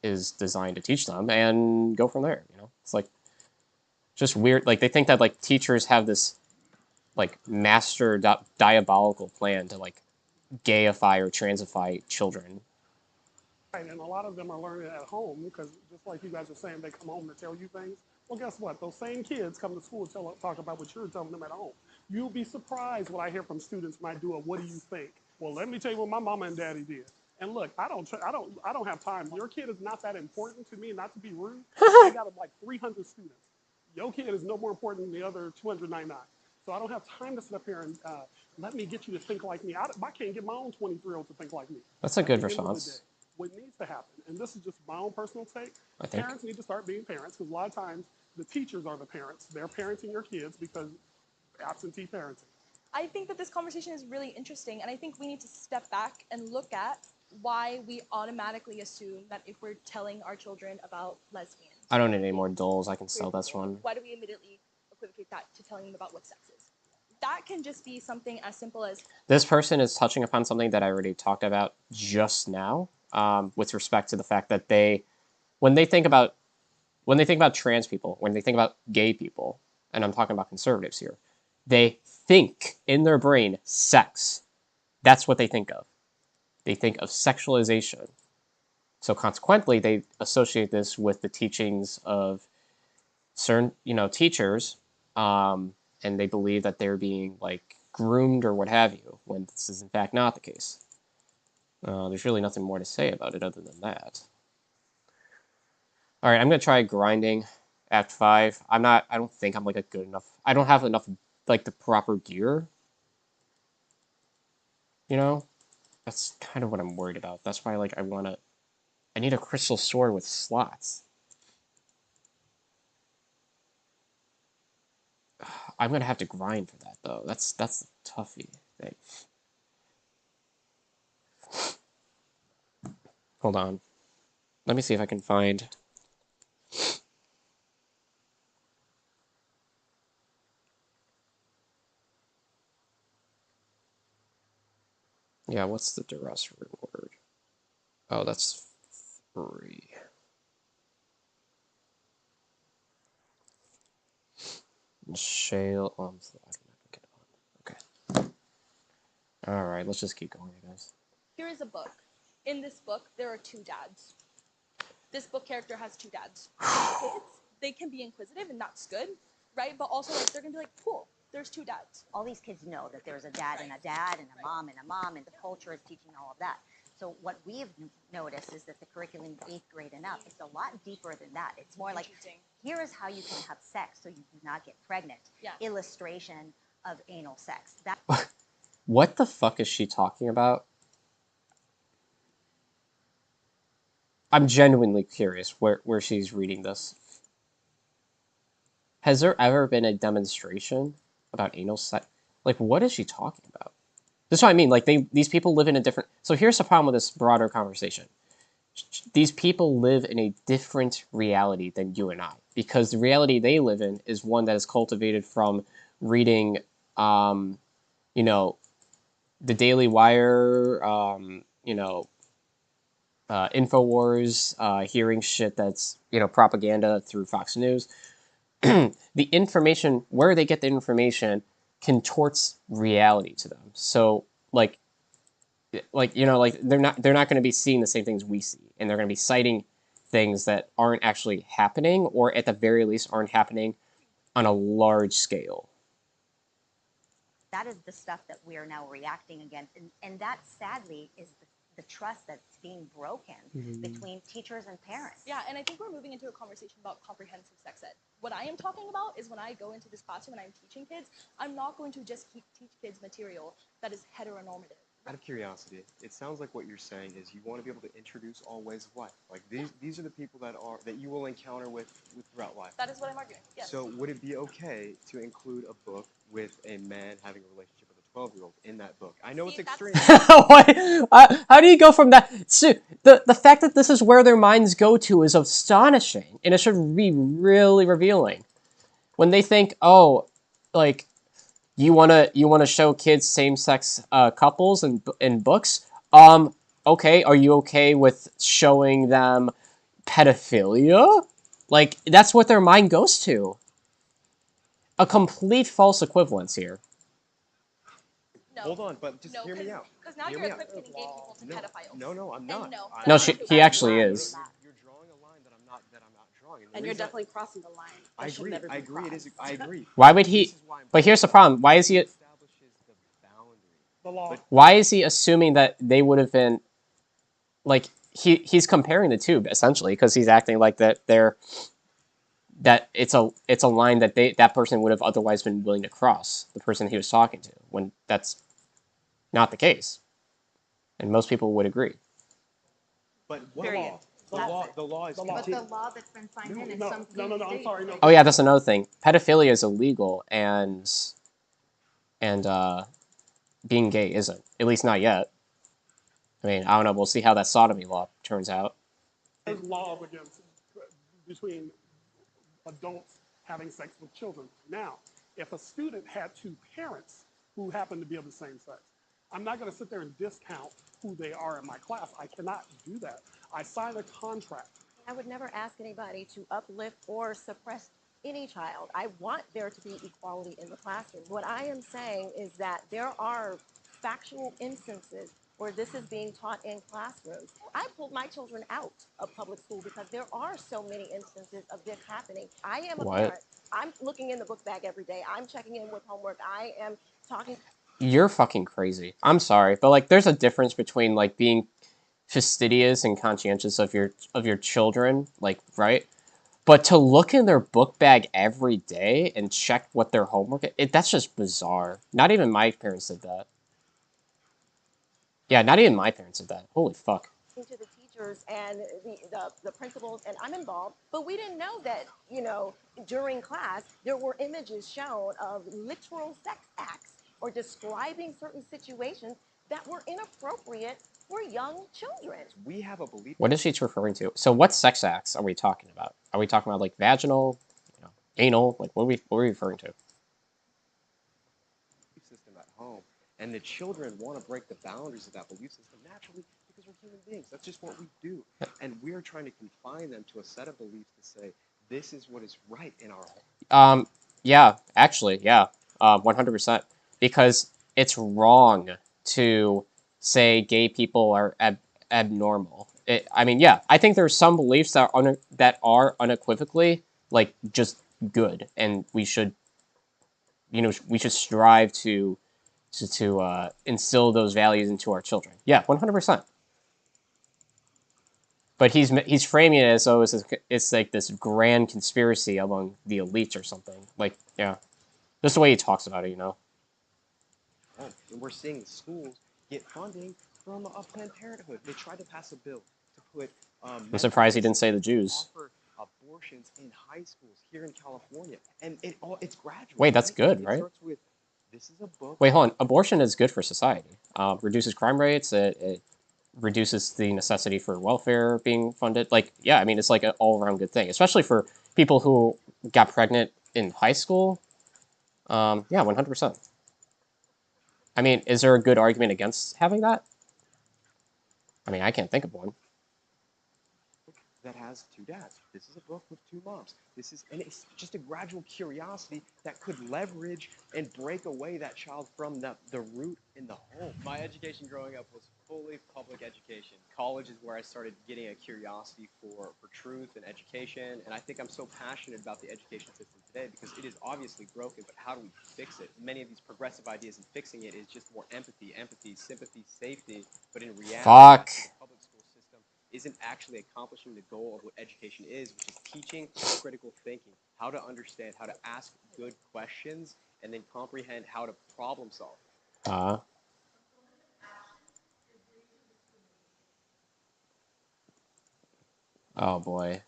[SPEAKER 1] is designed to teach them and go from there, you know? It's like just weird. Like they think that like teachers have this like master diabolical plan to like gayify or transify children.
[SPEAKER 13] Right, and a lot of them are learning at home because just like you guys are saying, they come home to tell you things. Well, guess what? Those same kids come to school and talk about what you're telling them at home. You'll be surprised what I hear from students when I do a "What do you think?" Well, let me tell you what my mama and daddy did. And look, I don't have time. Your kid is not that important to me. Not to be rude, I got like 300 students. Your kid is no more important than the other 299. So I don't have time to sit up here and let me get you to think like me. I can't get my own 23-year-old to think like me.
[SPEAKER 1] That's a good response.
[SPEAKER 13] What needs to happen, and this is just my own personal take,
[SPEAKER 1] I think
[SPEAKER 13] parents need to start being parents because a lot of times the teachers are the parents. They're parenting your kids because absentee parenting.
[SPEAKER 14] I think that this conversation is really interesting, and I think we need to step back and look at why we automatically assume that if we're telling our children about lesbians.
[SPEAKER 1] I don't need any more dolls. I can sell this one.
[SPEAKER 14] Why do we immediately equivocate that to telling them about what sex is? That can just be something as simple as...
[SPEAKER 1] This person is touching upon something that I already talked about just now, with respect to the fact that when they think about trans people, when they think about gay people, and I'm talking about conservatives here, they think in their brain sex. That's what they think of. They think of sexualization. So consequently, they associate this with the teachings of certain, you know, teachers, and they believe that they're being like groomed or what have you, when this is in fact not the case. There's really nothing more to say about it other than that. All right, I'm gonna try grinding Act 5. I don't think I'm like a good enough. I don't have enough like the proper gear. You know, that's kind of what I'm worried about. That's why like I need a crystal sword with slots. I'm gonna have to grind for that though. That's the toughie thing. Hold on. Let me see if I can find. Yeah, what's the duress reward? Oh, that's free. Shale. Oh, I'm not gonna get on. Okay. All right, let's just keep going, guys.
[SPEAKER 14] Here is a book. In this book, there are two dads. This book character has two dads. Kids, they can be inquisitive, and that's good, right? But also, like, they're gonna be like, cool, there's two dads.
[SPEAKER 3] All these kids know that there's a dad and a dad and a mom and a mom, and the culture is teaching all of that. So what we've noticed is that the curriculum in 8th grade and up, it's a lot deeper than that. It's more like, here is how you can have sex so you do not get pregnant.
[SPEAKER 14] Yeah.
[SPEAKER 3] Illustration of anal sex. That.
[SPEAKER 1] What the fuck is she talking about? I'm genuinely curious where she's reading this. Has there ever been a demonstration about anal sex? Like, what is she talking about? This is what I mean. Like, these people live in a different... So here's the problem with this broader conversation. These people live in a different reality than you and I. Because the reality they live in is one that is cultivated from reading, you know, the Daily Wire, you know, InfoWars, hearing shit that's, you know, propaganda through Fox News. The information, where they get the information, contorts reality to them. So, like, like like they're not going to be seeing the same things we see, and they're going to be citing things that aren't actually happening, or at the very least aren't happening on a large scale.
[SPEAKER 3] That is the stuff that we are now reacting against, and that sadly is the trust that's being broken between teachers and parents.
[SPEAKER 14] Yeah, and I think we're moving into a conversation about comprehensive sex ed. What I am talking about is when I go into this classroom and I'm teaching kids, I'm not going to just teach kids material that is heteronormative.
[SPEAKER 12] Out of curiosity, it sounds like what you're saying is you want to be able to introduce all ways of life. Like these are the people that you will encounter with throughout life.
[SPEAKER 14] That is what I'm arguing. Yes.
[SPEAKER 12] So would it be okay to include a book with a man having a relationship with a 12-year-old in that book? I know it's extreme.
[SPEAKER 1] How do you go from that? So the fact that this is where their minds go to is astonishing, and it should be really revealing. When they think, oh, like you wanna show kids same-sex couples in books, okay, are you okay with showing them pedophilia? Like that's what their mind goes to. A complete false equivalence here.
[SPEAKER 14] No.
[SPEAKER 12] Hold on, but just hear me out.
[SPEAKER 14] Because now you're equipping gay people to pedophiles.
[SPEAKER 12] No, I'm not.
[SPEAKER 1] No, he actually is.
[SPEAKER 12] You're drawing a line that I'm not drawing.
[SPEAKER 11] And you're definitely crossing the line.
[SPEAKER 12] I agree. I agree.
[SPEAKER 1] Why would he? But here's the problem. Why is he?
[SPEAKER 13] The law.
[SPEAKER 1] Why is he assuming that they would have been, like he's comparing the two essentially because he's acting like that it's a line that that person would have otherwise been willing to cross, the person he was talking to, when that's not the case, and most people would agree.
[SPEAKER 12] But what law? The law is.
[SPEAKER 9] But the law that's been signed in is some
[SPEAKER 13] No, I'm sorry. No.
[SPEAKER 1] Oh yeah, that's another thing. Pedophilia is illegal, and being gay isn't. At least not yet. I mean, I don't know. We'll see how that sodomy law turns out.
[SPEAKER 13] There's laws against between adults having sex with children. Now, if a student had two parents who happen to be of the same sex, I'm not going to sit there and discount who they are in my class. I cannot do that. I signed a contract.
[SPEAKER 10] I would never ask anybody to uplift or suppress any child. I want there to be equality in the classroom. What I am saying is that there are factual instances where this is being taught in classrooms. I pulled my children out of public school because there are so many instances of this happening. I am a parent. I'm looking in the book bag every day. I'm checking in with homework. I am talking.
[SPEAKER 1] You're fucking crazy. I'm sorry, but like, there's a difference between like being fastidious and conscientious of your children, like, right? But to look in their book bag every day and check what their homework is, that's just bizarre. Not even my parents did that. Yeah, not even my parents did that. Holy fuck.
[SPEAKER 10] To the teachers and the principals, and I'm involved, but we didn't know that, during class, there were images shown of literal sex acts or describing certain situations that were inappropriate for young children.
[SPEAKER 12] We have a belief.
[SPEAKER 1] What is she referring to? So what sex acts are we talking about? Are we talking about like vaginal, anal? Like what are we referring to?
[SPEAKER 12] System at home, and the children want to break the boundaries of that belief system naturally because we're human beings. That's just what we do, and we're trying to confine them to a set of beliefs to say this is what is right in our home.
[SPEAKER 1] Yeah, actually, yeah, 100%. Because it's wrong to say gay people are abnormal. I mean, yeah, I think there's some beliefs that are unequivocally like just good, and we should strive to instill those values into our children. Yeah, 100%. But he's framing it as though it's like this grand conspiracy among the elites or something. Like, yeah, just the way he talks about it,
[SPEAKER 12] And we're seeing schools get funding from Planned Parenthood. They tried to pass a bill to put.
[SPEAKER 1] I'm surprised he didn't say the Jews.
[SPEAKER 12] Offer abortions in high schools here in California, and it's gradual.
[SPEAKER 1] Wait, that's good, right?
[SPEAKER 12] It starts with, this is a book.
[SPEAKER 1] Wait, hold on. Abortion is good for society. Reduces crime rates. It reduces the necessity for welfare being funded. Like, yeah, I mean, it's like an all-around good thing, especially for people who got pregnant in high school. Yeah, 100%. I mean, is there a good argument against having that? I mean, I can't think of one.
[SPEAKER 12] that has two dads. This is a book with two moms. And it's just a gradual curiosity that could leverage and break away that child from the root in the home.
[SPEAKER 15] My education growing up was fully public education. College is where I started getting a curiosity for truth and education, and I think I'm so passionate about the education system today because it is obviously broken, but how do we fix it? Many of these progressive ideas in fixing it is just more empathy, sympathy, safety, but in reality, the public school system isn't actually accomplishing the goal of what education is, which is teaching critical thinking, how to understand, how to ask good questions, and then comprehend how to problem solve.
[SPEAKER 1] Oh boy.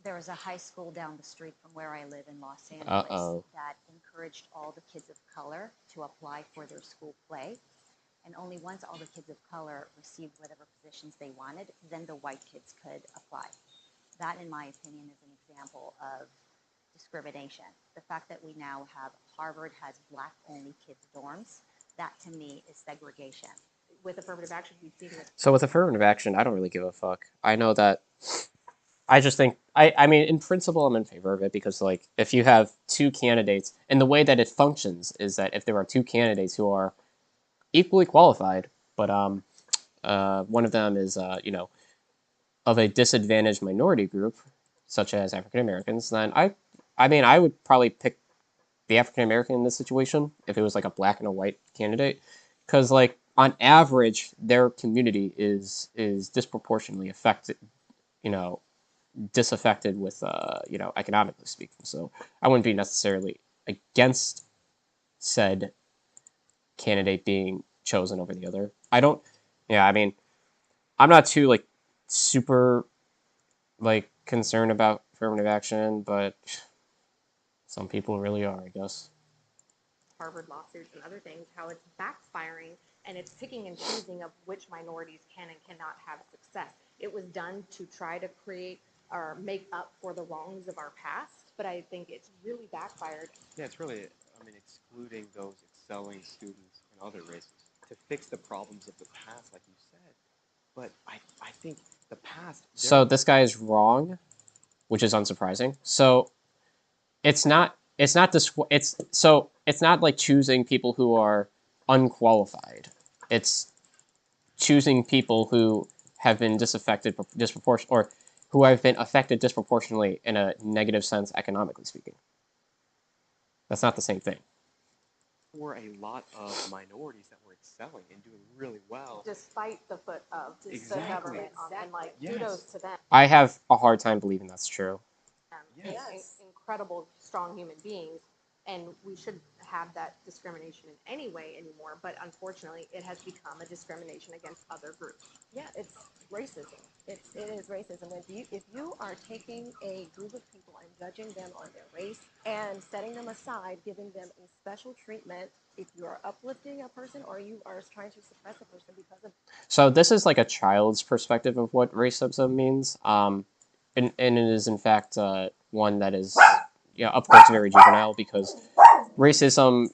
[SPEAKER 3] There was a high school down the street from where I live in Los Angeles that encouraged all the kids of color to apply for their school play. And only once all the kids of color received whatever positions they wanted, then the white kids could apply. That, in my opinion, is an example of discrimination. The fact that we now have Harvard has black-only kids' dorms, that to me is segregation.
[SPEAKER 9] With affirmative action, we've seen it.
[SPEAKER 1] So with affirmative action, I don't really give a fuck. I know that. I just think I mean in principle I'm in favor of it because like if you have two candidates and the way that it functions is that if there are two candidates who are equally qualified, but one of them is of a disadvantaged minority group, such as African Americans, then I mean I would probably pick the African American in this situation if it was like a black and a white candidate, because like on average their community is disproportionately affected, disaffected with economically speaking. So I wouldn't be necessarily against said candidate being chosen over the other. I don't. Yeah, I mean, I'm not too like super like concerned about affirmative action, but some people really are, I guess.
[SPEAKER 9] Harvard lawsuits and other things, how it's backfiring and it's picking and choosing of which minorities can and cannot have success. It was done to try to create or make up for the wrongs of our past, but I think it's really backfired.
[SPEAKER 12] Yeah, it's really, excluding those excelling students in other races to fix the problems of the past, like you said. But I think the past.
[SPEAKER 1] So this guy is wrong, which is unsurprising. So it's not like choosing people who are unqualified. It's choosing people who have been or who have been affected disproportionately in a negative sense, economically speaking. That's not the same thing.
[SPEAKER 12] Were a lot of minorities that were excelling and doing really well,
[SPEAKER 9] despite the foot of the government, and like kudos to them.
[SPEAKER 1] I have a hard time believing that's true.
[SPEAKER 9] Incredible, strong human beings, and we shouldn't have that discrimination in any way anymore. But unfortunately, it has become a discrimination against other groups.
[SPEAKER 10] Yeah, it's racism. It is racism. If you are taking a group of people and judging them on their race and setting them aside, giving them a special treatment, if you are uplifting a person or you are trying to suppress a person because of.
[SPEAKER 1] So this is like a child's perspective of what racism means. And it is in fact one that is up close and very juvenile because racism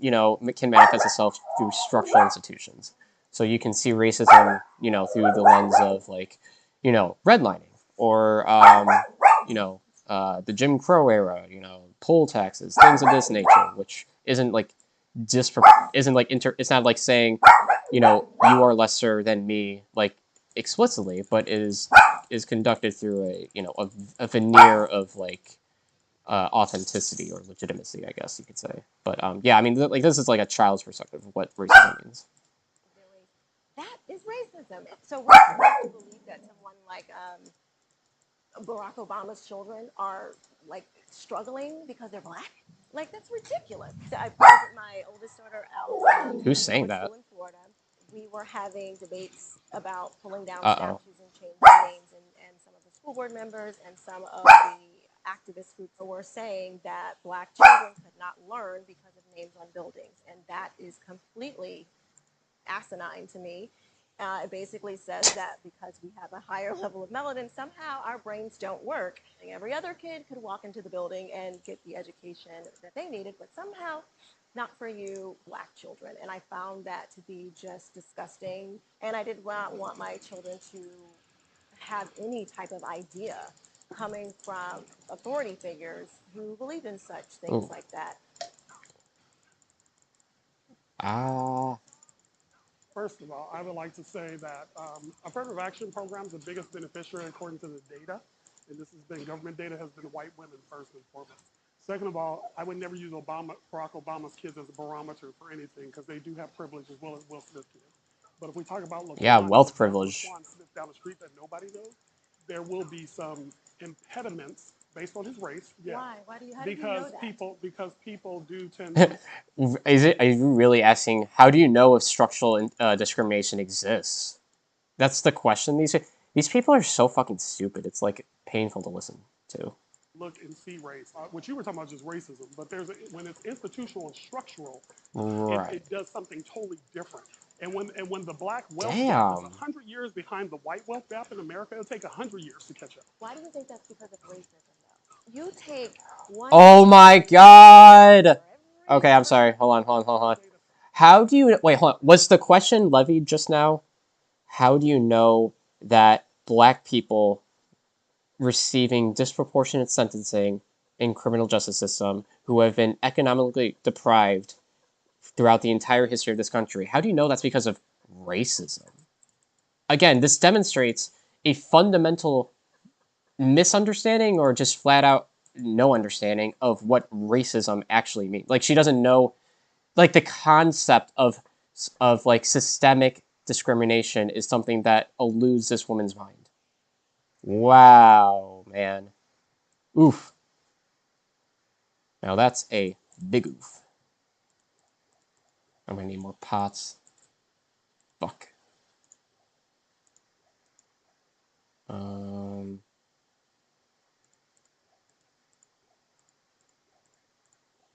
[SPEAKER 1] can manifest itself through structural institutions. So you can see racism through the lens of like redlining or the Jim Crow era, poll taxes, things of this nature, which isn't like it's not like saying you are lesser than me like explicitly, but is conducted through a veneer of like authenticity or legitimacy, I guess you could say. But yeah, I mean, like this is like a child's perspective of what racism means.
[SPEAKER 10] That is racism. So we're supposed to believe that someone like Barack Obama's children are like struggling because they're black? Like that's ridiculous. I with my oldest daughter out.
[SPEAKER 1] Who's saying that?
[SPEAKER 10] In Florida. We were having debates about pulling down
[SPEAKER 1] statues
[SPEAKER 10] and changing names, and some of the school board members and some of the activist groups were saying that black children could not learn because of names on buildings, and that is completely asinine to me. It basically says that because we have a higher level of melanin, somehow our brains don't work. Every other kid could walk into the building and get the education that they needed, but somehow not for you black children. And I found that to be just disgusting. And I did not want my children to have any type of idea coming from authority figures who believe in such things like that.
[SPEAKER 13] First of all, I would like to say that affirmative action programs, the biggest beneficiary according to the data, and this has been government data, has been white women first and foremost. Second of all, I would never use Barack Obama's kids as a barometer for anything because they do have privilege as well as Will Smith kids. But if we talk about Laquan,
[SPEAKER 1] wealth privilege.
[SPEAKER 13] Laquan Smith down the street that nobody knows, there will be some impediments based on his race. Yeah.
[SPEAKER 10] Why? How do you know that?
[SPEAKER 13] Because people do tend to.
[SPEAKER 1] Are you really asking, how do you know if structural discrimination exists? That's the question. These people are so fucking stupid. It's like painful to listen to.
[SPEAKER 13] Look and see race. What you were talking about is just racism, but when it's institutional and structural,
[SPEAKER 1] Right.
[SPEAKER 13] it does something totally different. And when the black wealth
[SPEAKER 1] Damn.
[SPEAKER 13] gap is 100 years behind the white wealth gap in America, it'll take 100 years to catch up.
[SPEAKER 10] Why do you think that's because of racism, though? You take one.
[SPEAKER 1] Oh my god. Okay, I'm sorry. Hold on. How do you wait? Hold on. Was the question levied just now? How do you know that black people receiving disproportionate sentencing in criminal justice system who have been economically deprived throughout the entire history of this country, how do you know that's because of racism? Again, this demonstrates a fundamental misunderstanding or just flat out no understanding of what racism actually means. Like, she doesn't know, like, the concept of like systemic discrimination is something that eludes this woman's mind. Wow, man. Oof. Now that's a big oof. I'm gonna need more pots. Fuck.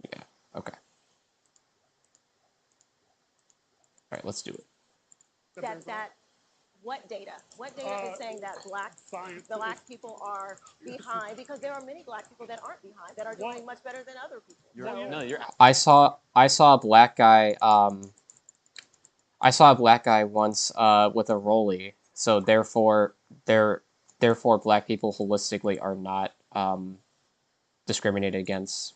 [SPEAKER 1] Yeah, okay. Alright, let's do it.
[SPEAKER 10] What data? What data is saying that black people are behind? Because there are many black people that aren't behind, that are doing much better than other people.
[SPEAKER 1] I saw a black guy. I saw a black guy once with a rollie. So therefore black people holistically are not discriminated against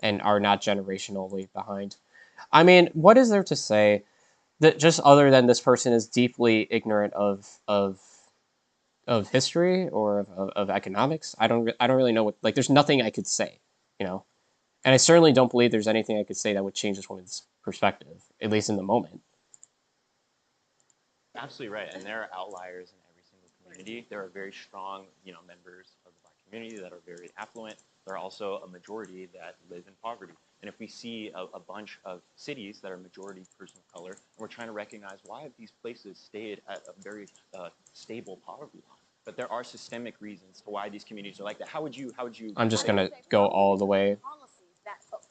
[SPEAKER 1] and are not generationally behind. I mean, what is there to say that just other than this person is deeply ignorant of history or of economics? I don't really know what, like, there's nothing I could say, you know. And I certainly don't believe there's anything I could say that would change this woman's perspective, at least in the moment.
[SPEAKER 8] Absolutely right, and there are outliers in every single community. There are very strong, members of the black community that are very affluent. There are also a majority that live in poverty. And if we see a bunch of cities that are majority person of color, and we're trying to recognize why have these places stayed at a very stable poverty line. But there are systemic reasons to why these communities are like that. How would you?
[SPEAKER 1] I'm just gonna go all the way.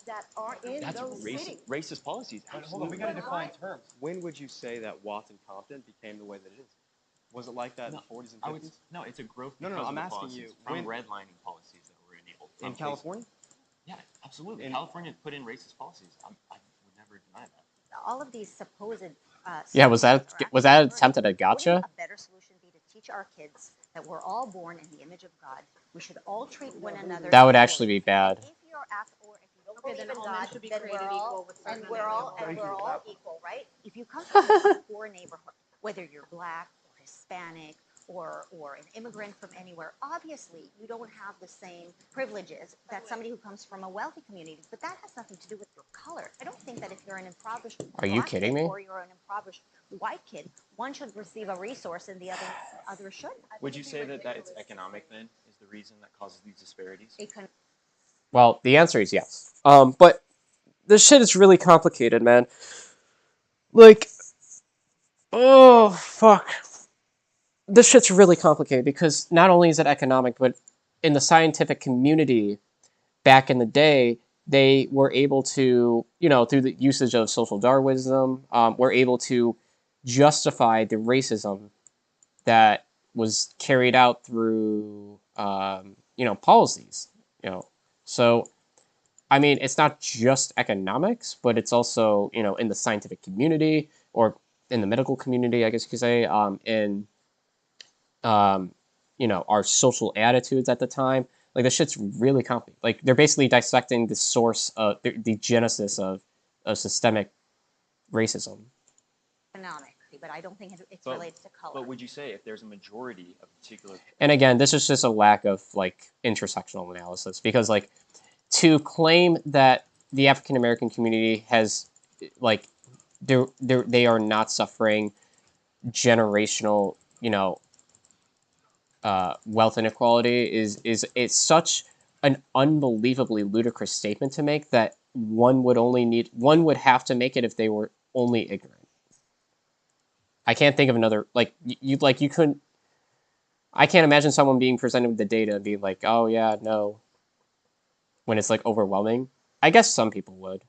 [SPEAKER 10] That are in those cities.
[SPEAKER 8] Racist policies.
[SPEAKER 12] Hold on, we gotta define terms. When would you say that Watts and Compton became the way that it is? Was it like that in the 40s and 50s?
[SPEAKER 8] No, it's a growth.
[SPEAKER 12] No, I'm asking you.
[SPEAKER 8] From redlining policies that were enabled
[SPEAKER 12] in California.
[SPEAKER 8] Yeah, absolutely. California put in racist policies. I would never deny that.
[SPEAKER 3] All of these supposed
[SPEAKER 1] yeah, was that an attempt at a gotcha?
[SPEAKER 3] Wouldn't a better solution be to teach our kids that we're all born in the image of God? We should all treat one another.
[SPEAKER 1] That would actually be bad.
[SPEAKER 3] If you're or if you don't believe in God, then we're all equal, right? If you come from a poor neighborhood, whether you're black or Hispanic or an immigrant from anywhere, obviously you don't have the same privileges that somebody who comes from a wealthy community. But that has nothing to do with your color. I don't think that if you're an impoverished
[SPEAKER 1] black kid
[SPEAKER 3] or you're an impoverished white kid, one should receive a resource and the other shouldn't.
[SPEAKER 8] Would you say that it's economic then is the reason that causes these disparities?
[SPEAKER 1] Well, the answer is yes. But this shit is really complicated, man. Like, oh fuck. This shit's really complicated because not only is it economic, but in the scientific community back in the day, they were able to, through the usage of social Darwinism, were able to justify the racism that was carried out through, policies, So, I mean, it's not just economics, but it's also, in the scientific community or in the medical community, I guess you could say, our social attitudes at the time. Like the shit's really complicated. Like they're basically dissecting the source of the genesis of systemic racism.
[SPEAKER 3] Economically, but I don't think it relates to color.
[SPEAKER 8] But would you say if there's a majority of particular?
[SPEAKER 1] And again, this is just a lack of like intersectional analysis, because like to claim that the African American community has like they are not suffering generational wealth inequality is it's such an unbelievably ludicrous statement to make that one would have to make it if they were only ignorant. I can't think of another you couldn't. I can't imagine someone being presented with the data and being like, oh yeah, no, when it's like overwhelming. I guess some people would.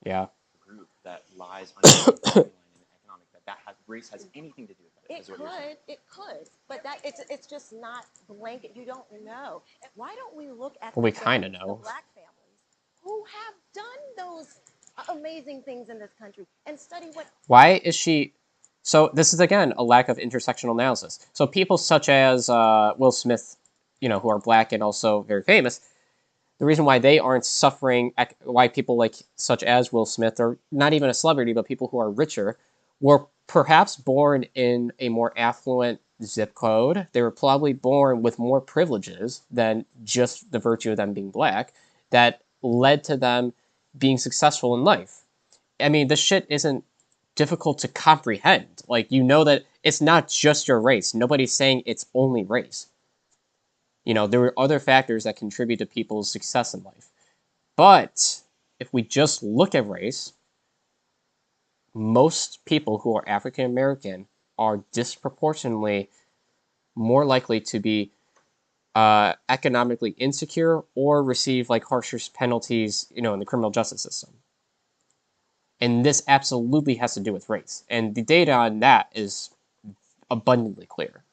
[SPEAKER 1] Yeah.
[SPEAKER 8] Group that lies under the line in economic that race has anything to do with it.
[SPEAKER 10] It could, but it's just not blanket. You don't know. Why don't we look at
[SPEAKER 1] we kind of know
[SPEAKER 10] the black families who have done those amazing things in this country and study what?
[SPEAKER 1] Why is she? So this is again a lack of intersectional analysis. So people such as Will Smith, who are black and also very famous, the reason why they aren't suffering, why people like such as Will Smith, or not even a celebrity, but people who are richer, were perhaps born in a more affluent zip code. They were probably born with more privileges than just the virtue of them being black that led to them being successful in life. I mean, this shit isn't difficult to comprehend. Like, that it's not just your race. Nobody's saying it's only race. There were other factors that contribute to people's success in life. But if we just look at race, most people who are African American are disproportionately more likely to be economically insecure or receive like harsher penalties, in the criminal justice system. And this absolutely has to do with race. And the data on that is abundantly clear.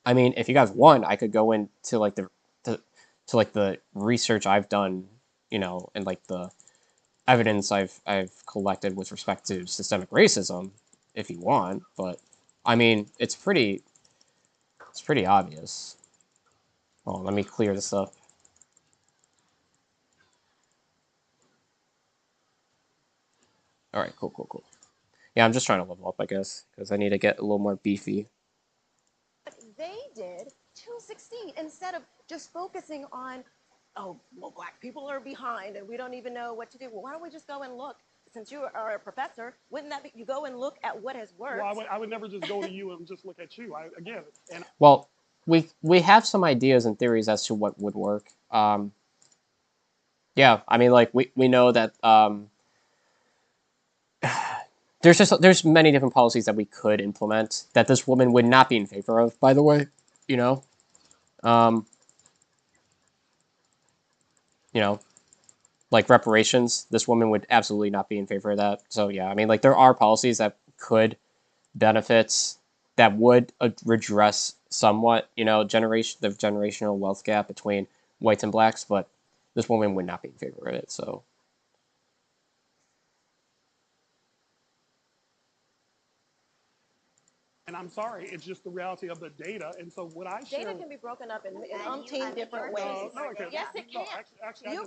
[SPEAKER 1] I mean, if you guys want, I could go into like the research I've done, and like the evidence I've collected with respect to systemic racism, if you want. But I mean, it's pretty obvious. Oh, let me clear this up. All right, cool. Yeah, I'm just trying to level up, I guess, because I need to get a little more beefy.
[SPEAKER 10] They did to succeed instead of just focusing on, oh, well, black people are behind and we don't even know what to do. Well, why don't we just go and look? Since you are a professor, wouldn't that be, you go and look at what has worked?
[SPEAKER 13] Well, I would never just go to you and just look at you.
[SPEAKER 1] Well, we have some ideas and theories as to what would work. Yeah, I mean, like we know that there's many different policies that we could implement that this woman would not be in favor of. By the way, um, like reparations, this woman would absolutely not be in favor of that. So yeah, I mean, like there are policies that could benefits that would redress somewhat, the generational wealth gap between whites and blacks, but this woman would not be in favor of it. So
[SPEAKER 13] and I'm sorry, it's just the reality of the data. And so what I share...
[SPEAKER 10] Data can be broken up in umpteen different ways.
[SPEAKER 13] No, it
[SPEAKER 10] yes, it can.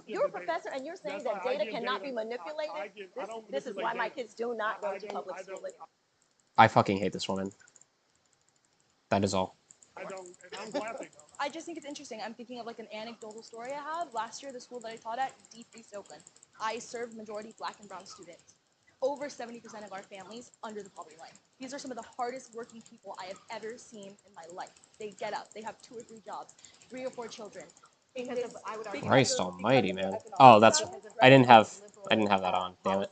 [SPEAKER 10] You're a professor and you're saying that data cannot be manipulated? This is why my kids do not go to public school anymore.
[SPEAKER 1] I fucking hate this woman. That is all.
[SPEAKER 13] I don't, and I'm glad they don't.
[SPEAKER 14] I just think it's interesting. I'm thinking of like an anecdotal story I have. Last year, the school that I taught at, Deep East Oakland, I served majority black and brown students. Over 70% of our families under the poverty line. These are some of the hardest working people I have ever seen in my life. They get up, they have 2 or 3 jobs, 3 or 4 children.
[SPEAKER 1] Christ almighty, man. Oh, that's I didn't have that on. Damn it.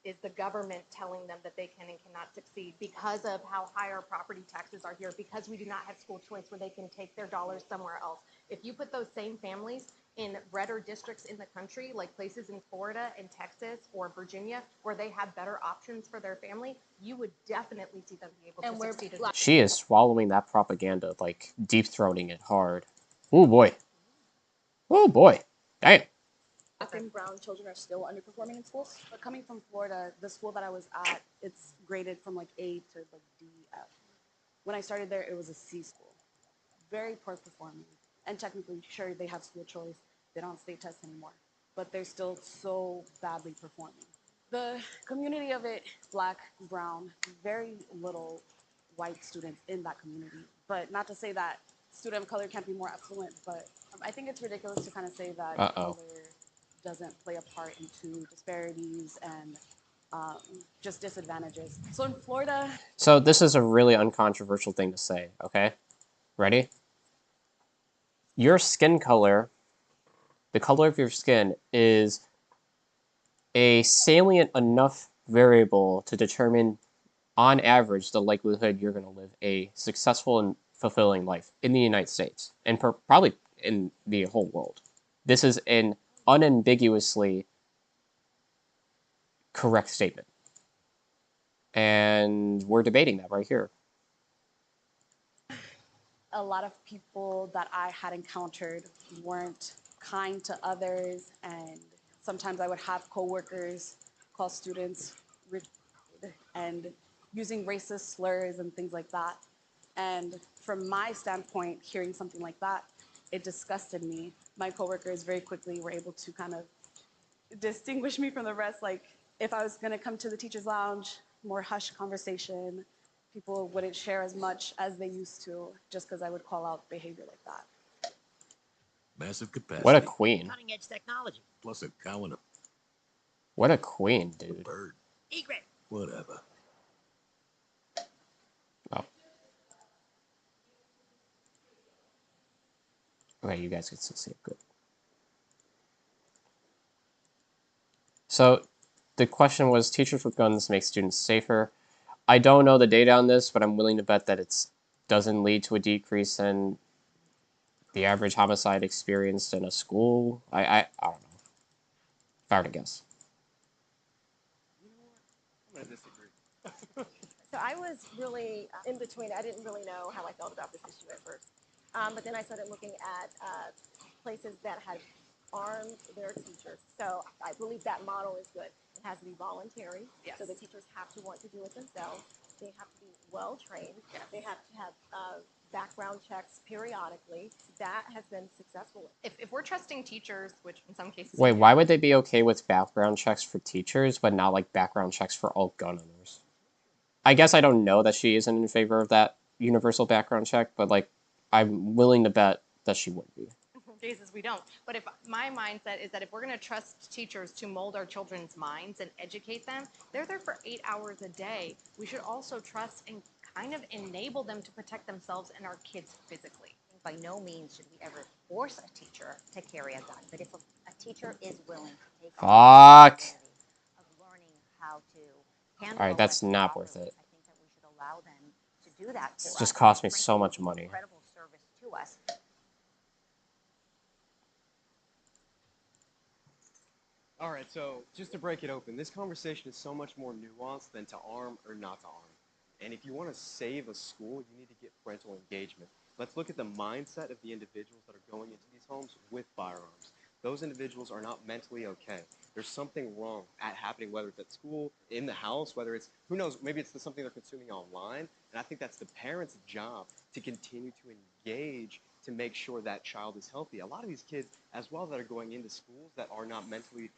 [SPEAKER 9] Is the government telling them that they can and cannot succeed because of how high our property taxes are here, because we do not have school choice where they can take their dollars somewhere else. If you put those same families in redder districts in the country, like places in Florida and Texas or Virginia, where they have better options for their family, you would definitely see them be able to succeed as well.
[SPEAKER 1] She is swallowing that propaganda, like deep throating it hard. Oh boy. Oh boy. Damn.
[SPEAKER 11] Black and brown children are still underperforming in schools. But coming from Florida, the school that I was at, it's graded from like A to like D, F. When I started there, it was a C school. very poor performing. And technically, sure, they have school choice. They don't have state tests anymore. But they're still so badly performing. The community of it, black, brown, very little white students in that community. But not to say that student of color can't be more affluent, but I think it's ridiculous to kind of say that color doesn't play a part into disparities and just disadvantages. So in Florida.
[SPEAKER 1] So this is a really uncontroversial thing to say, okay? Ready? Your skin color, the color of your skin, is a salient enough variable to determine, on average, the likelihood you're going to live a successful and fulfilling life in the United States, and probably in the whole world. This is an unambiguously correct statement. And we're debating that right here.
[SPEAKER 11] A lot of people that I had encountered weren't kind to others, and sometimes I would have coworkers call students retarded and using racist slurs and things like that. And from my standpoint, hearing something like that, it disgusted me. My coworkers very quickly were able to kind of distinguish me from the rest. Like if I was gonna come to the teacher's lounge, more hush conversation, people wouldn't share as much as they used to just because I would call out behavior like that.
[SPEAKER 2] Massive capacity.
[SPEAKER 1] What a queen.
[SPEAKER 2] Cutting edge technology. Plus a cow and a
[SPEAKER 1] What a queen, dude.
[SPEAKER 2] bird. Egret. Whatever.
[SPEAKER 1] Oh. Okay, you guys can still see it good. So the question was, teachers with guns make students safer. I don't know the data on this, but I'm willing to bet that it doesn't lead to a decrease in the average homicide experienced in a school. I don't know. If I were to guess.
[SPEAKER 15] I'm gonna disagree.
[SPEAKER 10] So I was really in between. I didn't really know how I felt about this issue at first. But then I started looking at places that had armed their teachers. So I believe that model is good. It has to be voluntary.
[SPEAKER 9] Yes.
[SPEAKER 10] So the teachers have to want to do it themselves. They have to be well trained.
[SPEAKER 9] Yes.
[SPEAKER 10] They have to have background checks periodically. That has been successful.
[SPEAKER 9] If we're trusting teachers, which in some cases.
[SPEAKER 1] Wait, why would they be okay with background checks for teachers, but not like background checks for all gun owners? I guess I don't know that she isn't in favor of that universal background check, but like, I'm willing to bet that she would be.
[SPEAKER 9] Cases we don't. But if my mindset is that if we're going to trust teachers to mold our children's minds and educate them, they're there for 8 hours a day. We should also trust and kind of enable them to protect themselves and our kids physically.
[SPEAKER 3] By no means should we ever force a teacher to carry a gun, but if a teacher is willing to take on the responsibility of learning how to handle
[SPEAKER 1] All right, that's
[SPEAKER 3] weapon
[SPEAKER 1] not
[SPEAKER 3] properly,
[SPEAKER 1] worth it.
[SPEAKER 3] I think that we should allow them to do that for
[SPEAKER 1] It's
[SPEAKER 3] us.
[SPEAKER 1] just cost me
[SPEAKER 3] Frankly,
[SPEAKER 1] so much
[SPEAKER 3] it's an
[SPEAKER 1] money.
[SPEAKER 3] incredible service to us.
[SPEAKER 15] All right, so just to break it open, this conversation is so much more nuanced than to arm or not to arm. And if you want to save a school, you need to get parental engagement. Let's look at the mindset of the individuals that are going into these homes with firearms. Those individuals are not mentally okay. There's something wrong happening, whether it's at school, in the house, whether it's, who knows, maybe it's something they're consuming online. And I think that's the parent's job to continue to engage to make sure that child is healthy. A lot of these kids, as well, that are going into schools that are not mentally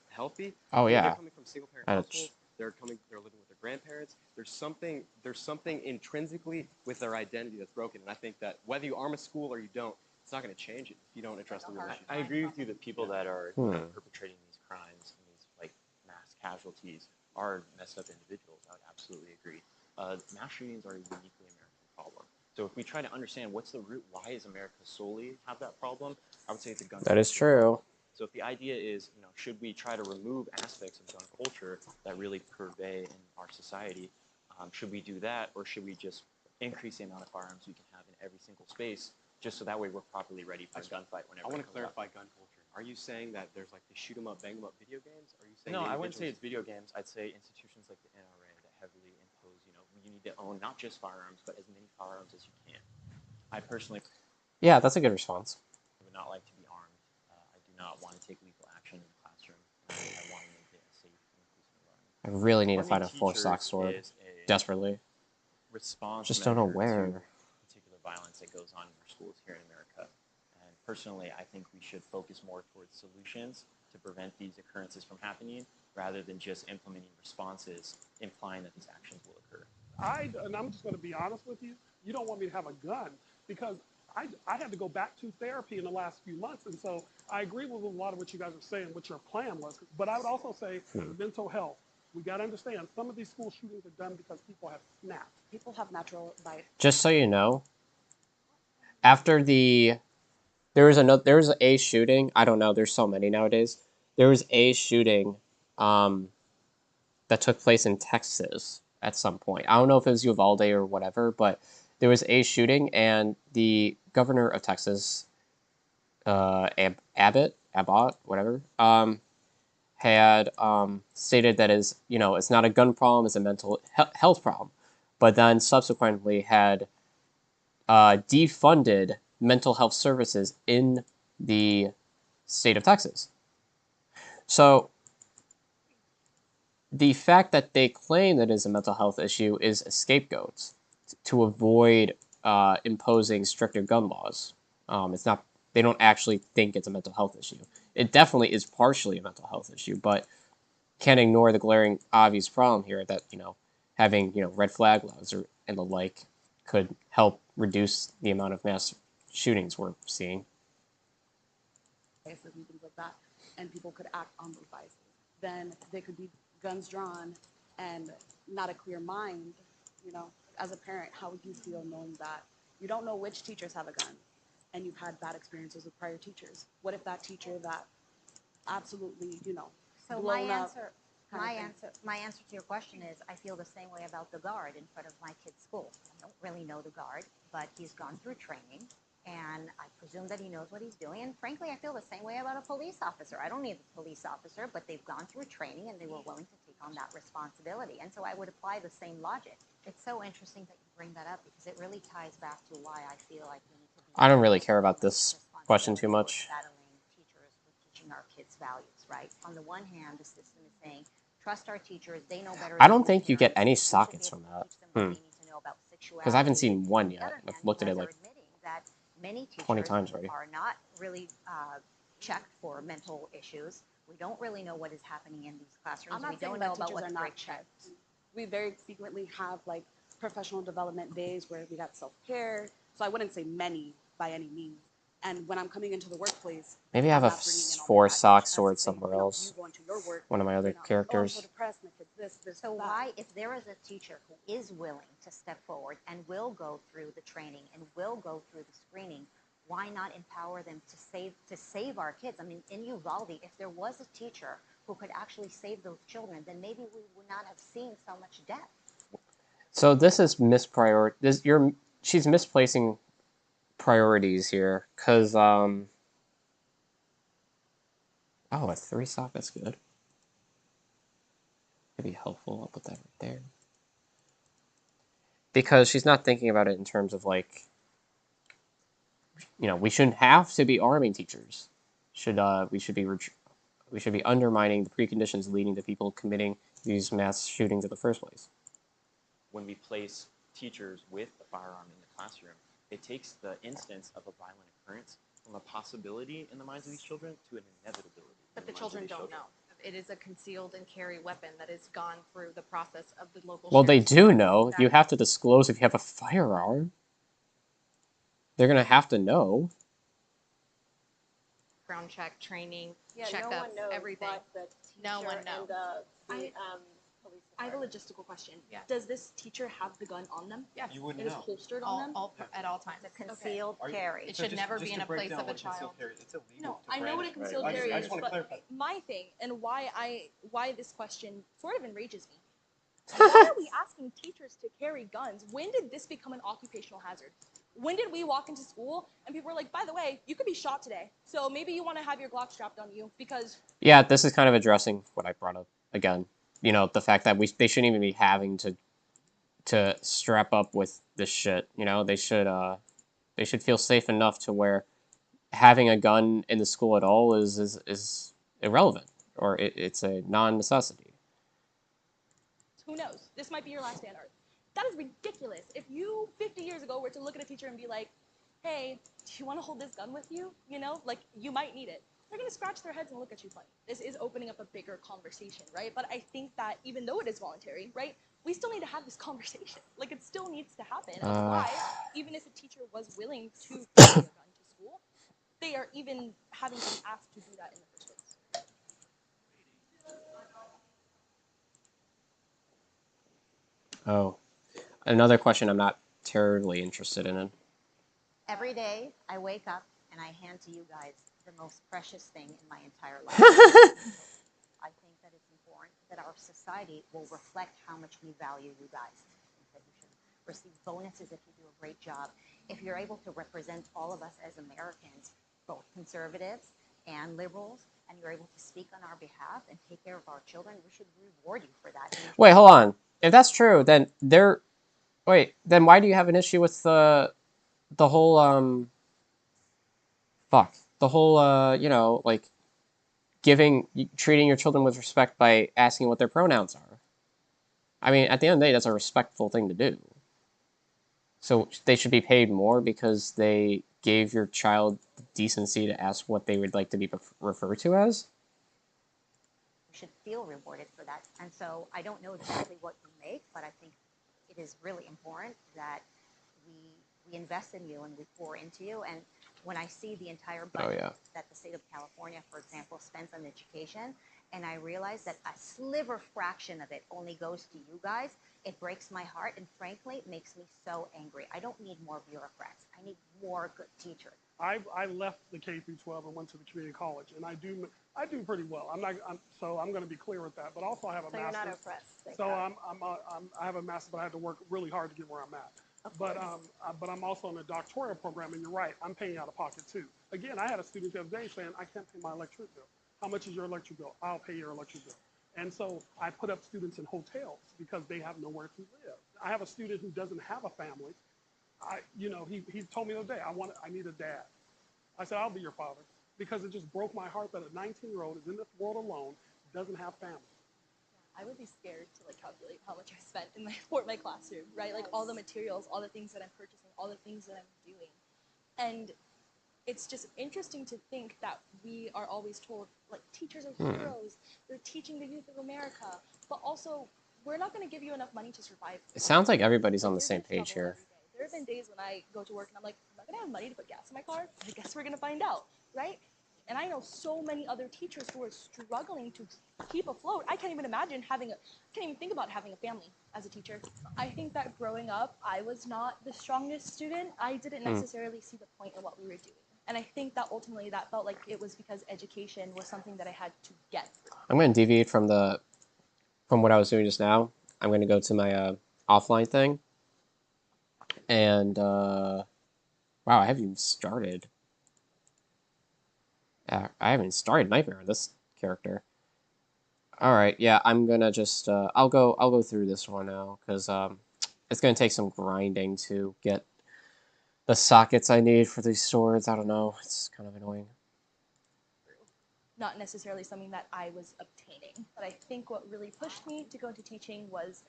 [SPEAKER 15] healthy.
[SPEAKER 1] Oh,
[SPEAKER 15] They're
[SPEAKER 1] yeah.
[SPEAKER 15] coming from single-parent households. They're living with their grandparents. There's something intrinsically with their identity that's broken. And I think that whether you arm a school or you don't, it's not going to change it if you don't address the real issue.
[SPEAKER 8] I agree with you that people that are perpetrating these crimes and these like mass casualties are messed up individuals. I would absolutely agree. Mass shootings are a uniquely American problem. So if we try to understand what's the root, why is America solely have that problem, I would say it's a gun.
[SPEAKER 1] That is true.
[SPEAKER 8] So if the idea is, should we try to remove aspects of gun culture that really pervade in our society, should we do that, or should we just increase the amount of firearms we can have in every single space, just so that way we're properly ready for a gunfight whenever.
[SPEAKER 15] I want to
[SPEAKER 8] it comes
[SPEAKER 15] clarify
[SPEAKER 8] up.
[SPEAKER 15] gun culture. Are you saying that there's like the shoot 'em up, bang 'em up video games? Are you saying
[SPEAKER 8] No, I wouldn't say it's video games. I'd say institutions like the NRA that heavily impose, you need to own not just firearms, but as many firearms as you can. I personally
[SPEAKER 1] Yeah, that's a good response.
[SPEAKER 8] would not like to be armed. I do not want to take lethal action in the classroom. I want to make it a safe and inclusive environment.
[SPEAKER 1] I really need to
[SPEAKER 8] Arming
[SPEAKER 1] find a four-stock
[SPEAKER 8] teachers
[SPEAKER 1] sword.
[SPEAKER 8] is a
[SPEAKER 1] Desperately.
[SPEAKER 8] response
[SPEAKER 1] Just don't know
[SPEAKER 8] measure
[SPEAKER 1] where.
[SPEAKER 8] to particular violence that goes on in our schools. schools here in America. And personally, I think we should focus more towards solutions to prevent these occurrences from happening rather than just implementing responses implying that these actions will occur.
[SPEAKER 13] And I'm just going to be honest with you, you don't want me to have a gun because I had to go back to therapy in the last few months. And so I agree with a lot of what you guys are saying, what your plan was. But I would also say mental health. We got to understand some of these school shootings are done because people have snapped.
[SPEAKER 11] People have natural bias.
[SPEAKER 1] Just so you know, after there was a shooting. I don't know. There's so many nowadays. There was a shooting that took place in Texas at some point. I don't know if it was Uvalde or whatever, but there was a shooting, and the governor of Texas, Abbott, whatever, had stated that it's not a gun problem, it's a mental health problem, but then subsequently had defunded mental health services in the state of Texas. So the fact that they claim that it is a mental health issue is a scapegoat to avoid imposing stricter gun laws. It's not. They don't actually think it's a mental health issue. It definitely is partially a mental health issue, but can't ignore the glaring obvious problem here that having red flag laws and the like could help reduce the amount of mass shootings we're seeing.
[SPEAKER 11] And things like that, and people could act on those biases. Then they could be guns drawn and not a clear mind. As a parent, how would you feel knowing that you don't know which teachers have a gun and you've had bad experiences with prior teachers? What if that teacher that absolutely,
[SPEAKER 3] So my answer to your question is I feel the same way about the guard in front of my kid's school. I don't really know the guard, but he's gone through training, and I presume that he knows what he's doing. And frankly, I feel the same way about a police officer. I don't need a police officer, but they've gone through training and they were willing to take on that responsibility. And so I would apply the same logic. It's so interesting that you bring that up because it really ties back to why I feel like we need to be.
[SPEAKER 1] I don't really care about this question too much.
[SPEAKER 3] Battling teachers with teaching our kids values, right? On the one hand, the system is saying, trust our teachers, they know better.
[SPEAKER 1] I don't think you get any sockets from that. Because I haven't seen one yet. I've looked at it like
[SPEAKER 3] many
[SPEAKER 1] 20 times already.
[SPEAKER 3] Are not really checked for mental issues. We don't really know what is happening in these classrooms.
[SPEAKER 11] I'm not
[SPEAKER 3] we
[SPEAKER 11] saying
[SPEAKER 3] don't
[SPEAKER 11] that
[SPEAKER 3] know about
[SPEAKER 11] teachers
[SPEAKER 3] what's
[SPEAKER 11] are not checked. We very frequently have professional development days where we got self-care. So I wouldn't say many by any means. And when I'm coming into the workplace,
[SPEAKER 1] maybe I have a 4 sock sword somewhere else. One of my other characters.
[SPEAKER 11] I'm so depressed, my kid's this,
[SPEAKER 3] so why, if there is a teacher who is willing to step forward and will go through the training and will go through the screening, why not empower them to save our kids? I mean, in Uvalde, if there was a teacher who could actually save those children, then maybe we would not have seen so much death.
[SPEAKER 1] So this is she's misplacing priorities here, because oh, a 3 sock, that's good. Maybe helpful. I'll put that right there. Because she's not thinking about it in terms of we shouldn't have to be arming teachers. We should be undermining the preconditions leading to people committing these mass shootings in the first place.
[SPEAKER 8] When we place teachers with a firearm in the classroom, it takes the instance of a violent occurrence from a possibility in the minds of these children to an inevitability.
[SPEAKER 9] But the children don't know. It is a concealed and carry weapon that has gone through the process of the local.
[SPEAKER 1] Well, they do know. You have to disclose if you have a firearm. They're going to have to know.
[SPEAKER 9] Background check, training,
[SPEAKER 10] checkups,
[SPEAKER 9] no one knows
[SPEAKER 10] everything.
[SPEAKER 9] No one knows.
[SPEAKER 11] I have a logistical question.
[SPEAKER 9] Yeah.
[SPEAKER 11] Does this teacher have the gun on them?
[SPEAKER 9] Yes.
[SPEAKER 12] You wouldn't
[SPEAKER 11] It is
[SPEAKER 12] know.
[SPEAKER 11] holstered on them?
[SPEAKER 9] At all times.
[SPEAKER 3] The concealed carry.
[SPEAKER 9] It should never be in a place of a child.
[SPEAKER 12] It's illegal.
[SPEAKER 9] No,
[SPEAKER 12] to
[SPEAKER 9] I know what a
[SPEAKER 12] brandish.
[SPEAKER 9] concealed
[SPEAKER 12] I
[SPEAKER 9] carry
[SPEAKER 12] just
[SPEAKER 9] is,
[SPEAKER 12] want to clarify.
[SPEAKER 9] but my thing and why this question sort of enrages me. Why are we asking teachers to carry guns? When did this become an occupational hazard? When did we walk into school and people were like, by the way, you could be shot today, so maybe you want to have your Glock strapped on you because...
[SPEAKER 1] Yeah, this is kind of addressing what I brought up again. The fact that they shouldn't even be having to strap up with this shit. They should feel safe enough to where having a gun in the school at all is irrelevant, or it's a non-necessity.
[SPEAKER 9] Who knows? This might be your last day on earth. That is ridiculous. If you, 50 years ago, were to look at a teacher and be like,
[SPEAKER 14] hey, do you want to hold this gun with you? You know, like you might need it. They're going to scratch their heads and look at you funny. This is opening up a bigger conversation, right? But I think that even though it is voluntary, right, we still need to have this conversation. Like it still needs to happen of why, even if a teacher was willing to carry a gun to school, they are even having to be asked to do that in the first place.
[SPEAKER 1] Oh, another question I'm not terribly interested in.
[SPEAKER 3] Every day I wake up and I hand to you guys the most precious thing in my entire life. I think that it's important that our society will reflect how much we value you guys. I think that you should receive bonuses if you do a great job. If you're able to represent all of us as Americans, both conservatives and liberals, and you're able to speak on our behalf and take care of our children, we should reward you for that.
[SPEAKER 1] Wait, hold on. If that's true, then then why do you have an issue with the whole the whole like treating your children with respect by asking what their pronouns are? I mean, at the end of the day, that's a respectful thing to do. So they should be paid more because they gave your child the decency to ask what they would like to be referred to as?
[SPEAKER 3] You should feel rewarded for that. And so I don't know exactly what you make, but I think it is really important that we invest in you and we pour into you. And when I see the entire budget that the state of California, for example, spends on education, and I realize that a sliver fraction of it only goes to you guys, it breaks my heart, and frankly, it makes me so angry. I don't need more bureaucrats. I need more good teachers.
[SPEAKER 13] I left the K through 12 and went to the community college, and I do pretty well. I'm going to be clear with that. But also, I have a master's.
[SPEAKER 9] So you're not oppressed.
[SPEAKER 13] So I have a master's, but I had to work really hard to get where I'm at. But I'm also in a doctoral program, and you're right. I'm paying out of pocket too. Again, I had a student the other day saying, "I can't pay my electric bill. How much is your electric bill? I'll pay your electric bill." And so I put up students in hotels because they have nowhere to live. I have a student who doesn't have a family. He told me the other day, I need a dad. I said, I'll be your father, because it just broke my heart that a 19-year-old is in this world alone, doesn't have family.
[SPEAKER 14] I would be scared to like calculate how much I spent in my classroom, right? Like all the materials, all the things that I'm purchasing, all the things that I'm doing. And it's just interesting to think that we are always told like teachers are heroes, they're teaching the youth of America, but also we're not going to give you enough money to survive.
[SPEAKER 1] It sounds like everybody's on the same page here.
[SPEAKER 14] There have been days when I go to work and I'm like, am I going to have money to put gas in my car? I guess we're going to find out, right? And I know so many other teachers who are struggling to keep afloat. I can't even imagine I can't even think about having a family as a teacher. I think that growing up, I was not the strongest student. I didn't necessarily see the point in what we were doing. And I think that ultimately that felt like it was because education was something that I had to get through.
[SPEAKER 1] I'm going to deviate from what I was doing just now. I'm going to go to my offline thing. And, wow, I haven't even started. I haven't started Nightmare on this character. All right, yeah, I'm gonna just I'll go through this one now because it's gonna take some grinding to get the sockets I need for these swords. I don't know, it's kind of annoying.
[SPEAKER 14] Not necessarily something that I was obtaining, but I think what really pushed me to go into teaching was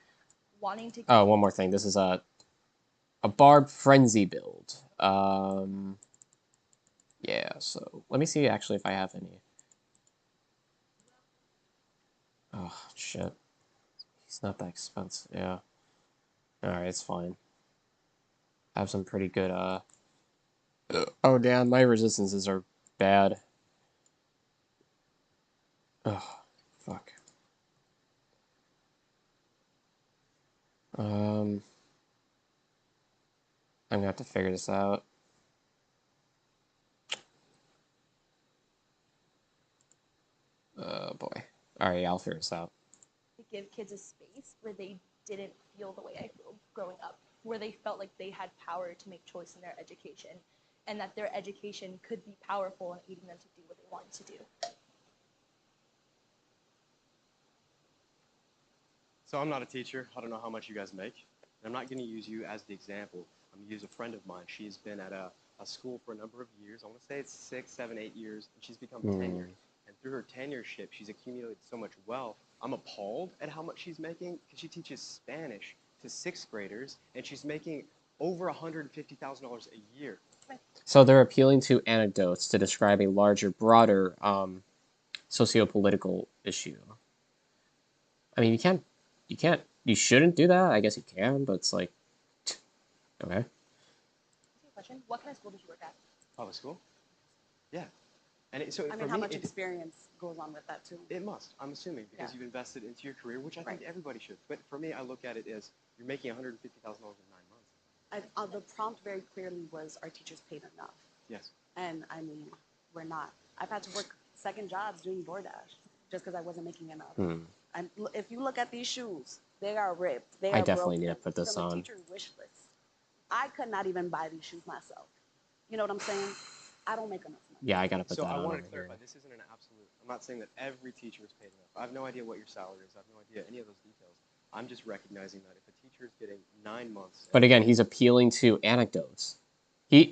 [SPEAKER 14] wanting to.
[SPEAKER 1] Oh, one more thing. This is a Barb Frenzy build. Yeah, so let me see actually if I have any. Oh, shit. He's not that expensive. Yeah. Alright, it's fine. I have some pretty good, Oh, damn, my resistances are bad. Oh, fuck. I'm gonna have to figure this out. Oh, boy. Alright, I'll figure this out.
[SPEAKER 14] To give kids a space where they didn't feel the way I feel growing up, where they felt like they had power to make choice in their education, and that their education could be powerful in aiding them to do what they wanted to do.
[SPEAKER 15] So I'm not a teacher. I don't know how much you guys make. I'm not going to use you as the example. I'm going to use a friend of mine. She's been at a school for a number of years. I want to say it's 6, 7, 8 years, and she's become tenured. And through her tenureship, she's accumulated so much wealth. I'm appalled at how much she's making because she teaches Spanish to 6th graders, and she's making over $150,000 a year.
[SPEAKER 1] So they're appealing to anecdotes to describe a larger, broader socio-political issue. I mean, you shouldn't do that. I guess you can, but it's like, okay.
[SPEAKER 14] Question: what kind of school did you work at?
[SPEAKER 15] Public school? Yeah. And so
[SPEAKER 11] I mean, how much experience goes on with that too?
[SPEAKER 15] It must, I'm assuming, because you've invested into your career, which I think everybody should. But for me, I look at it as you're making $150,000 in 9 months.
[SPEAKER 11] The prompt very clearly was, "Are teachers paid enough?"
[SPEAKER 15] Yes.
[SPEAKER 11] And I mean, we're not. I've had to work second jobs doing DoorDash just because I wasn't making enough. And if you look at these shoes, they are ripped. They are
[SPEAKER 1] I definitely
[SPEAKER 11] broken.
[SPEAKER 1] need to put this
[SPEAKER 11] From
[SPEAKER 1] on.
[SPEAKER 11] a teacher's wish list. I could not even buy these shoes myself. You know what I'm saying? I don't make enough money.
[SPEAKER 1] Yeah, I gotta put
[SPEAKER 15] so
[SPEAKER 1] that
[SPEAKER 15] I
[SPEAKER 1] on
[SPEAKER 15] wanted
[SPEAKER 1] over
[SPEAKER 15] to clarify,
[SPEAKER 1] here.
[SPEAKER 15] this isn't an absolute. I'm not saying that every teacher is paid enough. I have no idea what your salary is. I have no idea any of those details. I'm just recognizing that if a teacher is getting 9 months.
[SPEAKER 1] But again, he's appealing to anecdotes.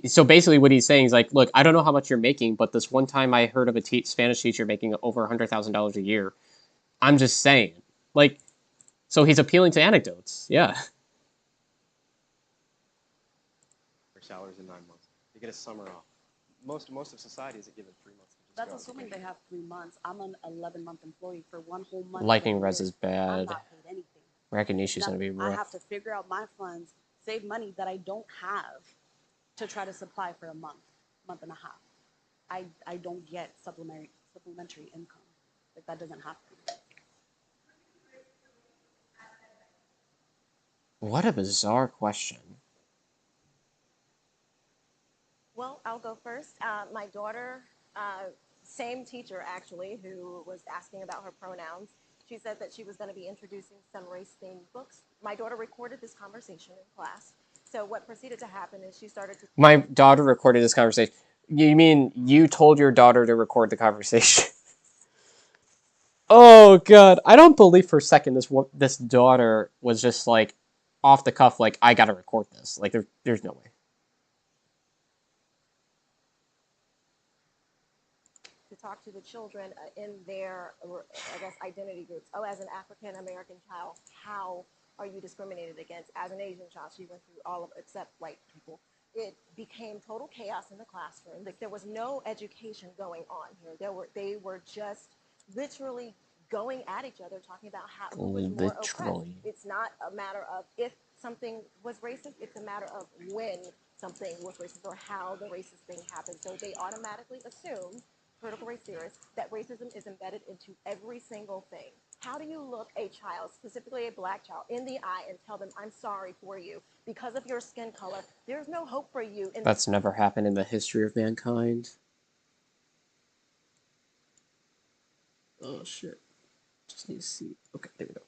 [SPEAKER 1] So basically what he's saying is like, look, I don't know how much you're making, but this one time I heard of a Spanish teacher making over $100,000 a year. I'm just saying. Like, so he's appealing to anecdotes. Yeah.
[SPEAKER 15] Their salaries in 9 months. They get a summer off. Most of society isn't given 3 months.
[SPEAKER 11] That's assuming they have 3 months. I'm an 11-month employee for 1 whole month.
[SPEAKER 1] Liking res is bad.
[SPEAKER 11] I'm not paid anything.
[SPEAKER 1] Recognition's gonna be rough.
[SPEAKER 11] I have to figure out my funds, save money that I don't have to try to supply for a month and a half. I don't get supplementary income. Like, that doesn't happen.
[SPEAKER 1] What a bizarre question.
[SPEAKER 10] Well, I'll go first. My daughter, same teacher actually, who was asking about her pronouns. She said that she was going to be introducing some race-themed books. My daughter recorded this conversation in class. So what proceeded to happen is she started to...
[SPEAKER 1] My daughter recorded this conversation. You mean you told your daughter to record the conversation? Oh god, I don't believe for a second this daughter was just like off the cuff, like I gotta record this. Like there's no way.
[SPEAKER 10] To talk to the children in their, I guess, identity groups. Oh, as an African American child, how are you discriminated against? As an Asian child, she went through all of except white people. It became total chaos in the classroom. Like, there was no education going on here. They were just literally going at each other, talking about who was more oppressed. It's not a matter of if something was racist, it's a matter of when something was racist or how the racist thing happened. So they automatically assume, critical race theorists, that racism is embedded into every single thing. How do you look a child, specifically a black child, in the eye and tell them, I'm sorry for you because of your skin color? There's no hope for you.
[SPEAKER 1] That's never happened in the history of mankind. Oh shit. Just need to see. Okay, there we go.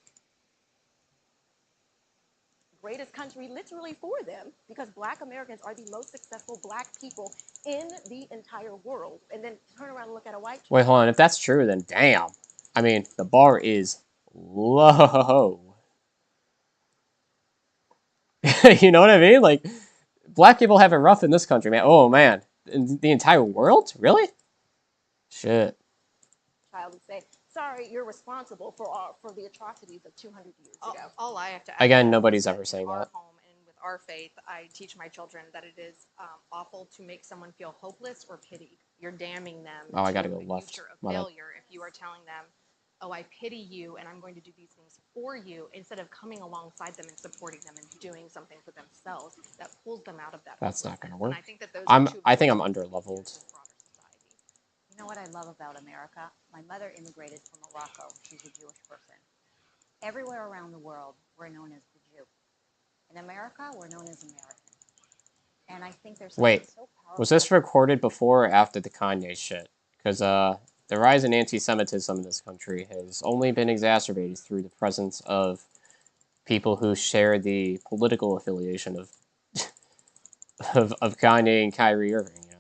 [SPEAKER 10] Greatest country literally for them, because black Americans are the most successful black people in the entire world. And then turn around and look at a white child.
[SPEAKER 1] Wait, hold on. If that's true, then damn. I mean, the bar is low. You know what I mean? Like, black people have it rough in this country, man. Oh man, in the entire world, really? Shit.
[SPEAKER 10] Child would say, sorry, you're responsible for the atrocities of 200 years ago.
[SPEAKER 9] All I have to add
[SPEAKER 1] Again,
[SPEAKER 9] to that
[SPEAKER 1] nobody's
[SPEAKER 9] is that
[SPEAKER 1] ever saying
[SPEAKER 9] in our
[SPEAKER 1] that.
[SPEAKER 9] home and with our faith, I teach my children that it is awful to make someone feel hopeless or pitied. You're damning them
[SPEAKER 1] Oh, I gotta
[SPEAKER 9] to
[SPEAKER 1] go
[SPEAKER 9] a
[SPEAKER 1] left.
[SPEAKER 9] future of
[SPEAKER 1] My bad.
[SPEAKER 9] failure if you are telling them, oh, I pity you and I'm going to do these things for you, instead of coming alongside them and supporting them and doing something for themselves that pulls them out of that.
[SPEAKER 1] That's not gonna
[SPEAKER 9] And
[SPEAKER 1] work.
[SPEAKER 9] I think that those
[SPEAKER 1] I think I'm under leveled.
[SPEAKER 3] You know what I love about America? My mother immigrated from Morocco. She's a Jewish person. Everywhere around the world, we're known as the Jew. In America, we're known as American. And I think there's something
[SPEAKER 1] Wait,
[SPEAKER 3] so powerful.
[SPEAKER 1] was this recorded before or after the Kanye shit? Because the rise in anti-Semitism in this country has only been exacerbated through the presence of people who share the political affiliation of of Kanye and Kyrie Irving, you know.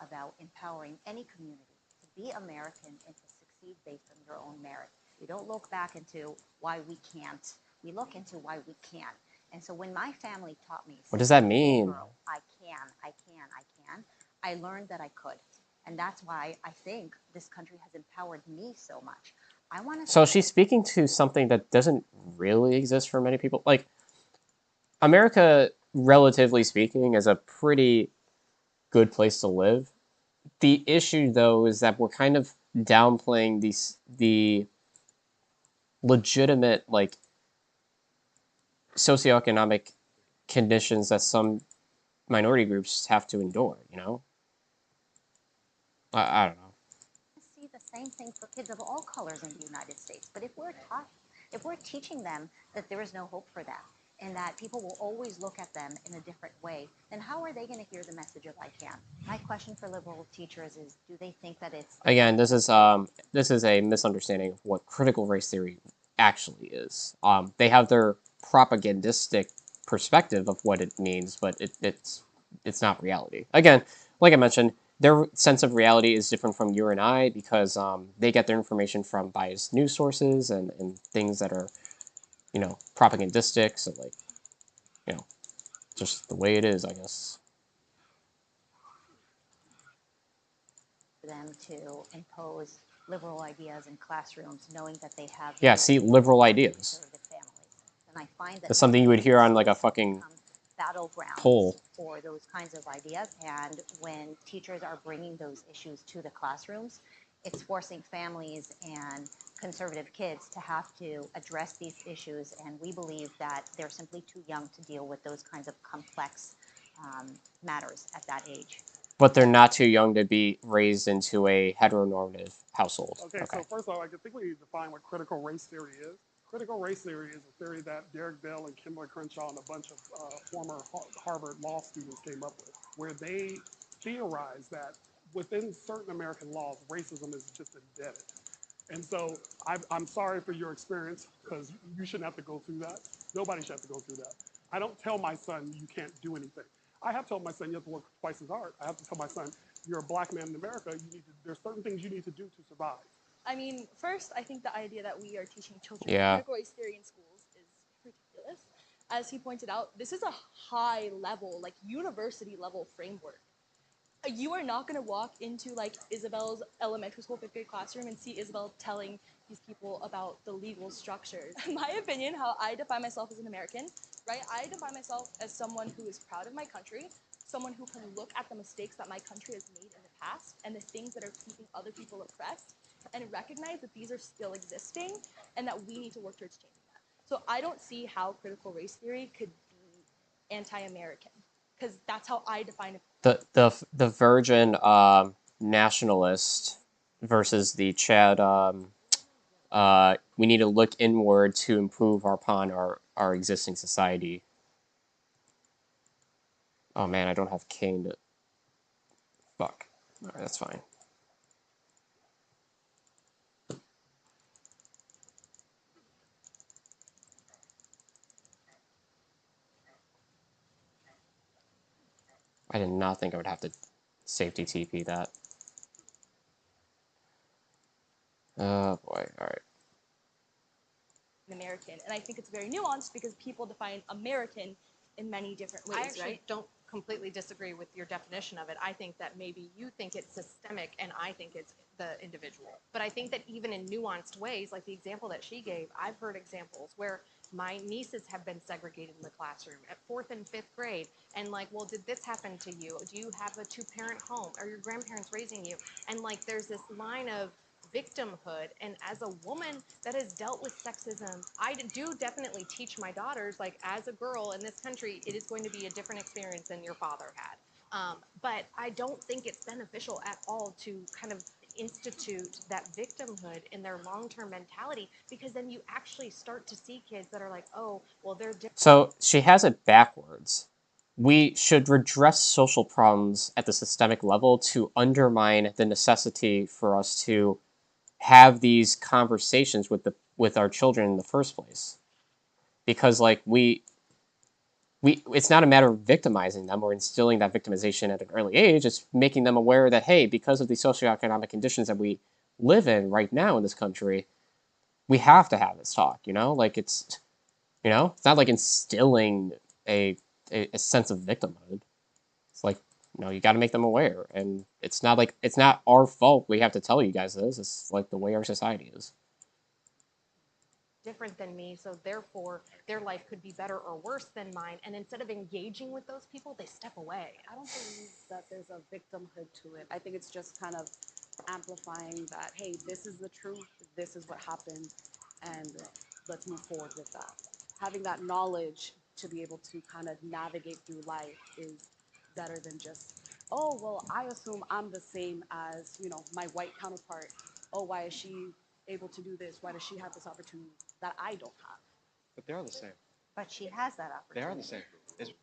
[SPEAKER 3] About empowering any community to be American and to succeed based on your own merit. We don't look back into why we can't. We look into why we can. And so when my family taught me,
[SPEAKER 1] What does that mean?
[SPEAKER 3] Girl, I can, I learned that I could. And that's why I think this country has empowered me so much. I want to.
[SPEAKER 1] So she's speaking to something that doesn't really exist for many people. Like, America, relatively speaking, is a pretty good place to live. The issue, though, is that we're kind of downplaying the legitimate like socioeconomic conditions that some minority groups have to endure. You know, I don't know.
[SPEAKER 3] See the same thing for kids of all colors in the United States. But if we're teaching them that there is no hope for them and that people will always look at them in a different way, then how are they going to hear the message of I can? My question for liberal teachers is, do they think that it's
[SPEAKER 1] Again, this is a misunderstanding of what critical race theory actually is. They have their propagandistic perspective of what it means, but it's not reality. Again, like I mentioned, their sense of reality is different from you and I because they get their information from biased news sources and things that are, you know, propagandistic. So like, you know, just the way it is, I guess.
[SPEAKER 3] for them to impose liberal ideas in classrooms, knowing that they have
[SPEAKER 1] Yeah, see, liberal ideas.
[SPEAKER 3] conservative families? And I find that
[SPEAKER 1] That's something you would hear on like a fucking
[SPEAKER 3] battlegrounds
[SPEAKER 1] poll.
[SPEAKER 3] for those kinds of ideas. And when teachers are bringing those issues to the classrooms, it's forcing families and conservative kids to have to address these issues. And we believe that they're simply too young to deal with those kinds of complex matters at that age.
[SPEAKER 1] But they're not too young to be raised into a heteronormative household.
[SPEAKER 13] Okay, so first of all, I think we need to define what critical race theory is. Critical race theory is a theory that Derek Bell and Kimberly Crenshaw and a bunch of former Harvard law students came up with, where they theorize that within certain American laws, racism is just embedded. And so I'm sorry for your experience because you shouldn't have to go through that. Nobody should have to go through that. I don't tell my son you can't do anything. I have told my son you have to work twice as hard. I have to tell my son you're a black man in America. There's certain things you need to do to survive.
[SPEAKER 14] I mean, first, I think the idea that we are teaching children
[SPEAKER 1] Yeah.
[SPEAKER 14] critical race theory in schools is ridiculous. As he pointed out, this is a high level, like university level framework. You are not going to walk into like Isabel's elementary school 5th grade classroom and see Isabel telling these people about the legal structures. In my opinion, how I define myself as an American, right? I define myself as someone who is proud of my country, someone who can look at the mistakes that my country has made in the past and the things that are keeping other people oppressed and recognize that these are still existing and that we need to work towards changing that. So I don't see how critical race theory could be anti-American because that's how I define it.
[SPEAKER 1] The virgin nationalist versus the Chad we need to look inward to improve upon our existing society. Oh man, I don't have Kane to fuck. Alright, that's fine. I did not think I would have to safety TP that. Oh boy, alright.
[SPEAKER 14] American, and I think it's very nuanced because people define American in many different ways,
[SPEAKER 9] I actually
[SPEAKER 14] right?
[SPEAKER 9] don't completely disagree with your definition of it. I think that maybe you think it's systemic and I think it's the individual. But I think that even in nuanced ways, like the example that she gave, I've heard examples where my nieces have been segregated in the classroom at 4th and 5th grade. And like, well, did this happen to you? Do you have a 2-parent home? Are your grandparents raising you? And like, there's this line of victimhood, and as a woman that has dealt with sexism, I do definitely teach my daughters, like, as a girl in this country, it is going to be a different experience than your father had. But I don't think it's beneficial at all to kind of institute that victimhood in their long-term mentality, because then you actually start to see kids that are like, oh, well, they're different.
[SPEAKER 1] So she has it backwards. We should redress social problems at the systemic level to undermine the necessity for us to have these conversations with our children in the first place. Because like we it's not a matter of victimizing them or instilling that victimization at an early age. It's making them aware that, hey, because of the socioeconomic conditions that we live in right now in this country, we have to have this talk, you know? Like it's not like instilling a sense of victimhood. It's like, you got to make them aware. And it's not like, it's not our fault we have to tell you guys this. It's like the way our society is.
[SPEAKER 9] different than me, so therefore their life could be better or worse than mine. And instead of engaging with those people, they step away.
[SPEAKER 11] I don't believe that there's a victimhood to it. I think it's just kind of amplifying that, hey, this is the truth, this is what happened, and let's move forward with that. Having that knowledge to be able to kind of navigate through life is better than just, oh, well, I assume I'm the same as, my white counterpart. Oh, why is she able to do this? Why does she have this opportunity that I don't have?
[SPEAKER 12] But they are the same.
[SPEAKER 3] But she has that
[SPEAKER 12] They
[SPEAKER 3] opportunity.
[SPEAKER 12] are the same.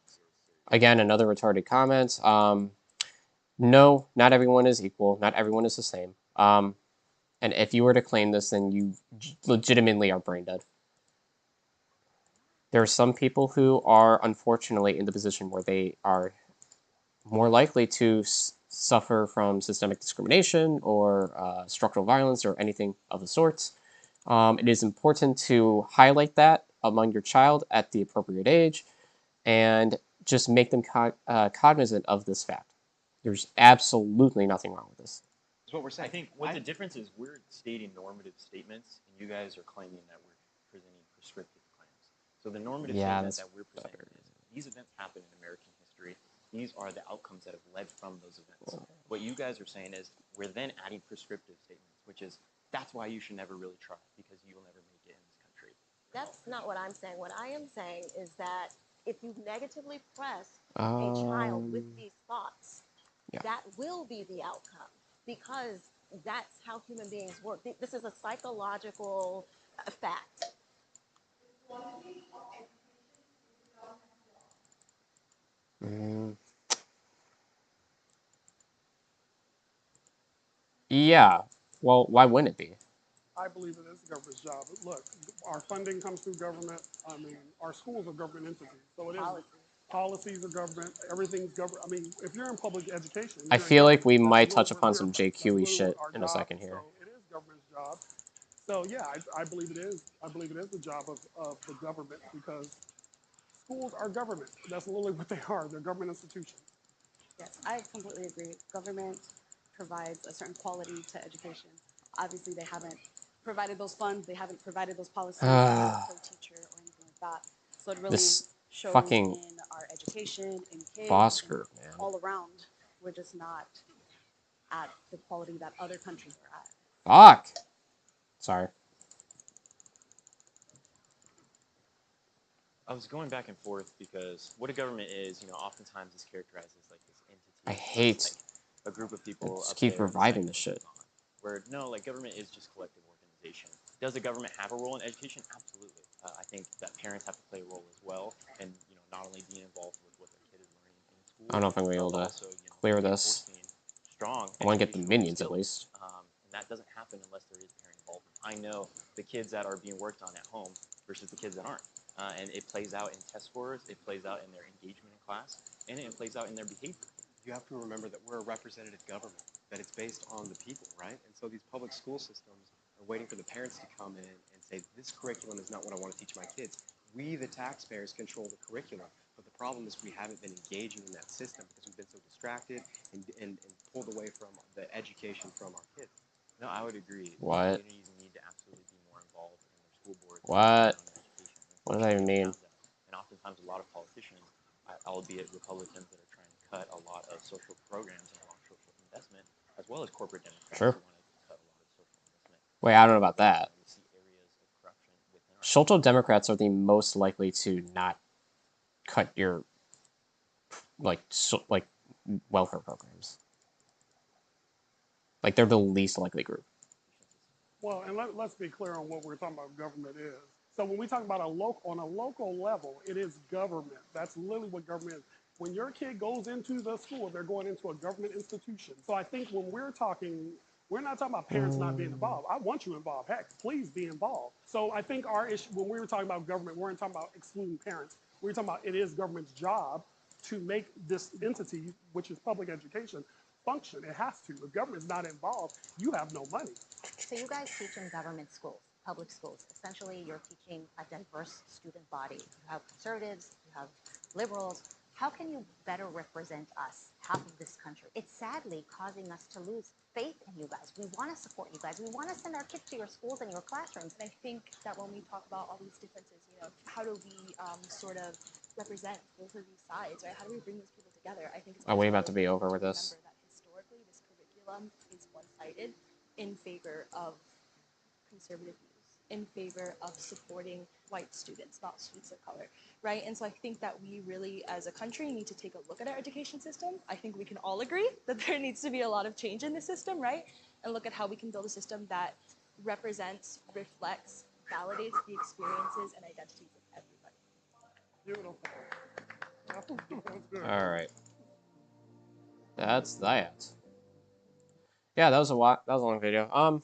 [SPEAKER 1] Again, another retarded comment. No, not everyone is equal. Not everyone is the same. And if you were to claim this, then you legitimately are brain dead. There are some people who are unfortunately in the position where they are more likely to suffer from systemic discrimination or structural violence or anything of the sorts. It is important to highlight that among your child at the appropriate age and just make them cognizant of this fact. There's absolutely nothing wrong with this.
[SPEAKER 12] That's what we're saying.
[SPEAKER 8] I think what the difference is, we're stating normative statements, and you guys are claiming that we're presenting prescriptive claims. So the normative statement that we're presenting is these events happen in American history. These are the outcomes that have led from those events. What you guys are saying is we're then adding prescriptive statements, which is that's why you should never really try because you will never make it in this country.
[SPEAKER 10] That's not what I'm saying. What I am saying is that if you negatively press a child with these thoughts, that will be the outcome because that's how human beings work. This is a psychological fact.
[SPEAKER 1] Yeah. Well, why wouldn't it be?
[SPEAKER 13] I believe it is the government's job. Look, our funding comes through government. I mean, our schools are government entities. So it is. Policies are government. Everything's government. I mean, if you're in public education,
[SPEAKER 1] I feel like we might touch upon some JQE shit in a second here.
[SPEAKER 13] So it is government's job. So yeah, I believe it is. I believe it is the job of the government because schools are government. That's literally what they are. They're government institutions.
[SPEAKER 11] Yes, I completely agree. Government provides a certain quality to education. Obviously, they haven't provided those funds. They haven't provided those policies per teacher or anything like that. So it really shows in our education, in kids, all around. We're just not at the quality that other countries are at.
[SPEAKER 1] Fuck. Sorry.
[SPEAKER 8] I was going back and forth because what a government is, oftentimes is characterized as like this entity.
[SPEAKER 1] I hate
[SPEAKER 8] like a group of people
[SPEAKER 1] just
[SPEAKER 8] up
[SPEAKER 1] keep
[SPEAKER 8] there
[SPEAKER 1] reviving this shit.
[SPEAKER 8] Where no, like government is just collective organization. Does the government have a role in education? Absolutely. I think that parents have to play a role as well, and not only being involved with what their kid is learning in school.
[SPEAKER 1] I don't know if I'm gonna be able to clear this.
[SPEAKER 8] Strong.
[SPEAKER 1] I want to get the minions at least.
[SPEAKER 8] And that doesn't happen unless there is parent involvement. I know the kids that are being worked on at home versus the kids that aren't. And it plays out in test scores, it plays out in their engagement in class, and it plays out in their behavior.
[SPEAKER 12] You have to remember that we're a representative government, that it's based on the people, right? And so these public school systems are waiting for the parents to come in and say, this curriculum is not what I want to teach my kids. We, the taxpayers, control the curriculum. But the problem is we haven't been engaging in that system because we've been so distracted and pulled away from the education from our kids.
[SPEAKER 8] No, I would agree.
[SPEAKER 1] What?
[SPEAKER 8] Communities need to absolutely be more involved in their school boards.
[SPEAKER 1] What? What does that even mean?
[SPEAKER 8] And oftentimes a lot of politicians, albeit Republicans that are trying to cut a lot of social programs and a lot of social investment, as well as corporate Democrats who want to cut a lot of social investment.
[SPEAKER 1] Wait, I don't know about that. Social Democrats are the most likely to not cut your like welfare programs. Like they're the least likely group.
[SPEAKER 13] Well, and let's be clear on what we're talking about government is. So when we talk about on a local level, it is government. That's literally what government is. When your kid goes into the school, they're going into a government institution. So I think when we're talking, we're not talking about parents not being involved. I want you involved. Heck, please be involved. So I think our issue, when we were talking about government, we weren't talking about excluding parents. We were talking about it is government's job to make this entity, which is public education, function. It has to. If government's not involved, you have no money.
[SPEAKER 3] So you guys teach in government schools, public schools. Essentially, you're teaching a diverse student body. You have conservatives, you have liberals. How can you better represent us? half of this country. It's sadly causing us to lose faith in you guys. We want to support you guys. We want to send our kids to your schools and your classrooms.
[SPEAKER 14] And I think that when we talk about all these differences, how do we sort of represent both of these sides, right? How do we bring these people together? I think it's
[SPEAKER 1] Are we about to be over with this?
[SPEAKER 14] remember that historically this curriculum is one-sided in favor of conservative views, in favor of supporting white students, not students of color, right? And so I think that we really, as a country, need to take a look at our education system. I think we can all agree that there needs to be a lot of change in the system, right? And look at how we can build a system that represents, reflects, validates the experiences and identities of everybody.
[SPEAKER 13] Beautiful. That was good.
[SPEAKER 1] All right. That's that. Yeah, that was a lot. That was a long video.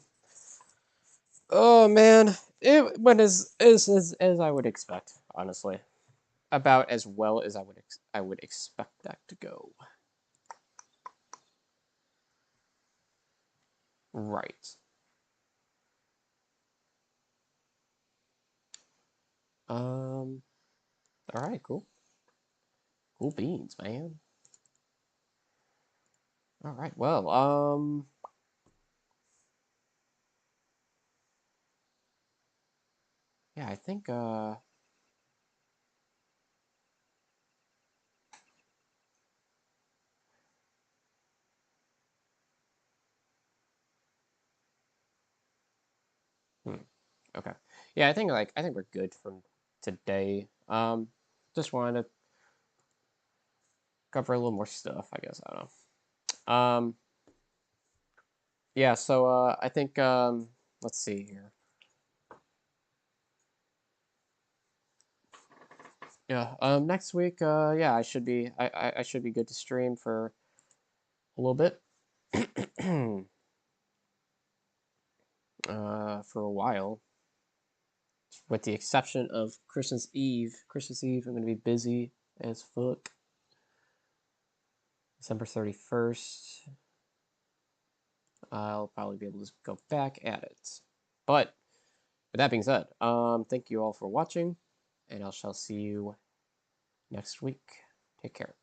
[SPEAKER 1] Oh man, it went as I would expect, honestly. About as well as I would expect that to go. Right. All right, cool. Cool beans, man. All right, well, yeah, I think, okay. Yeah, I think we're good from today. Just wanted to cover a little more stuff, I guess. I don't know. Yeah, so I think let's see here. Yeah, next week, yeah, I should be good to stream for a little bit. For a while. With the exception of Christmas Eve. Christmas Eve, I'm gonna be busy as fuck. December 31st. I'll probably be able to go back at it. But with that being said, thank you all for watching, and I shall see you next week. Take care.